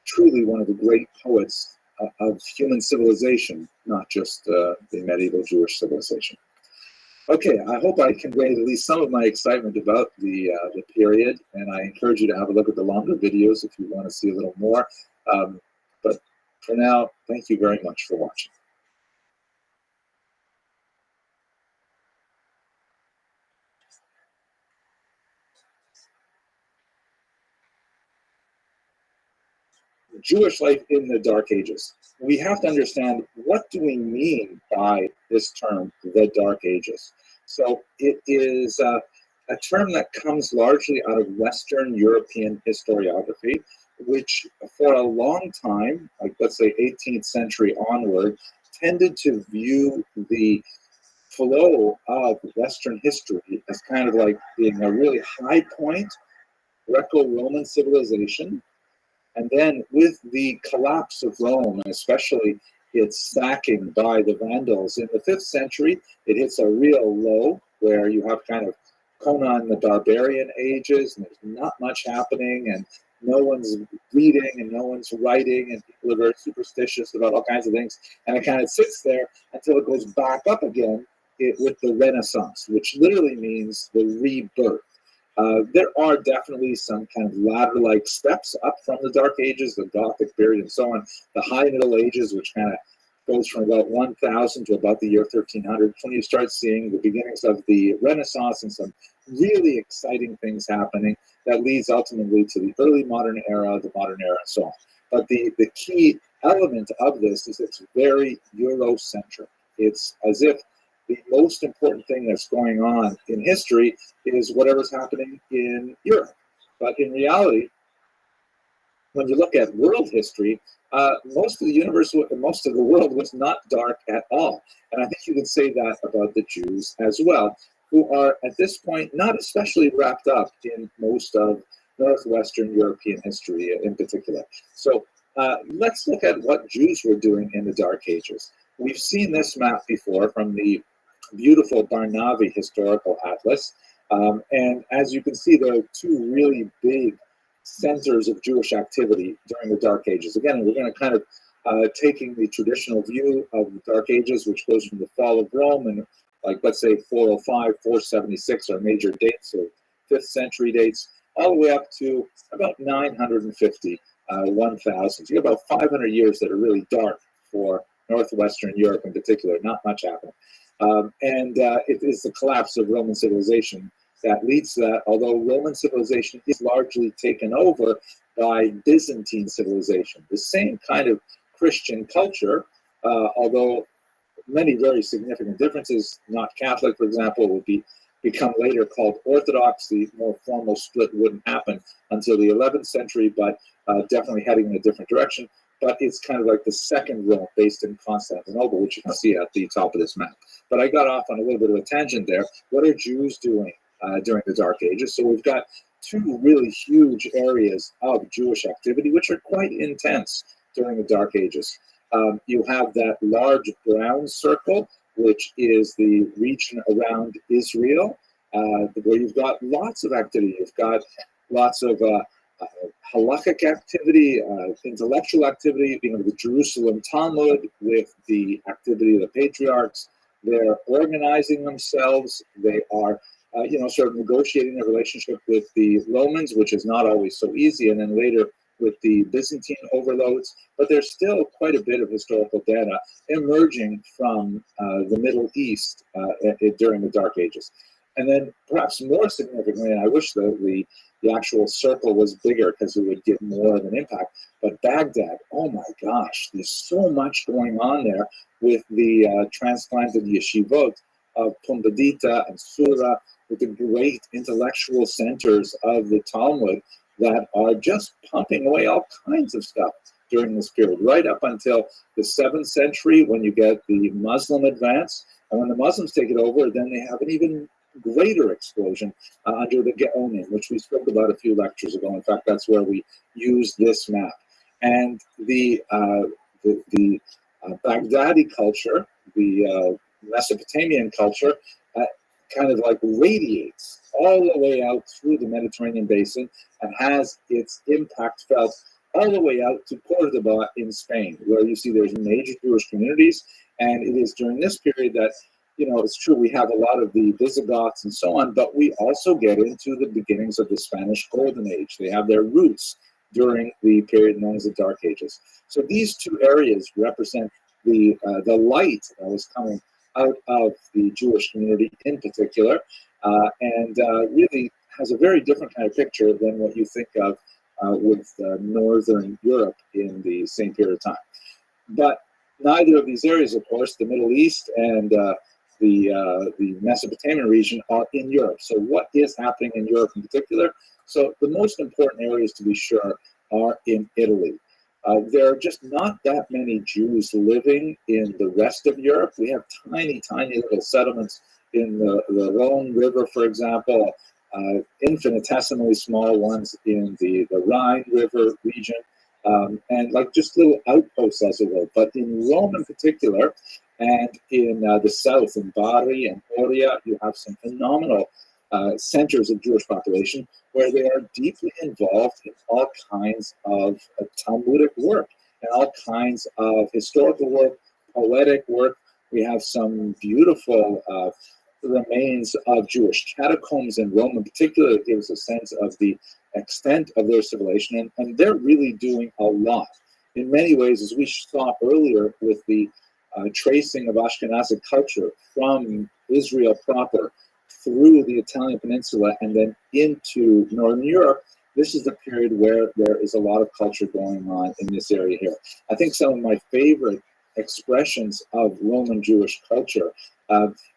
truly one of the great poets of human civilization, not just the medieval Jewish civilization. Okay, I hope I conveyed at least some of my excitement about the period, and I encourage you to have a look at the longer videos if you want to see a little more. But for now, thank you very much for watching. Jewish life in the Dark Ages. We have to understand, what do we mean by this term, the Dark Ages? So it is a term that comes largely out of Western European historiography, which for a long time, like let's say 18th century onward, tended to view the flow of Western history as kind of like being a really high point Greco-Roman civilization. And then with the collapse of Rome, and especially its sacking by the Vandals in the 5th century, it hits a real low where you have kind of Conan the Barbarian ages, and there's not much happening, and no one's reading and no one's writing, and people are very superstitious about all kinds of things. And it kind of sits there until it goes back up again with the Renaissance, which literally means the rebirth. There are definitely some kind of ladder-like steps up from the Dark Ages, the Gothic period, and so on. The High Middle Ages, which kind of goes from about 1000 to about the year 1300, when you start seeing the beginnings of the Renaissance and some really exciting things happening that leads ultimately to the early modern era, the modern era, and so on. But the key element of this is it's very Eurocentric. It's as if the most important thing that's going on in history is whatever's happening in Europe. But in reality, when you look at world history, most of the universe, most of the world was not dark at all. And I think you can say that about the Jews as well, who are at this point not especially wrapped up in most of Northwestern European history in particular. So let's look at what Jews were doing in the Dark Ages. We've seen this map before from the beautiful Barnavi historical atlas. And as you can see, there are two really big centers of Jewish activity during the Dark Ages. Again, we're going to kind of taking the traditional view of the Dark Ages, which goes from the fall of Rome and like let's say 405, 476 are major dates, so 5th century dates, all the way up to about 950, 1000. So you have about 500 years that are really dark for Northwestern Europe in particular, not much happening. It is the collapse of Roman civilization that leads to that, although Roman civilization is largely taken over by Byzantine civilization. The same kind of Christian culture, although many very significant differences. Not Catholic, for example, would become later called Orthodox. The more formal split wouldn't happen until the 11th century, but definitely heading in a different direction. But it's kind of like the second Rome based in Constantinople, which you can see at the top of this map. But I got off on a little bit of a tangent there. What are Jews doing during the Dark Ages? So we've got two really huge areas of Jewish activity, which are quite intense during the Dark Ages. You have that large brown circle, which is the region around Israel, where you've got lots of activity. You've got lots of halakhic activity, intellectual activity, the Jerusalem Talmud with the activity of the patriarchs. They're organizing themselves. They are, sort of negotiating a relationship with the Romans, which is not always so easy, and then later with the Byzantine overloads. But there's still quite a bit of historical data emerging from the Middle East during the Dark Ages. And then perhaps more significantly, and I wish the actual circle was bigger because it would get more of an impact, but Baghdad, oh my gosh, there's so much going on there with the transplanted yeshivot of Pumbedita and Sura, with the great intellectual centers of the Talmud that are just pumping away all kinds of stuff during this period, right up until the 7th century when you get the Muslim advance. And when the Muslims take it over, then they have an even greater explosion under the Gaonim, which we spoke about a few lectures ago. In fact, that's where we use this map. And the Baghdadi culture, the Mesopotamian culture, kind of like radiates all the way out through the Mediterranean basin and has its impact felt all the way out to Cordoba in Spain, where you see there's major Jewish communities. And it is during this period that, it's true, we have a lot of the Visigoths and so on, but we also get into the beginnings of the Spanish Golden Age. They have their roots during the period known as the Dark Ages. So these two areas represent the light that was coming out of the Jewish community in particular, and really has a very different kind of picture than what you think of with Northern Europe in the same period of time. But neither of these areas, of course, the Middle East and the Mesopotamian region, are in Europe. So what is happening in Europe in particular? So the most important areas, to be sure, are in Italy. There are just not that many Jews living in the rest of Europe. We have tiny, tiny little settlements in the Rhone River, for example, infinitesimally small ones in the Rhine River region, and like just little outposts, as it were. But in Rome in particular, and in the south, in Bari and Oria, you have some phenomenal centers of Jewish population where they are deeply involved in all kinds of Talmudic work and all kinds of historical work, poetic work. We have some beautiful remains of Jewish catacombs in Rome in particular that gives a sense of the extent of their civilization, and they're really doing a lot. In many ways, as we saw earlier with the tracing of Ashkenazic culture from Israel proper through the Italian peninsula and then into Northern Europe, this is the period where there is a lot of culture going on in this area here. I think some of my favorite expressions of Roman Jewish culture,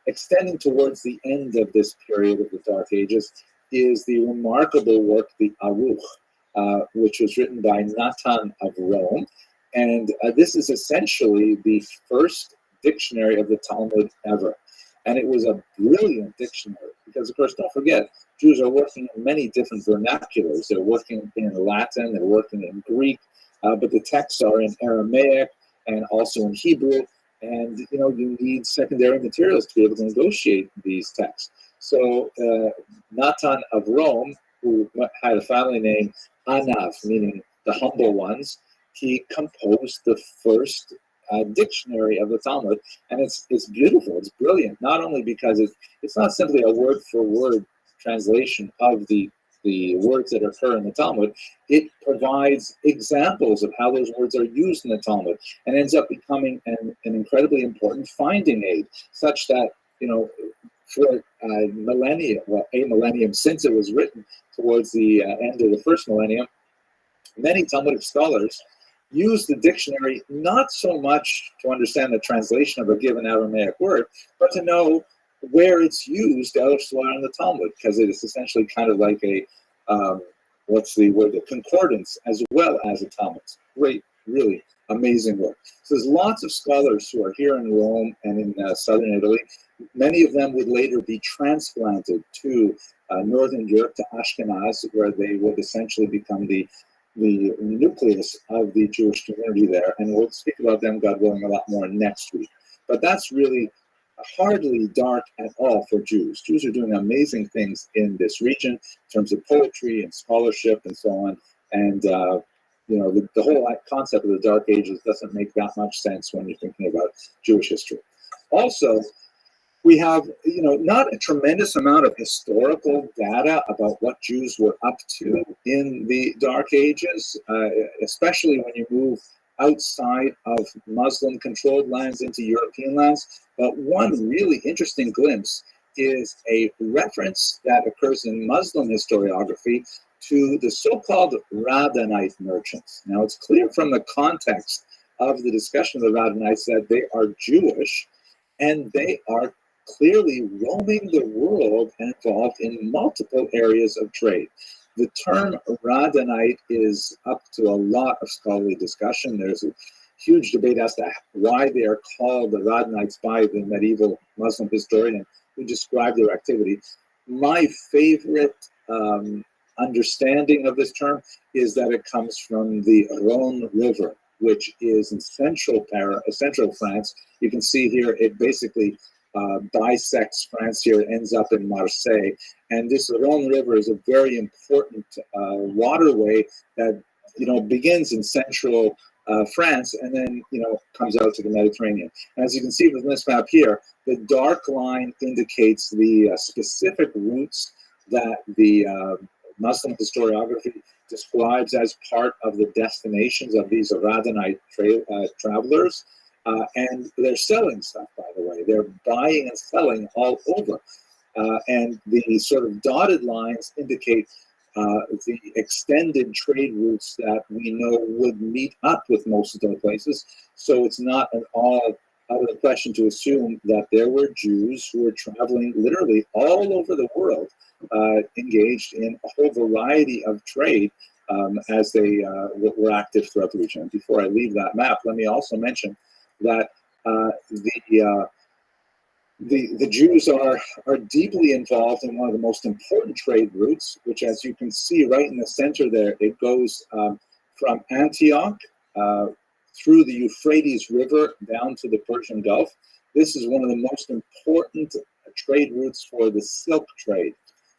extending towards the end of this period of the Dark Ages, is the remarkable work, the Aruch, which was written by Natan of Rome. And this is essentially the first dictionary of the Talmud ever. And it was a brilliant dictionary because, of course, don't forget, Jews are working in many different vernaculars. They're working in Latin, they're working in Greek, but the texts are in Aramaic and also in Hebrew. And, you need secondary materials to be able to negotiate these texts. So Natan of Rome, who had a family name Anav, meaning the humble ones, he composed the first dictionary of the Talmud, and it's beautiful. It's brilliant. Not only because it's not simply a word for word translation of the words that occur in the Talmud. It provides examples of how those words are used in the Talmud, and ends up becoming an incredibly important finding aid, such that, for a millennium since it was written towards the end of the first millennium, many Talmudic scholars use the dictionary not so much to understand the translation of a given Aramaic word, but to know where it's used elsewhere in the Talmud, because it is essentially kind of like a a concordance as well as a Talmud. Great, really amazing work. So there's lots of scholars who are here in Rome and in southern Italy. Many of them would later be transplanted to northern Europe, to Ashkenaz, where they would essentially become the nucleus of the Jewish community there. And we'll speak about them, God willing, a lot more next week. But that's really hardly dark at all for Jews. Jews are doing amazing things in this region in terms of poetry and scholarship and so on. And the whole concept of the Dark Ages doesn't make that much sense when you're thinking about Jewish history. Also, we have, not a tremendous amount of historical data about what Jews were up to in the Dark Ages, especially when you move outside of Muslim-controlled lands into European lands. But one really interesting glimpse is a reference that occurs in Muslim historiography to the so-called Radhanite merchants. Now, it's clear from the context of the discussion of the Radhanites that they are Jewish, and they are clearly roaming the world and involved in multiple areas of trade. The term Radhanite is up to a lot of scholarly discussion. There's a huge debate as to why they are called the Radhanites by the medieval Muslim historian who described their activity. My favorite understanding of this term is that it comes from the Rhone River, which is in central France. You can see here it basically bisects France here, ends up in Marseille. And this Rhone River is a very important waterway that begins in central France and then comes out to the Mediterranean. And as you can see from this map here, the dark line indicates the specific routes that the Muslim historiography describes as part of the destinations of these Radhanite travelers. And they're selling stuff, by the way. They're buying and selling all over. And the sort of dotted lines indicate the extended trade routes that we know would meet up with most of those places. So it's not at all out of the question to assume that there were Jews who were traveling literally all over the world, engaged in a whole variety of trade as they were active throughout the region. Before I leave that map, let me also mention that the Jews are deeply involved in one of the most important trade routes, which, as you can see right in the center there, it goes from Antioch through the Euphrates River down to the Persian Gulf. This is one of the most important trade routes for the silk trade.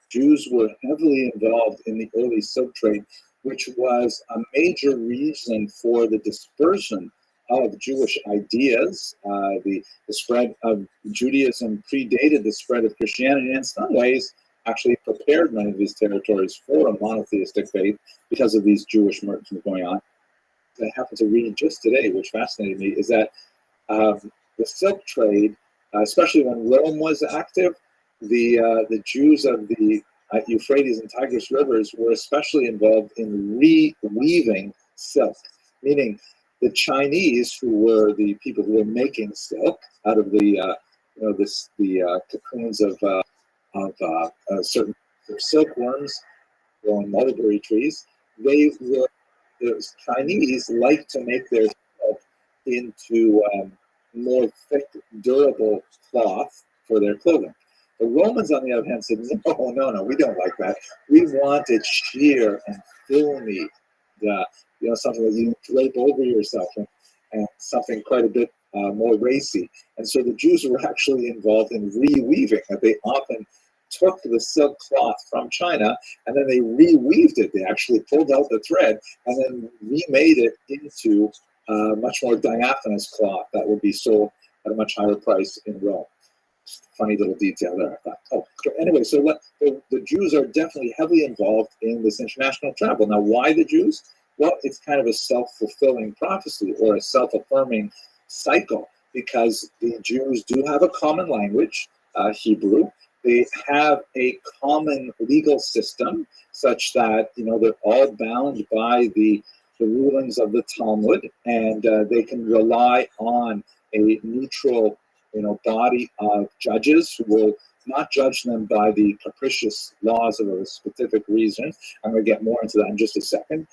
Jews were heavily involved in the early silk trade, which was a major reason for the dispersion of Jewish ideas. The spread of Judaism predated the spread of Christianity, and in some ways actually prepared many of these territories for a monotheistic faith because of these Jewish merchants going on. I happened to read just today, which fascinated me, is that the silk trade, especially when Rome was active, the Jews of the Euphrates and Tigris rivers were especially involved in reweaving silk, meaning the Chinese, who were the people who were making silk out of the cocoons of certain silkworms growing mulberry trees, the Chinese like to make their silk into more thick, durable cloth for their clothing. The Romans, on the other hand, said, no, we don't like that. We want it sheer and filmy, something that you drape over yourself, and something quite a bit more racy. And so the Jews were actually involved in reweaving, that they often took the silk cloth from China and then they reweaved it. They actually pulled out the thread and then remade it into much more diaphanous cloth that would be sold at a much higher price in Rome. Funny little detail there. Anyway, so the Jews are definitely heavily involved in this international travel. Now, why the Jews? Well, it's kind of a self-fulfilling prophecy or a self-affirming cycle, because the Jews do have a common language, Hebrew. They have a common legal system such that, they're all bound by the rulings of the Talmud, and they can rely on a neutral, body of judges who will not judge them by the capricious laws of a specific region. I'm going to get more into that in just a second.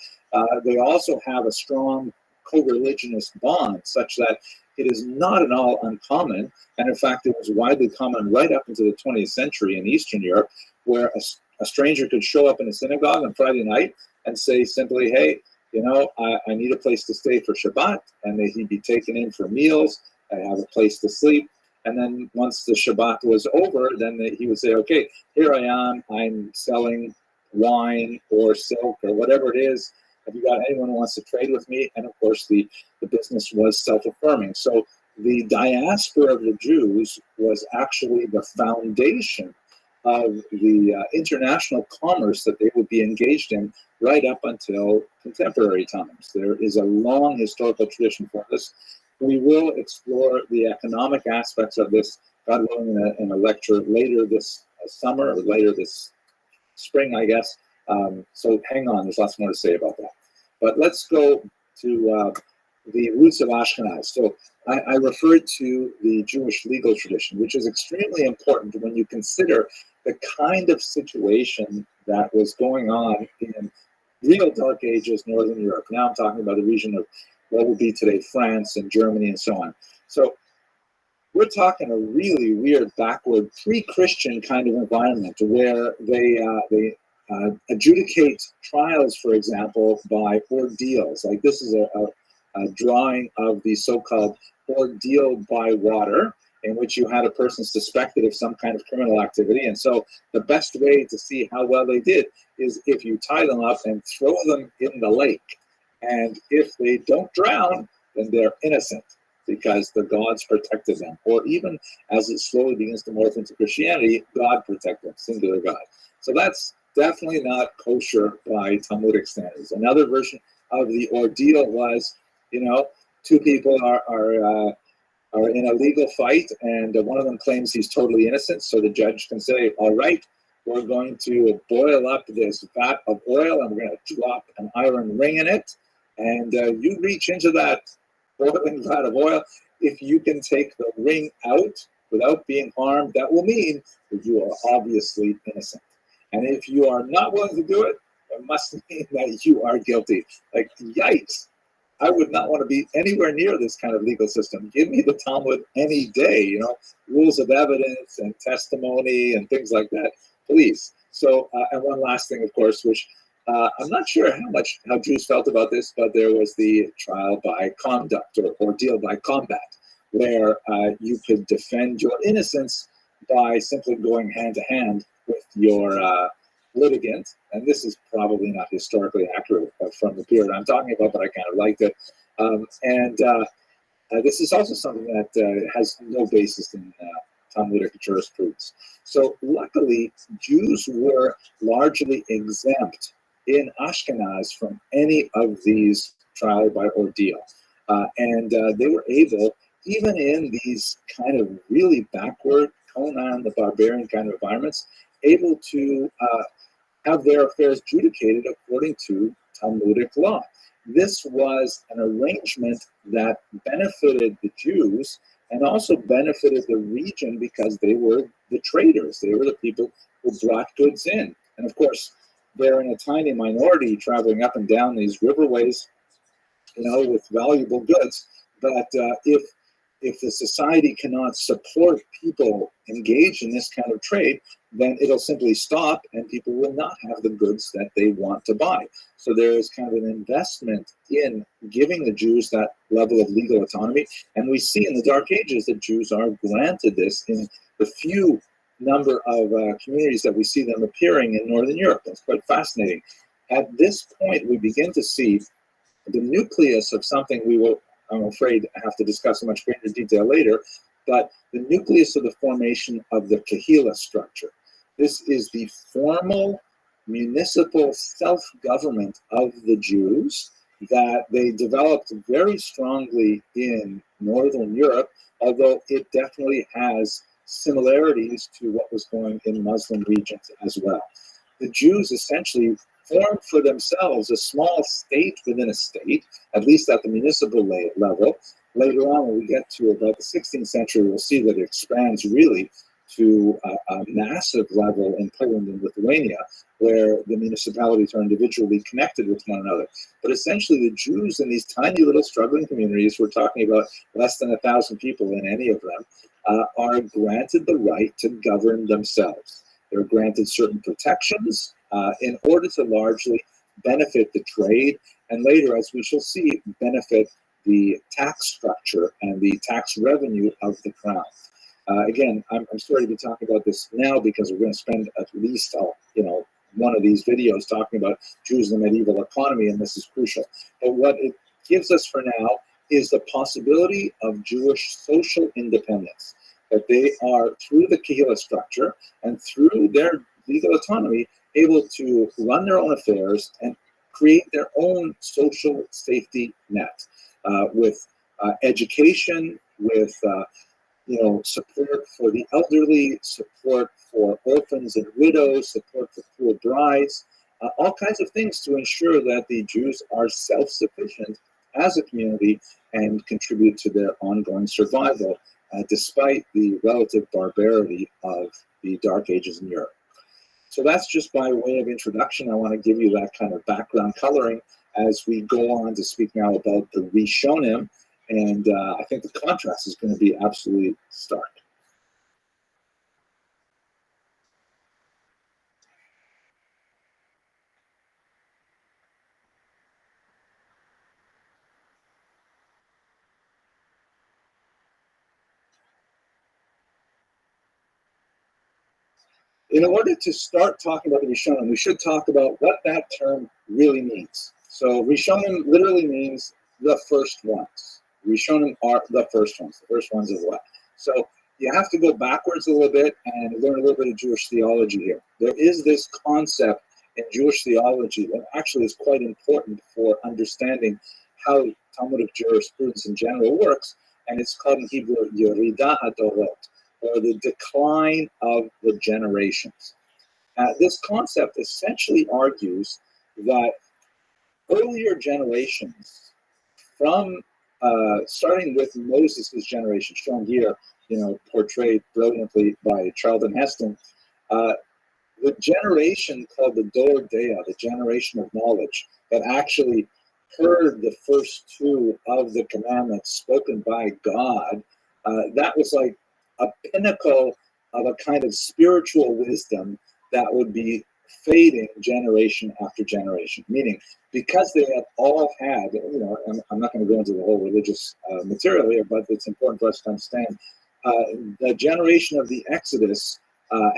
They also have a strong co-religionist bond, such that it is not at all uncommon, and in fact, it was widely common right up into the 20th century in Eastern Europe, where a stranger could show up in a synagogue on Friday night and say simply, hey, I need a place to stay for Shabbat, and he'd be taken in for meals, I have a place to sleep. And then once the Shabbat was over, then he would say, okay, here I am, I'm selling wine or silk or whatever it is. Have you got anyone who wants to trade with me? And of course, the business was self-affirming. So the diaspora of the Jews was actually the foundation of the international commerce that they would be engaged in right up until contemporary times. There is a long historical tradition for this. We will explore the economic aspects of this, God willing, in a lecture later this summer or later this spring, I guess. So hang on, there's lots more to say about that. But let's go to the roots of Ashkenaz. So I referred to the Jewish legal tradition, which is extremely important when you consider the kind of situation that was going on in real Dark Ages Northern Europe. Now I'm talking about the region of what would be today France and Germany and so on. So we're talking a really weird, backward, pre-Christian kind of environment where they adjudicate trials, for example, by ordeals. Like this is a drawing of the so-called ordeal by water, in which you had a person suspected of some kind of criminal activity. And so the best way to see how well they did is if you tie them up and throw them in the lake. And if they don't drown, then they're innocent because the gods protected them. Or even as it slowly begins to morph into Christianity, God protected them, singular God. So that's definitely not kosher by Talmudic standards. Another version of the ordeal was, two people are in a legal fight, and one of them claims he's totally innocent, so the judge can say, all right, we're going to boil up this vat of oil, and we're going to drop an iron ring in it, and you reach into that boiling vat of oil. If you can take the ring out without being harmed, that will mean that you are obviously innocent. And if you are not willing to do it, it must mean that you are guilty. Like, yikes. I would not want to be anywhere near this kind of legal system. Give me the Talmud any day, rules of evidence and testimony and things like that, please. So, and one last thing, of course, which I'm not sure how Jews felt about this, but there was the trial by conduct or ordeal by combat, where you could defend your innocence by simply going hand to hand with your litigant. And this is probably not historically accurate from the period I'm talking about, but I kind of liked it. This is also something that has no basis in Talmudic jurisprudence. So luckily, Jews were largely exempt in Ashkenaz from any of these trial by ordeal. And they were able, even in these kind of really backward, Conan the Barbarian kind of environments, able to have their affairs adjudicated according to Talmudic law. This was an arrangement that benefited the Jews and also benefited the region because they were the traders. They were the people who brought goods in. And of course, they're in a tiny minority traveling up and down these riverways, with valuable goods. But if the society cannot support people engaged in this kind of trade, then it'll simply stop and people will not have the goods that they want to buy. So there is kind of an investment in giving the Jews that level of legal autonomy. And we see in the Dark Ages that Jews are granted this in the few number of communities that we see them appearing in Northern Europe. That's quite fascinating. At this point, we begin to see the nucleus of something we will I'm afraid I have to discuss in much greater detail later, but the nucleus of the formation of the Kehillah structure. This is the formal municipal self-government of the Jews that they developed very strongly in Northern Europe, although it definitely has similarities to what was going in Muslim regions as well. The Jews essentially formed for themselves a small state within a state, at least at the municipal level. Later on, when we get to about the 16th century, we'll see that it expands really to a massive level in Poland and Lithuania, where the municipalities are individually connected with one another. But essentially, the Jews in these tiny little struggling communities, we're talking about less than 1,000 people in any of them, are granted the right to govern themselves. They're granted certain protections in order to largely benefit the trade, and later, as we shall see, benefit the tax structure and the tax revenue of the crown. Again, I'm sorry to be talking about this now because we're going to spend at least one of these videos talking about Jews in the medieval economy, and this is crucial. But what it gives us for now is the possibility of Jewish social independence, that they are, through the Kehillah structure and through their legal autonomy, able to run their own affairs and create their own social safety net with education, with support for the elderly, support for orphans and widows, support for poor brides, all kinds of things to ensure that the Jews are self-sufficient as a community and contribute to their ongoing survival, despite the relative barbarity of the Dark Ages in Europe. So that's just by way of introduction. I want to give you that kind of background coloring as we go on to speak now about the Rishonim. And I think the contrast is going to be absolutely stark. In order to start talking about the Rishonim, we should talk about what that term really means. So Rishonim literally means the first ones. Rishonim are the first ones of what? So you have to go backwards a little bit and learn a little bit of Jewish theology here. There is this concept in Jewish theology that actually is quite important for understanding how Talmudic jurisprudence in general works, and it's called in Hebrew Yerida HaDorot, or the decline of the generations. This concept essentially argues that earlier generations, from starting with Moses' generation, shown here, portrayed brilliantly by Charlton Heston, the generation called the Dor Dea, the generation of knowledge, that actually heard the first two of the commandments spoken by God, that was like a pinnacle of a kind of spiritual wisdom that would be fading generation after generation. Meaning, because they have all had, I'm not going to go into the whole religious material here, but it's important for us to understand, the generation of the Exodus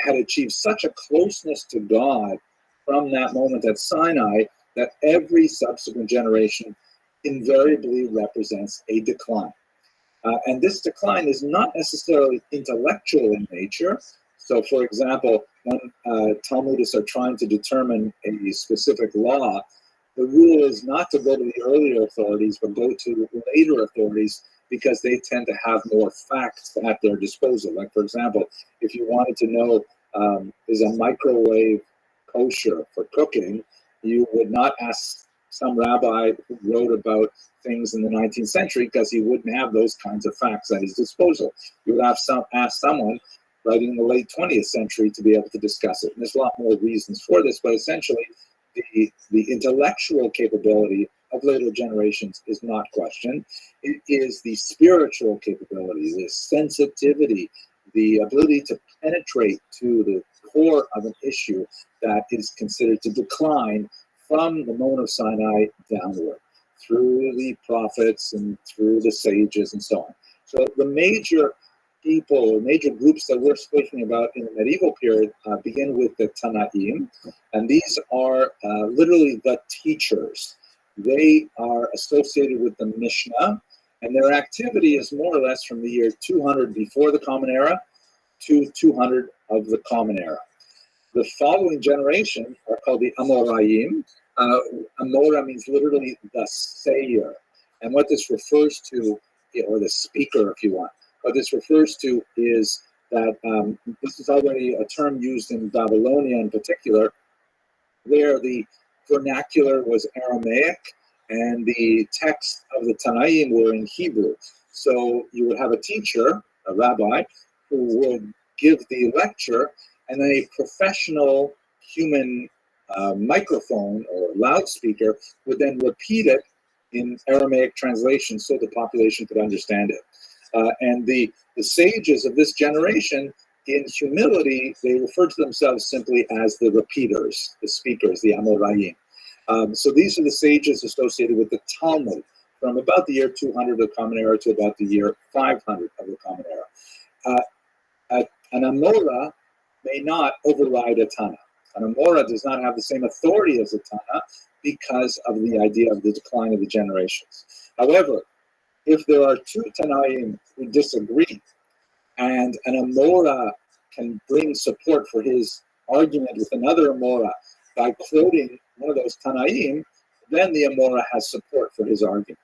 had achieved such a closeness to God from that moment at Sinai that every subsequent generation invariably represents a decline. And this decline is not necessarily intellectual in nature. So, for example, when Talmudists are trying to determine a specific law, the rule is not to go to the earlier authorities, but go to later authorities, because they tend to have more facts at their disposal. Like, for example, if you wanted to know, is a microwave kosher for cooking, you would not ask some rabbi who wrote about things in the 19th century, because he wouldn't have those kinds of facts at his disposal. You would have ask someone writing in the late 20th century to be able to discuss it. And there's a lot more reasons for this, but essentially the intellectual capability of later generations is not questioned. It is the spiritual capability, the sensitivity, the ability to penetrate to the core of an issue that is considered to decline from the moment of Sinai downward, through the prophets and through the sages and so on. So the major people, or major groups that we're speaking about in the medieval period begin with the Tanaim, and these are literally the teachers. They are associated with the Mishnah, And their activity is more or less from the year 200 before the Common Era to 200 of the Common Era. The following generation are called the Amoraim. Amora means literally the sayer. And what this refers to, or the speaker if you want, what this refers to is that this is already a term used in Babylonia in particular, where the vernacular was Aramaic and the texts of the Tanaim were in Hebrew. So you would have a teacher, a rabbi, who would give the lecture, and then a professional human microphone or loudspeaker would then repeat it in Aramaic translation so the population could understand it. And the sages of this generation, in humility, they refer to themselves simply as the repeaters, the speakers, the Amoraim. So these are the sages associated with the Talmud from about the year 200 of the Common Era to about the year 500 of the Common Era. An Amora may not override a Tana. An Amora does not have the same authority as a Tana because of the idea of the decline of the generations. However, if there are two Tanaim who disagree, and an Amora can bring support for his argument with another Amora by quoting one of those Tanaim, then the Amora has support for his argument.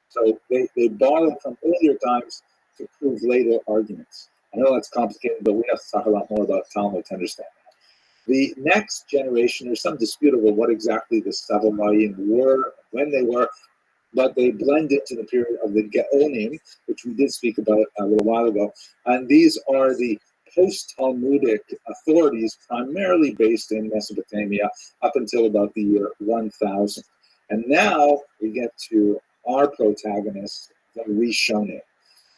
So they borrow from earlier times to prove later arguments. I know that's complicated, but we have to talk a lot more about Talmud to understand that. The next generation, there's some dispute over what exactly the Savolayim were, when they were, but they blend into the period of the Geonim, which we did speak about a little while ago. And these are the post-Talmudic authorities, primarily based in Mesopotamia, up until about the year 1000. And now we get to our protagonists, the Rishonim.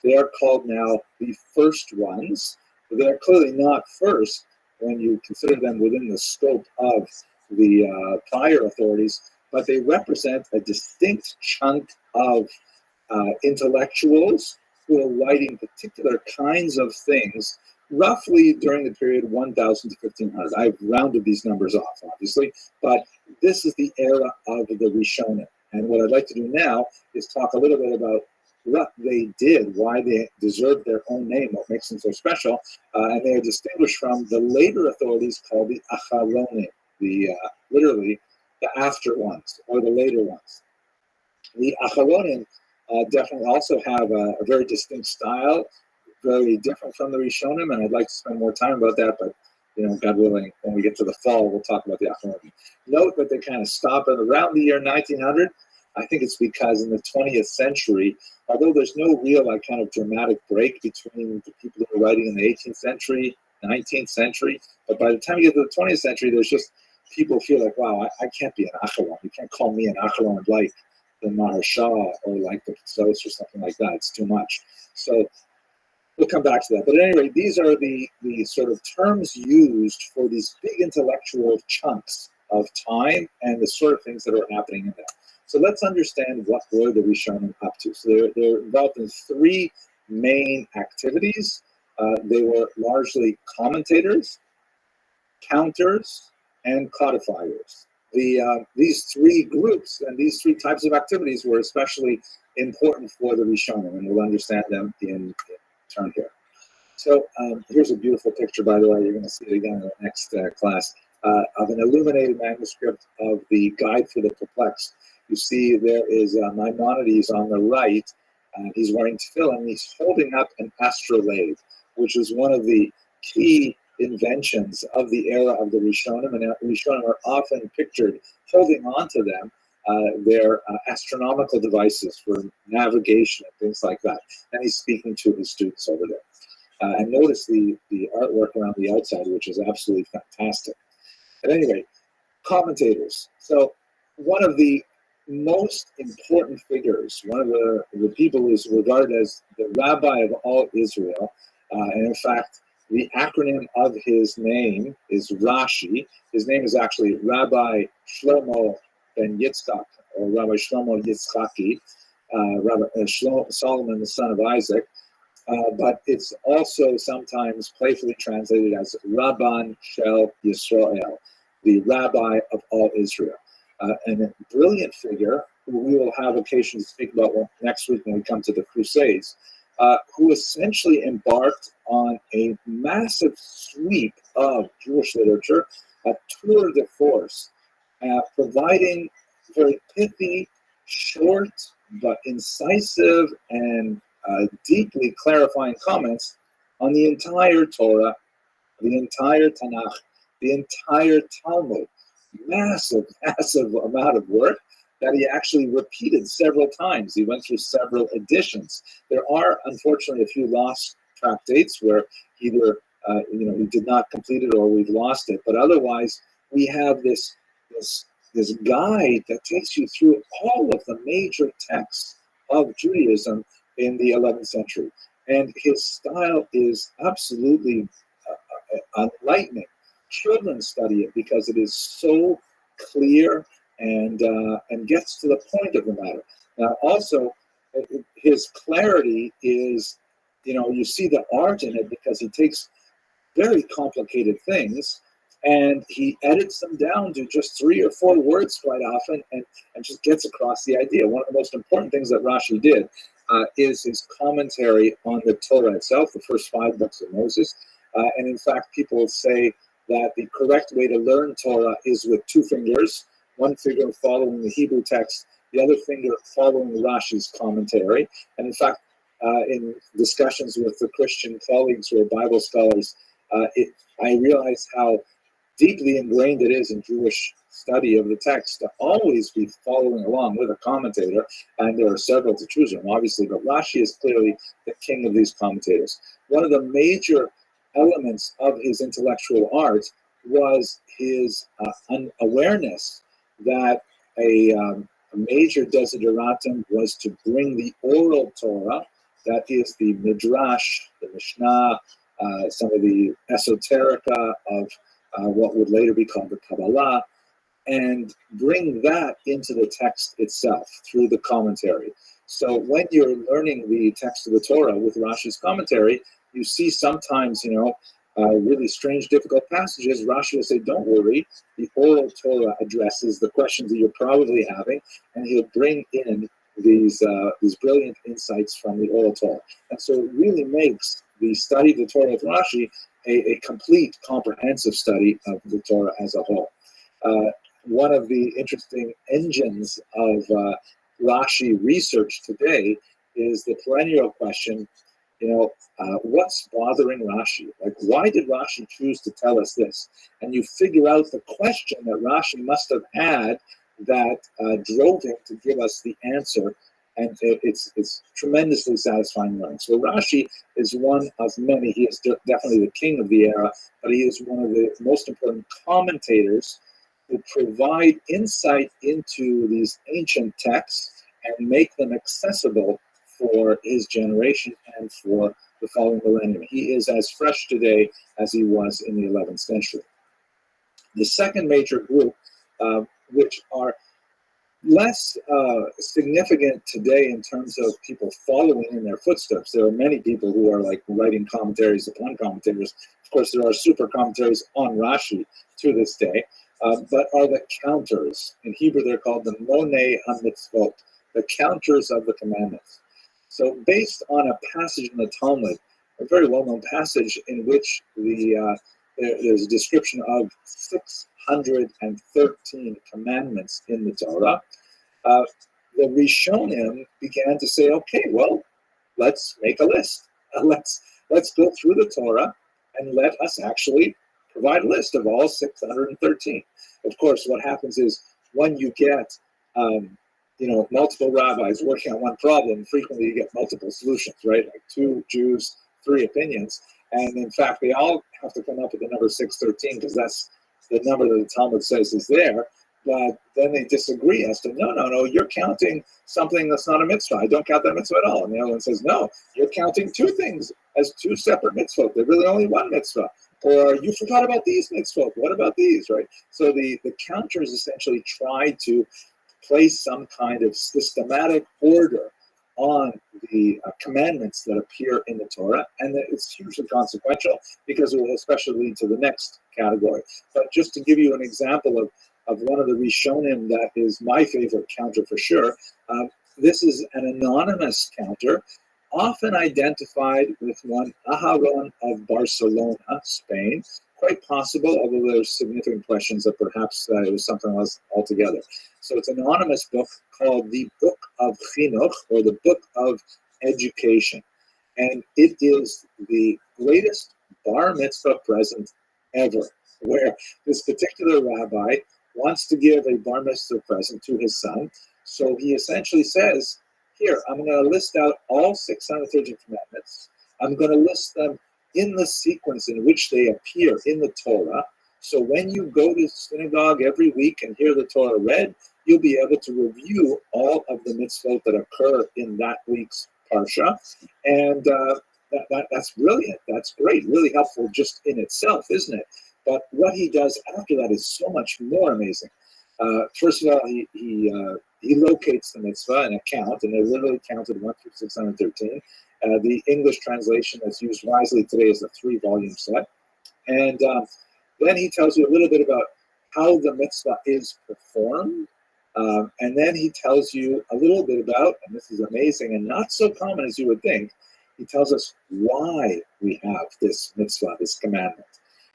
They are called now the first ones. They're clearly not first when you consider them within the scope of the prior authorities, but they represent a distinct chunk of intellectuals who are writing particular kinds of things, roughly during the period 1000 to 1500. I've rounded these numbers off, obviously, but this is the era of the Rishonim. And what I'd like to do now is talk a little bit about what they did, why they deserve their own name, what makes them so special, and they are distinguished from the later authorities called the Acharonim, literally the after ones, or the later ones. The Acharonim definitely also have a very distinct style, very different from the Rishonim, and I'd like to spend more time about that, but God willing, when we get to the fall, we'll talk about the Acharonim. Note that they kind of stop at around the year 1900. I think it's because in the 20th century, although there's no real kind of dramatic break between the people who were writing in the 18th century, 19th century, but by the time you get to the 20th century, there's just people feel like, wow, I can't be an Acharon. You can't call me an Acharon like the Maharsha or like the Pisos or something like that. It's too much. So we'll come back to that. But at any rate, these are the sort of terms used for these big intellectual chunks of time and the sort of things that are happening in them. So let's understand what were the Rishonim up to. So they're involved in three main activities. They were largely commentators, counters, and codifiers. These three groups and these three types of activities were especially important for the Rishonim, and we'll understand them in turn here. So here's a beautiful picture, by the way. You're going to see it again in the next class, of an illuminated manuscript of the Guide for the Perplexed. You see there is Maimonides on the right, and he's wearing tefillin, and he's holding up an astrolabe, which is one of the key inventions of the era of the Rishonim, and Rishonim are often pictured holding on to them, their astronomical devices for navigation and things like that. And he's speaking to his students over there. And notice the artwork around the outside, which is absolutely fantastic. At any rate, commentators. So one of the most important figures, one of the people who is regarded as the Rabbi of all Israel, and in fact, the acronym of his name is Rashi. His name is actually Rabbi Shlomo ben Yitzchak, or Rabbi Shlomo Yitzchaki, Solomon, the son of Isaac. But it's also sometimes playfully translated as Rabban Shel Yisrael, the Rabbi of all Israel. And a brilliant figure we will have occasion to speak about next week when we come to the Crusades, who essentially embarked on a massive sweep of Jewish literature, a tour de force, providing very pithy, short, but incisive and deeply clarifying comments on the entire Torah, the entire Tanakh, the entire Talmud. Massive, massive amount of work that he actually repeated several times. He went through several editions. There are, unfortunately, a few lost tractates where either he did not complete it or we've lost it. But otherwise, we have this guide that takes you through all of the major texts of Judaism in the 11th century. And his style is absolutely enlightening. Children study it because it is so clear and gets to the point of the matter. Now, also, his clarity is, you see the art in it because he takes very complicated things and he edits them down to just 3 or 4 words quite often and just gets across the idea. One of the most important things that Rashi did is his commentary on the Torah itself, the first 5 books of Moses. And in fact, people say that the correct way to learn Torah is with 2 fingers, one finger following the Hebrew text, the other finger following Rashi's commentary. And in fact, in discussions with the Christian colleagues who are Bible scholars, I realize how deeply ingrained it is in Jewish study of the text to always be following along with a commentator, and there are several to choose from, obviously, but Rashi is clearly the king of these commentators. One of the major elements of his intellectual art was his awareness that a major desideratum was to bring the oral Torah, that is the Midrash, the Mishnah, some of the esoterica of what would later be called the Kabbalah, and bring that into the text itself through the commentary. So when you're learning the text of the Torah with Rashi's commentary, you see sometimes, really strange, difficult passages. Rashi will say, don't worry, the oral Torah addresses the questions that you're probably having, and he'll bring in these brilliant insights from the oral Torah. And so it really makes the study of the Torah with Rashi a complete, comprehensive study of the Torah as a whole. One of the interesting engines of Rashi research today is the perennial question, what's bothering Rashi? Like, why did Rashi choose to tell us this? And you figure out the question that Rashi must have had that drove him to give us the answer. And it's tremendously satisfying learning. So Rashi is one of many. He is definitely the king of the era, but he is one of the most important commentators who provide insight into these ancient texts and make them accessible for his generation and for the following millennium. He is as fresh today as he was in the 11th century. The second major group, which are less significant today in terms of people following in their footsteps. There are many people who are like writing commentaries upon commentators. Of course, there are super commentaries on Rashi to this day, but are the counters. In Hebrew, they're called the Monei HaMitzvot, the counters of the commandments. So based on a passage in the Talmud, a very well-known passage in which there's a description of 613 commandments in the Torah, the Rishonim began to say, okay, well, let's make a list. Let's go through the Torah and let us actually provide a list of all 613. Of course, what happens is when you get multiple rabbis working on one problem, frequently you get multiple solutions, right? Like 2 Jews, 3 opinions. And in fact, they all have to come up with the number 613 because that's the number that the Talmud says is there. But then they disagree as to, no, you're counting something that's not a mitzvah. I don't count that mitzvah at all. And the other one says, no, you're counting 2 things as 2 separate mitzvot. They're really only 1 mitzvah. Or you forgot about these mitzvot. What about these, right? So the counters essentially try to place some kind of systematic order on the commandments that appear in the Torah, and that it's hugely consequential because it will especially lead to the next category. But just to give you an example of one of the Rishonim that is my favorite counter for sure. This is an anonymous counter, often identified with one Aharon of Barcelona, Spain. Quite possible, although there's significant questions that perhaps it was something else altogether. So it's an anonymous book called the Book of Chinuch, or the Book of Education. And it is the greatest bar mitzvah present ever, where this particular rabbi wants to give a bar mitzvah present to his son. So he essentially says, here, I'm going to list out all 613 commandments. I'm going to list them in the sequence in which they appear in the Torah. So when you go to synagogue every week and hear the Torah read, you'll be able to review all of the mitzvot that occur in that week's parsha. And that's brilliant. That's great. Really helpful just in itself, isn't it? But what he does after that is so much more amazing. First of all, he locates the mitzvah and a count, and they're literally counted 1 through 613. The English translation that's used wisely today is a 3-volume set. And then he tells you a little bit about how the mitzvah is performed. And then he tells you a little bit about, and this is amazing and not so common as you would think, he tells us why we have this mitzvah, this commandment.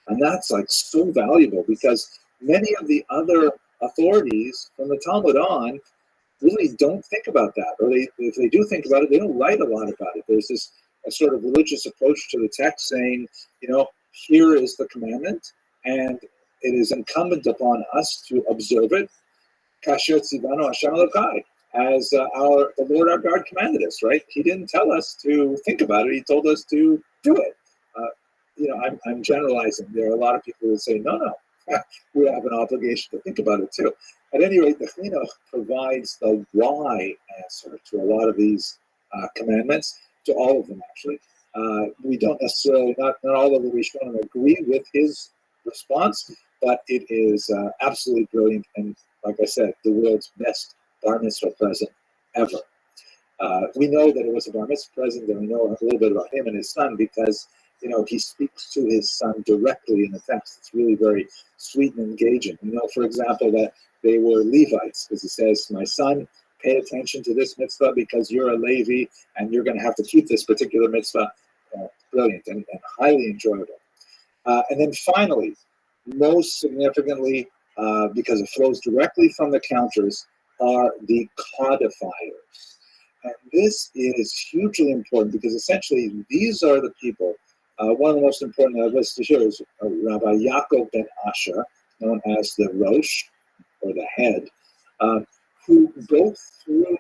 And that's like so valuable, because many of the other authorities from the Talmud on really don't think about that, or if they do think about it, they don't write a lot about it. There's this a sort of religious approach to the text saying, here is the commandment, and it is incumbent upon us to observe it, kasher tzivanu Hashem Elokai, as the Lord our God commanded us, right? He didn't tell us to think about it. He told us to do it. I'm generalizing. There are a lot of people who say, no, we have an obligation to think about it too. At any rate, the Chinuch provides the why answer to a lot of these commandments, to all of them actually. We don't necessarily, not all of the Rishonim agree with his response, but it is absolutely brilliant, and like I said, the world's best bar mitzvah present ever. We know that it was a bar mitzvah present, and we know a little bit about him and his son because he speaks to his son directly in the text. It's really very sweet and engaging. For example, that they were Levites, because he says, my son, pay attention to this mitzvah because you're a Levi and you're going to have to keep this particular mitzvah. Brilliant and highly enjoyable. And then finally, most significantly, because it flows directly from the counters, are the codifiers. And this is hugely important because essentially these are the people. One of the most important I've listed here is Rabbi Yaakov ben Asher, known as the Rosh, or the head, who go through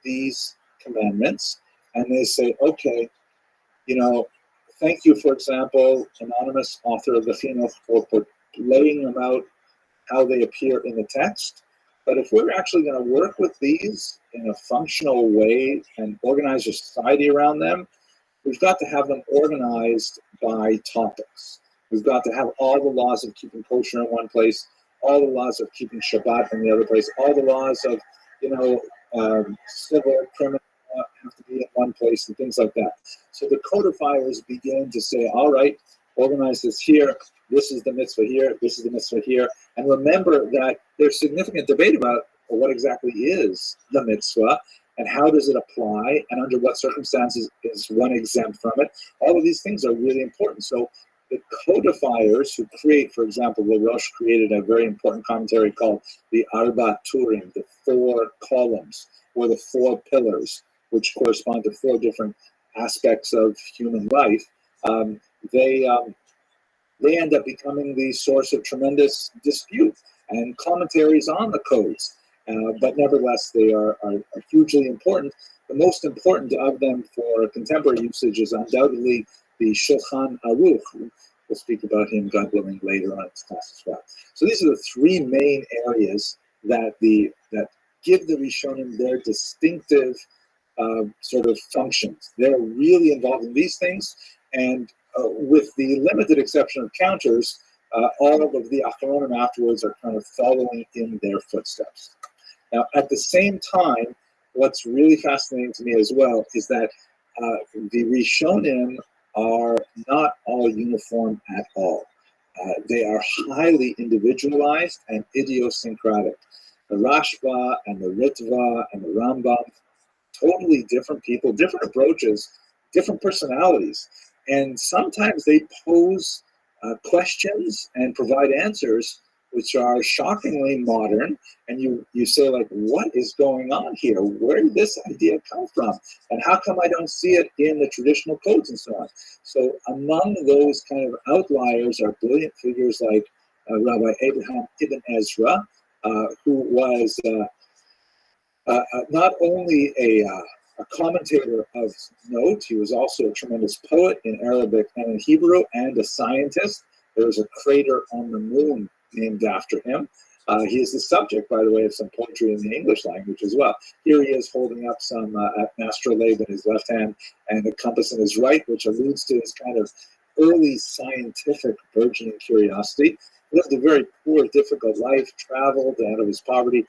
these commandments and they say, okay, thank you, for example, anonymous author of the Chinuch, for laying them out how they appear in the text. But if we're actually going to work with these in a functional way and organize a society around them, we've got to have them organized by topics. We've got to have all the laws of keeping kosher in one place, all the laws of keeping Shabbat in the other place, all the laws of, civil, criminal have to be in one place and things like that. So the codifiers begin to say, all right, organize this here. This is the mitzvah here. This is the mitzvah here. And remember that there's significant debate about what exactly is the mitzvah and how does it apply and under what circumstances is one exempt from it. All of these things are really important. So the codifiers who create, for example, the Rosh created a very important commentary called the Arba Turim, the 4 columns, or the 4 pillars, which correspond to 4 different aspects of human life. They end up becoming the source of tremendous dispute and commentaries on the codes. But nevertheless, they are hugely important. The most important of them for contemporary usage is undoubtedly the Shulchan Aruch. We'll speak about him, God willing, later on in this class as well. So these are the 3 main areas that give the Rishonim their distinctive sort of functions. They're really involved in these things, and with the limited exception of counters, all of the Acharonim afterwards are kind of following in their footsteps. Now, at the same time, what's really fascinating to me as well is that the Rishonim are not all uniform at all. They are highly individualized and idiosyncratic. The Rashba and the Ritva and the Rambam, totally different people, different approaches, different personalities. And sometimes they pose questions and provide answers which are shockingly modern. And you say, like, what is going on here? Where did this idea come from? And how come I don't see it in the traditional codes and so on? So among those kind of outliers are brilliant figures like Rabbi Abraham Ibn Ezra, who was not only a commentator of note, he was also a tremendous poet in Arabic and in Hebrew, and a scientist. There was a crater on the moon named after him. He is the subject, by the way, of some poetry in the English language as well. Here he is holding up some astrolabe in his left hand and a compass in his right, which alludes to his kind of early scientific burgeoning curiosity. He lived a very poor, difficult life, traveled out of his poverty.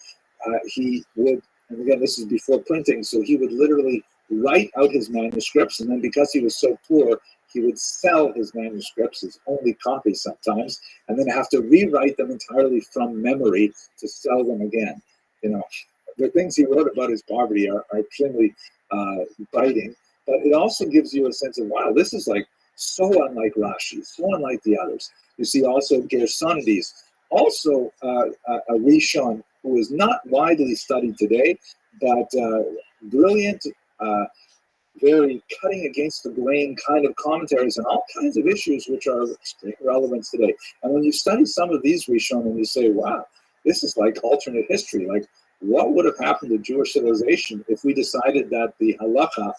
He would, and again, this is before printing, so he would literally write out his manuscripts, and then because he was so poor, he would sell his manuscripts, his only copy sometimes, and then have to rewrite them entirely from memory to sell them again. You know, the things he wrote about his poverty are extremely biting, but it also gives you a sense of, wow, this is like so unlike Rashi, so unlike the others. You see also Gersonides, also a Rishon who is not widely studied today, but brilliant, very cutting against the grain kind of commentaries on all kinds of issues which are of extreme relevance today. And when you study some of these Rishonim, you say, wow, this is like alternate history. Like, what would have happened to Jewish civilization if we decided that the halacha,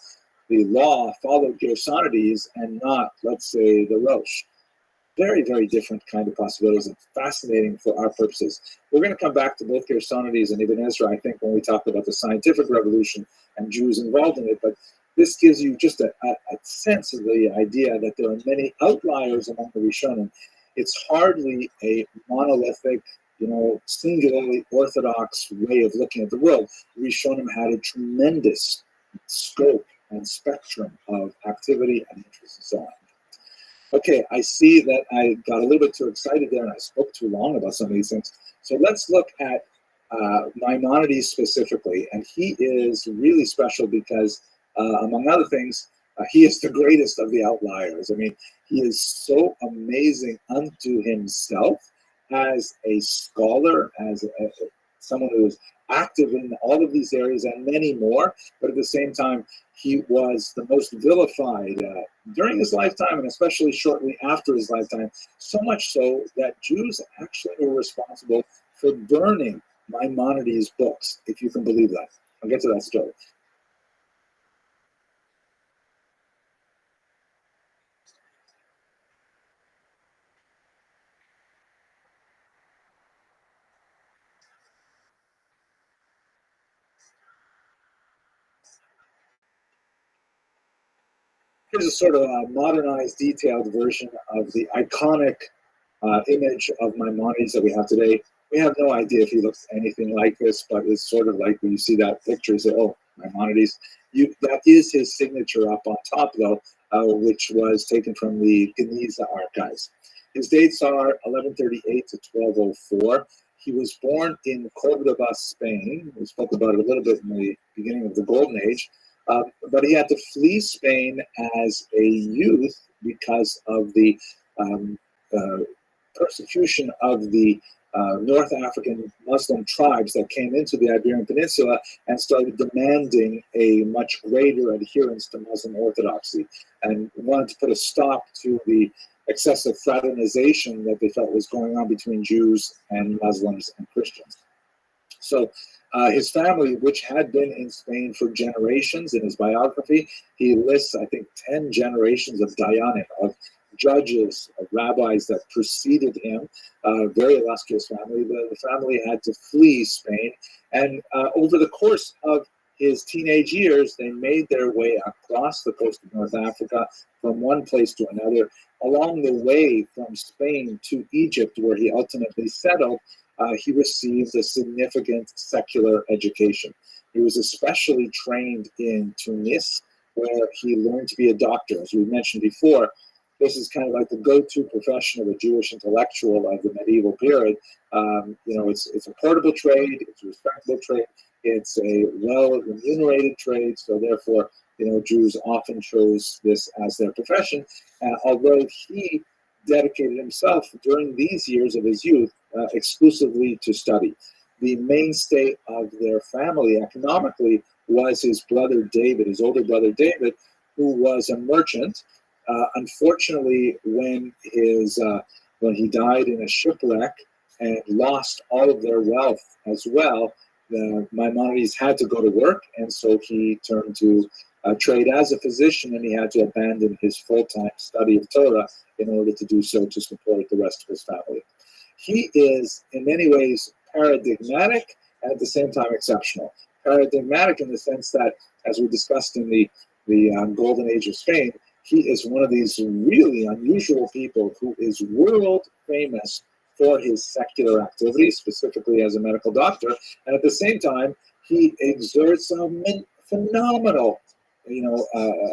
the law, followed Gersonides and not, let's say, the Rosh? Very, very different kind of possibilities, and fascinating for our purposes. We're going to come back to both Gersonides and Ibn Ezra, I think, when we talk about the scientific revolution and Jews involved in it. But this gives you just a sense of the idea that there are many outliers among the Rishonim. It's hardly a monolithic, singularly orthodox way of looking at the world. Rishonim had a tremendous scope and spectrum of activity and interest and so on. Okay, I see that I got a little bit too excited there and I spoke too long about some of these things. So let's look at Maimonides specifically. And he is really special because, among other things, he is the greatest of the outliers. I mean, he is so amazing unto himself as a scholar, as someone who is active in all of these areas and many more, but at the same time, he was the most vilified during his lifetime and especially shortly after his lifetime, so much so that Jews actually were responsible for burning Maimonides' books, if you can believe that. I'll get to that story. Here's a sort of a modernized, detailed version of the iconic image of Maimonides that we have today. We have no idea if he looks anything like this, but it's sort of like when you see that picture, you say, oh, Maimonides. That is his signature up on top, though, which was taken from the Guinness archives. His dates are 1138 to 1204. He was born in Cordoba, Spain. We spoke about it a little bit in the beginning of the Golden Age. But he had to flee Spain as a youth because of the persecution of the North African Muslim tribes that came into the Iberian Peninsula and started demanding a much greater adherence to Muslim orthodoxy and wanted to put a stop to the excessive fraternization that they felt was going on between Jews and Muslims and Christians. So his family, which had been in Spain for generations, in his biography, he lists, I think, 10 generations of dayanim, of judges, of rabbis that preceded him, very illustrious family. The family had to flee Spain, and over the course of his teenage years, they made their way across the coast of North Africa from one place to another. Along the way from Spain to Egypt, where he ultimately settled, he received a significant secular education. He was especially trained in Tunis, where he learned to be a doctor. As we mentioned before, this is kind of like the go-to profession of a Jewish intellectual of the medieval period. It's a portable trade, it's a respectable trade, it's a well-remunerated trade, so therefore, Jews often chose this as their profession. Although he dedicated himself during these years of his youth exclusively to study. The mainstay of their family economically was his brother David, his older brother David, who was a merchant. Unfortunately, when he died in a shipwreck and lost all of their wealth as well, Maimonides had to go to work, and so he turned to trade as a physician, and he had to abandon his full-time study of Torah in order to do so to support the rest of his family. He is, in many ways, paradigmatic and at the same time exceptional. Paradigmatic in the sense that, as we discussed in the Golden Age of Spain, he is one of these really unusual people who is world famous for his secular activities, specifically as a medical doctor, and at the same time, he exerts a phenomenal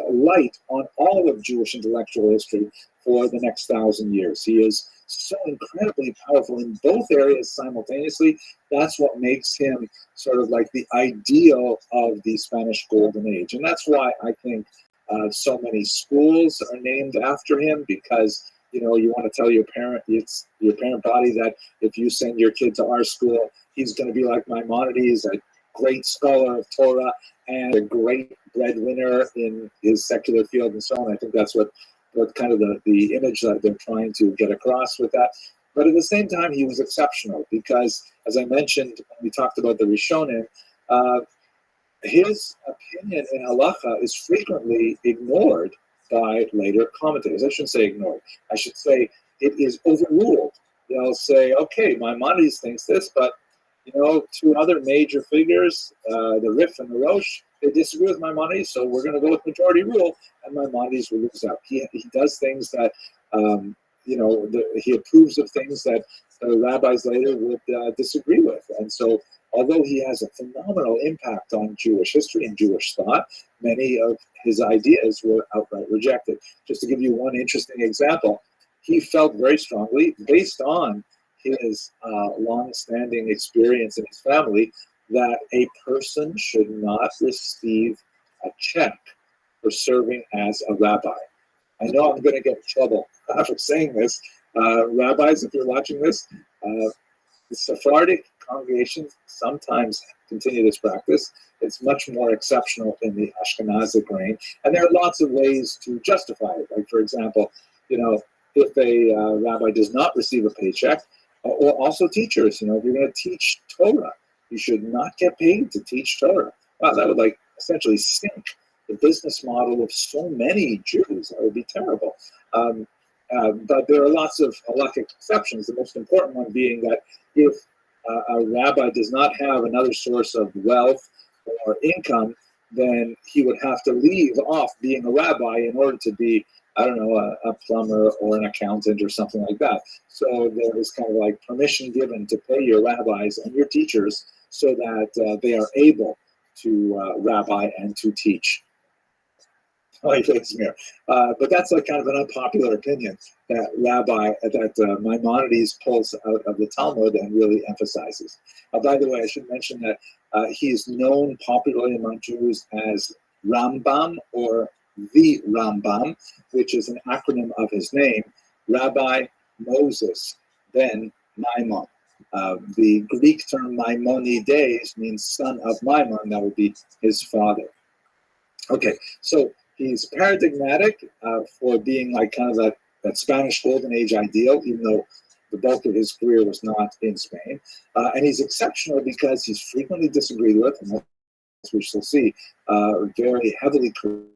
light on all of Jewish intellectual history for the next 1,000 years. He is so incredibly powerful in both areas simultaneously. That's what makes him sort of like the ideal of the Spanish Golden Age. And that's why I think so many schools are named after him, because you want to tell your parent body that if you send your kid to our school, he's going to be like Maimonides, a great scholar of Torah and a great breadwinner in his secular field and so on. I think that's what kind of the image that they're trying to get across with that. But at the same time, he was exceptional because, as I mentioned, when we talked about the Rishonim, his opinion in halacha is frequently ignored by later commentators. I shouldn't say ignored. I should say it is overruled. They'll say, okay, Maimonides thinks this, but two other major figures, the Rif and the Rosh, they disagree with Maimonides, so we're going to go with majority rule, and Maimonides will lose out. He does things that, he approves of things that the rabbis later would disagree with. And so, although he has a phenomenal impact on Jewish history and Jewish thought, many of his ideas were outright rejected. Just to give you one interesting example, he felt very strongly, based on his long-standing experience in his family, that a person should not receive a check for serving as a rabbi. I know I'm going to get in trouble for saying this. Rabbis, if you're watching this, the Sephardic congregations sometimes continue this practice. It's much more exceptional in the Ashkenazic grain, and there are lots of ways to justify it. Like, for example, if a rabbi does not receive a paycheck, or also teachers, if you're going to teach Torah, you should not get paid to teach Torah. Wow, that would essentially sink the business model of so many Jews. That would be terrible. But there are lots of halakhic exceptions. The most important one being that if a rabbi does not have another source of wealth or income, then he would have to leave off being a rabbi in order to be, a plumber or an accountant or something like that. So there is kind of permission given to pay your rabbis and your teachers so that they are able to rabbi and to teach. But that's kind of an unpopular opinion that Maimonides pulls out of the Talmud and really emphasizes. By the way, I should mention that he is known popularly among Jews as Rambam, or the Rambam, which is an acronym of his name, Rabbi Moses ben Maimon. The Greek term Maimonides means son of Maimon. That would be his father. Okay, so he's paradigmatic for being kind of that Spanish Golden Age ideal, even though the bulk of his career was not in Spain. And he's exceptional because he's frequently disagreed with, and as we shall see, very heavily critiqued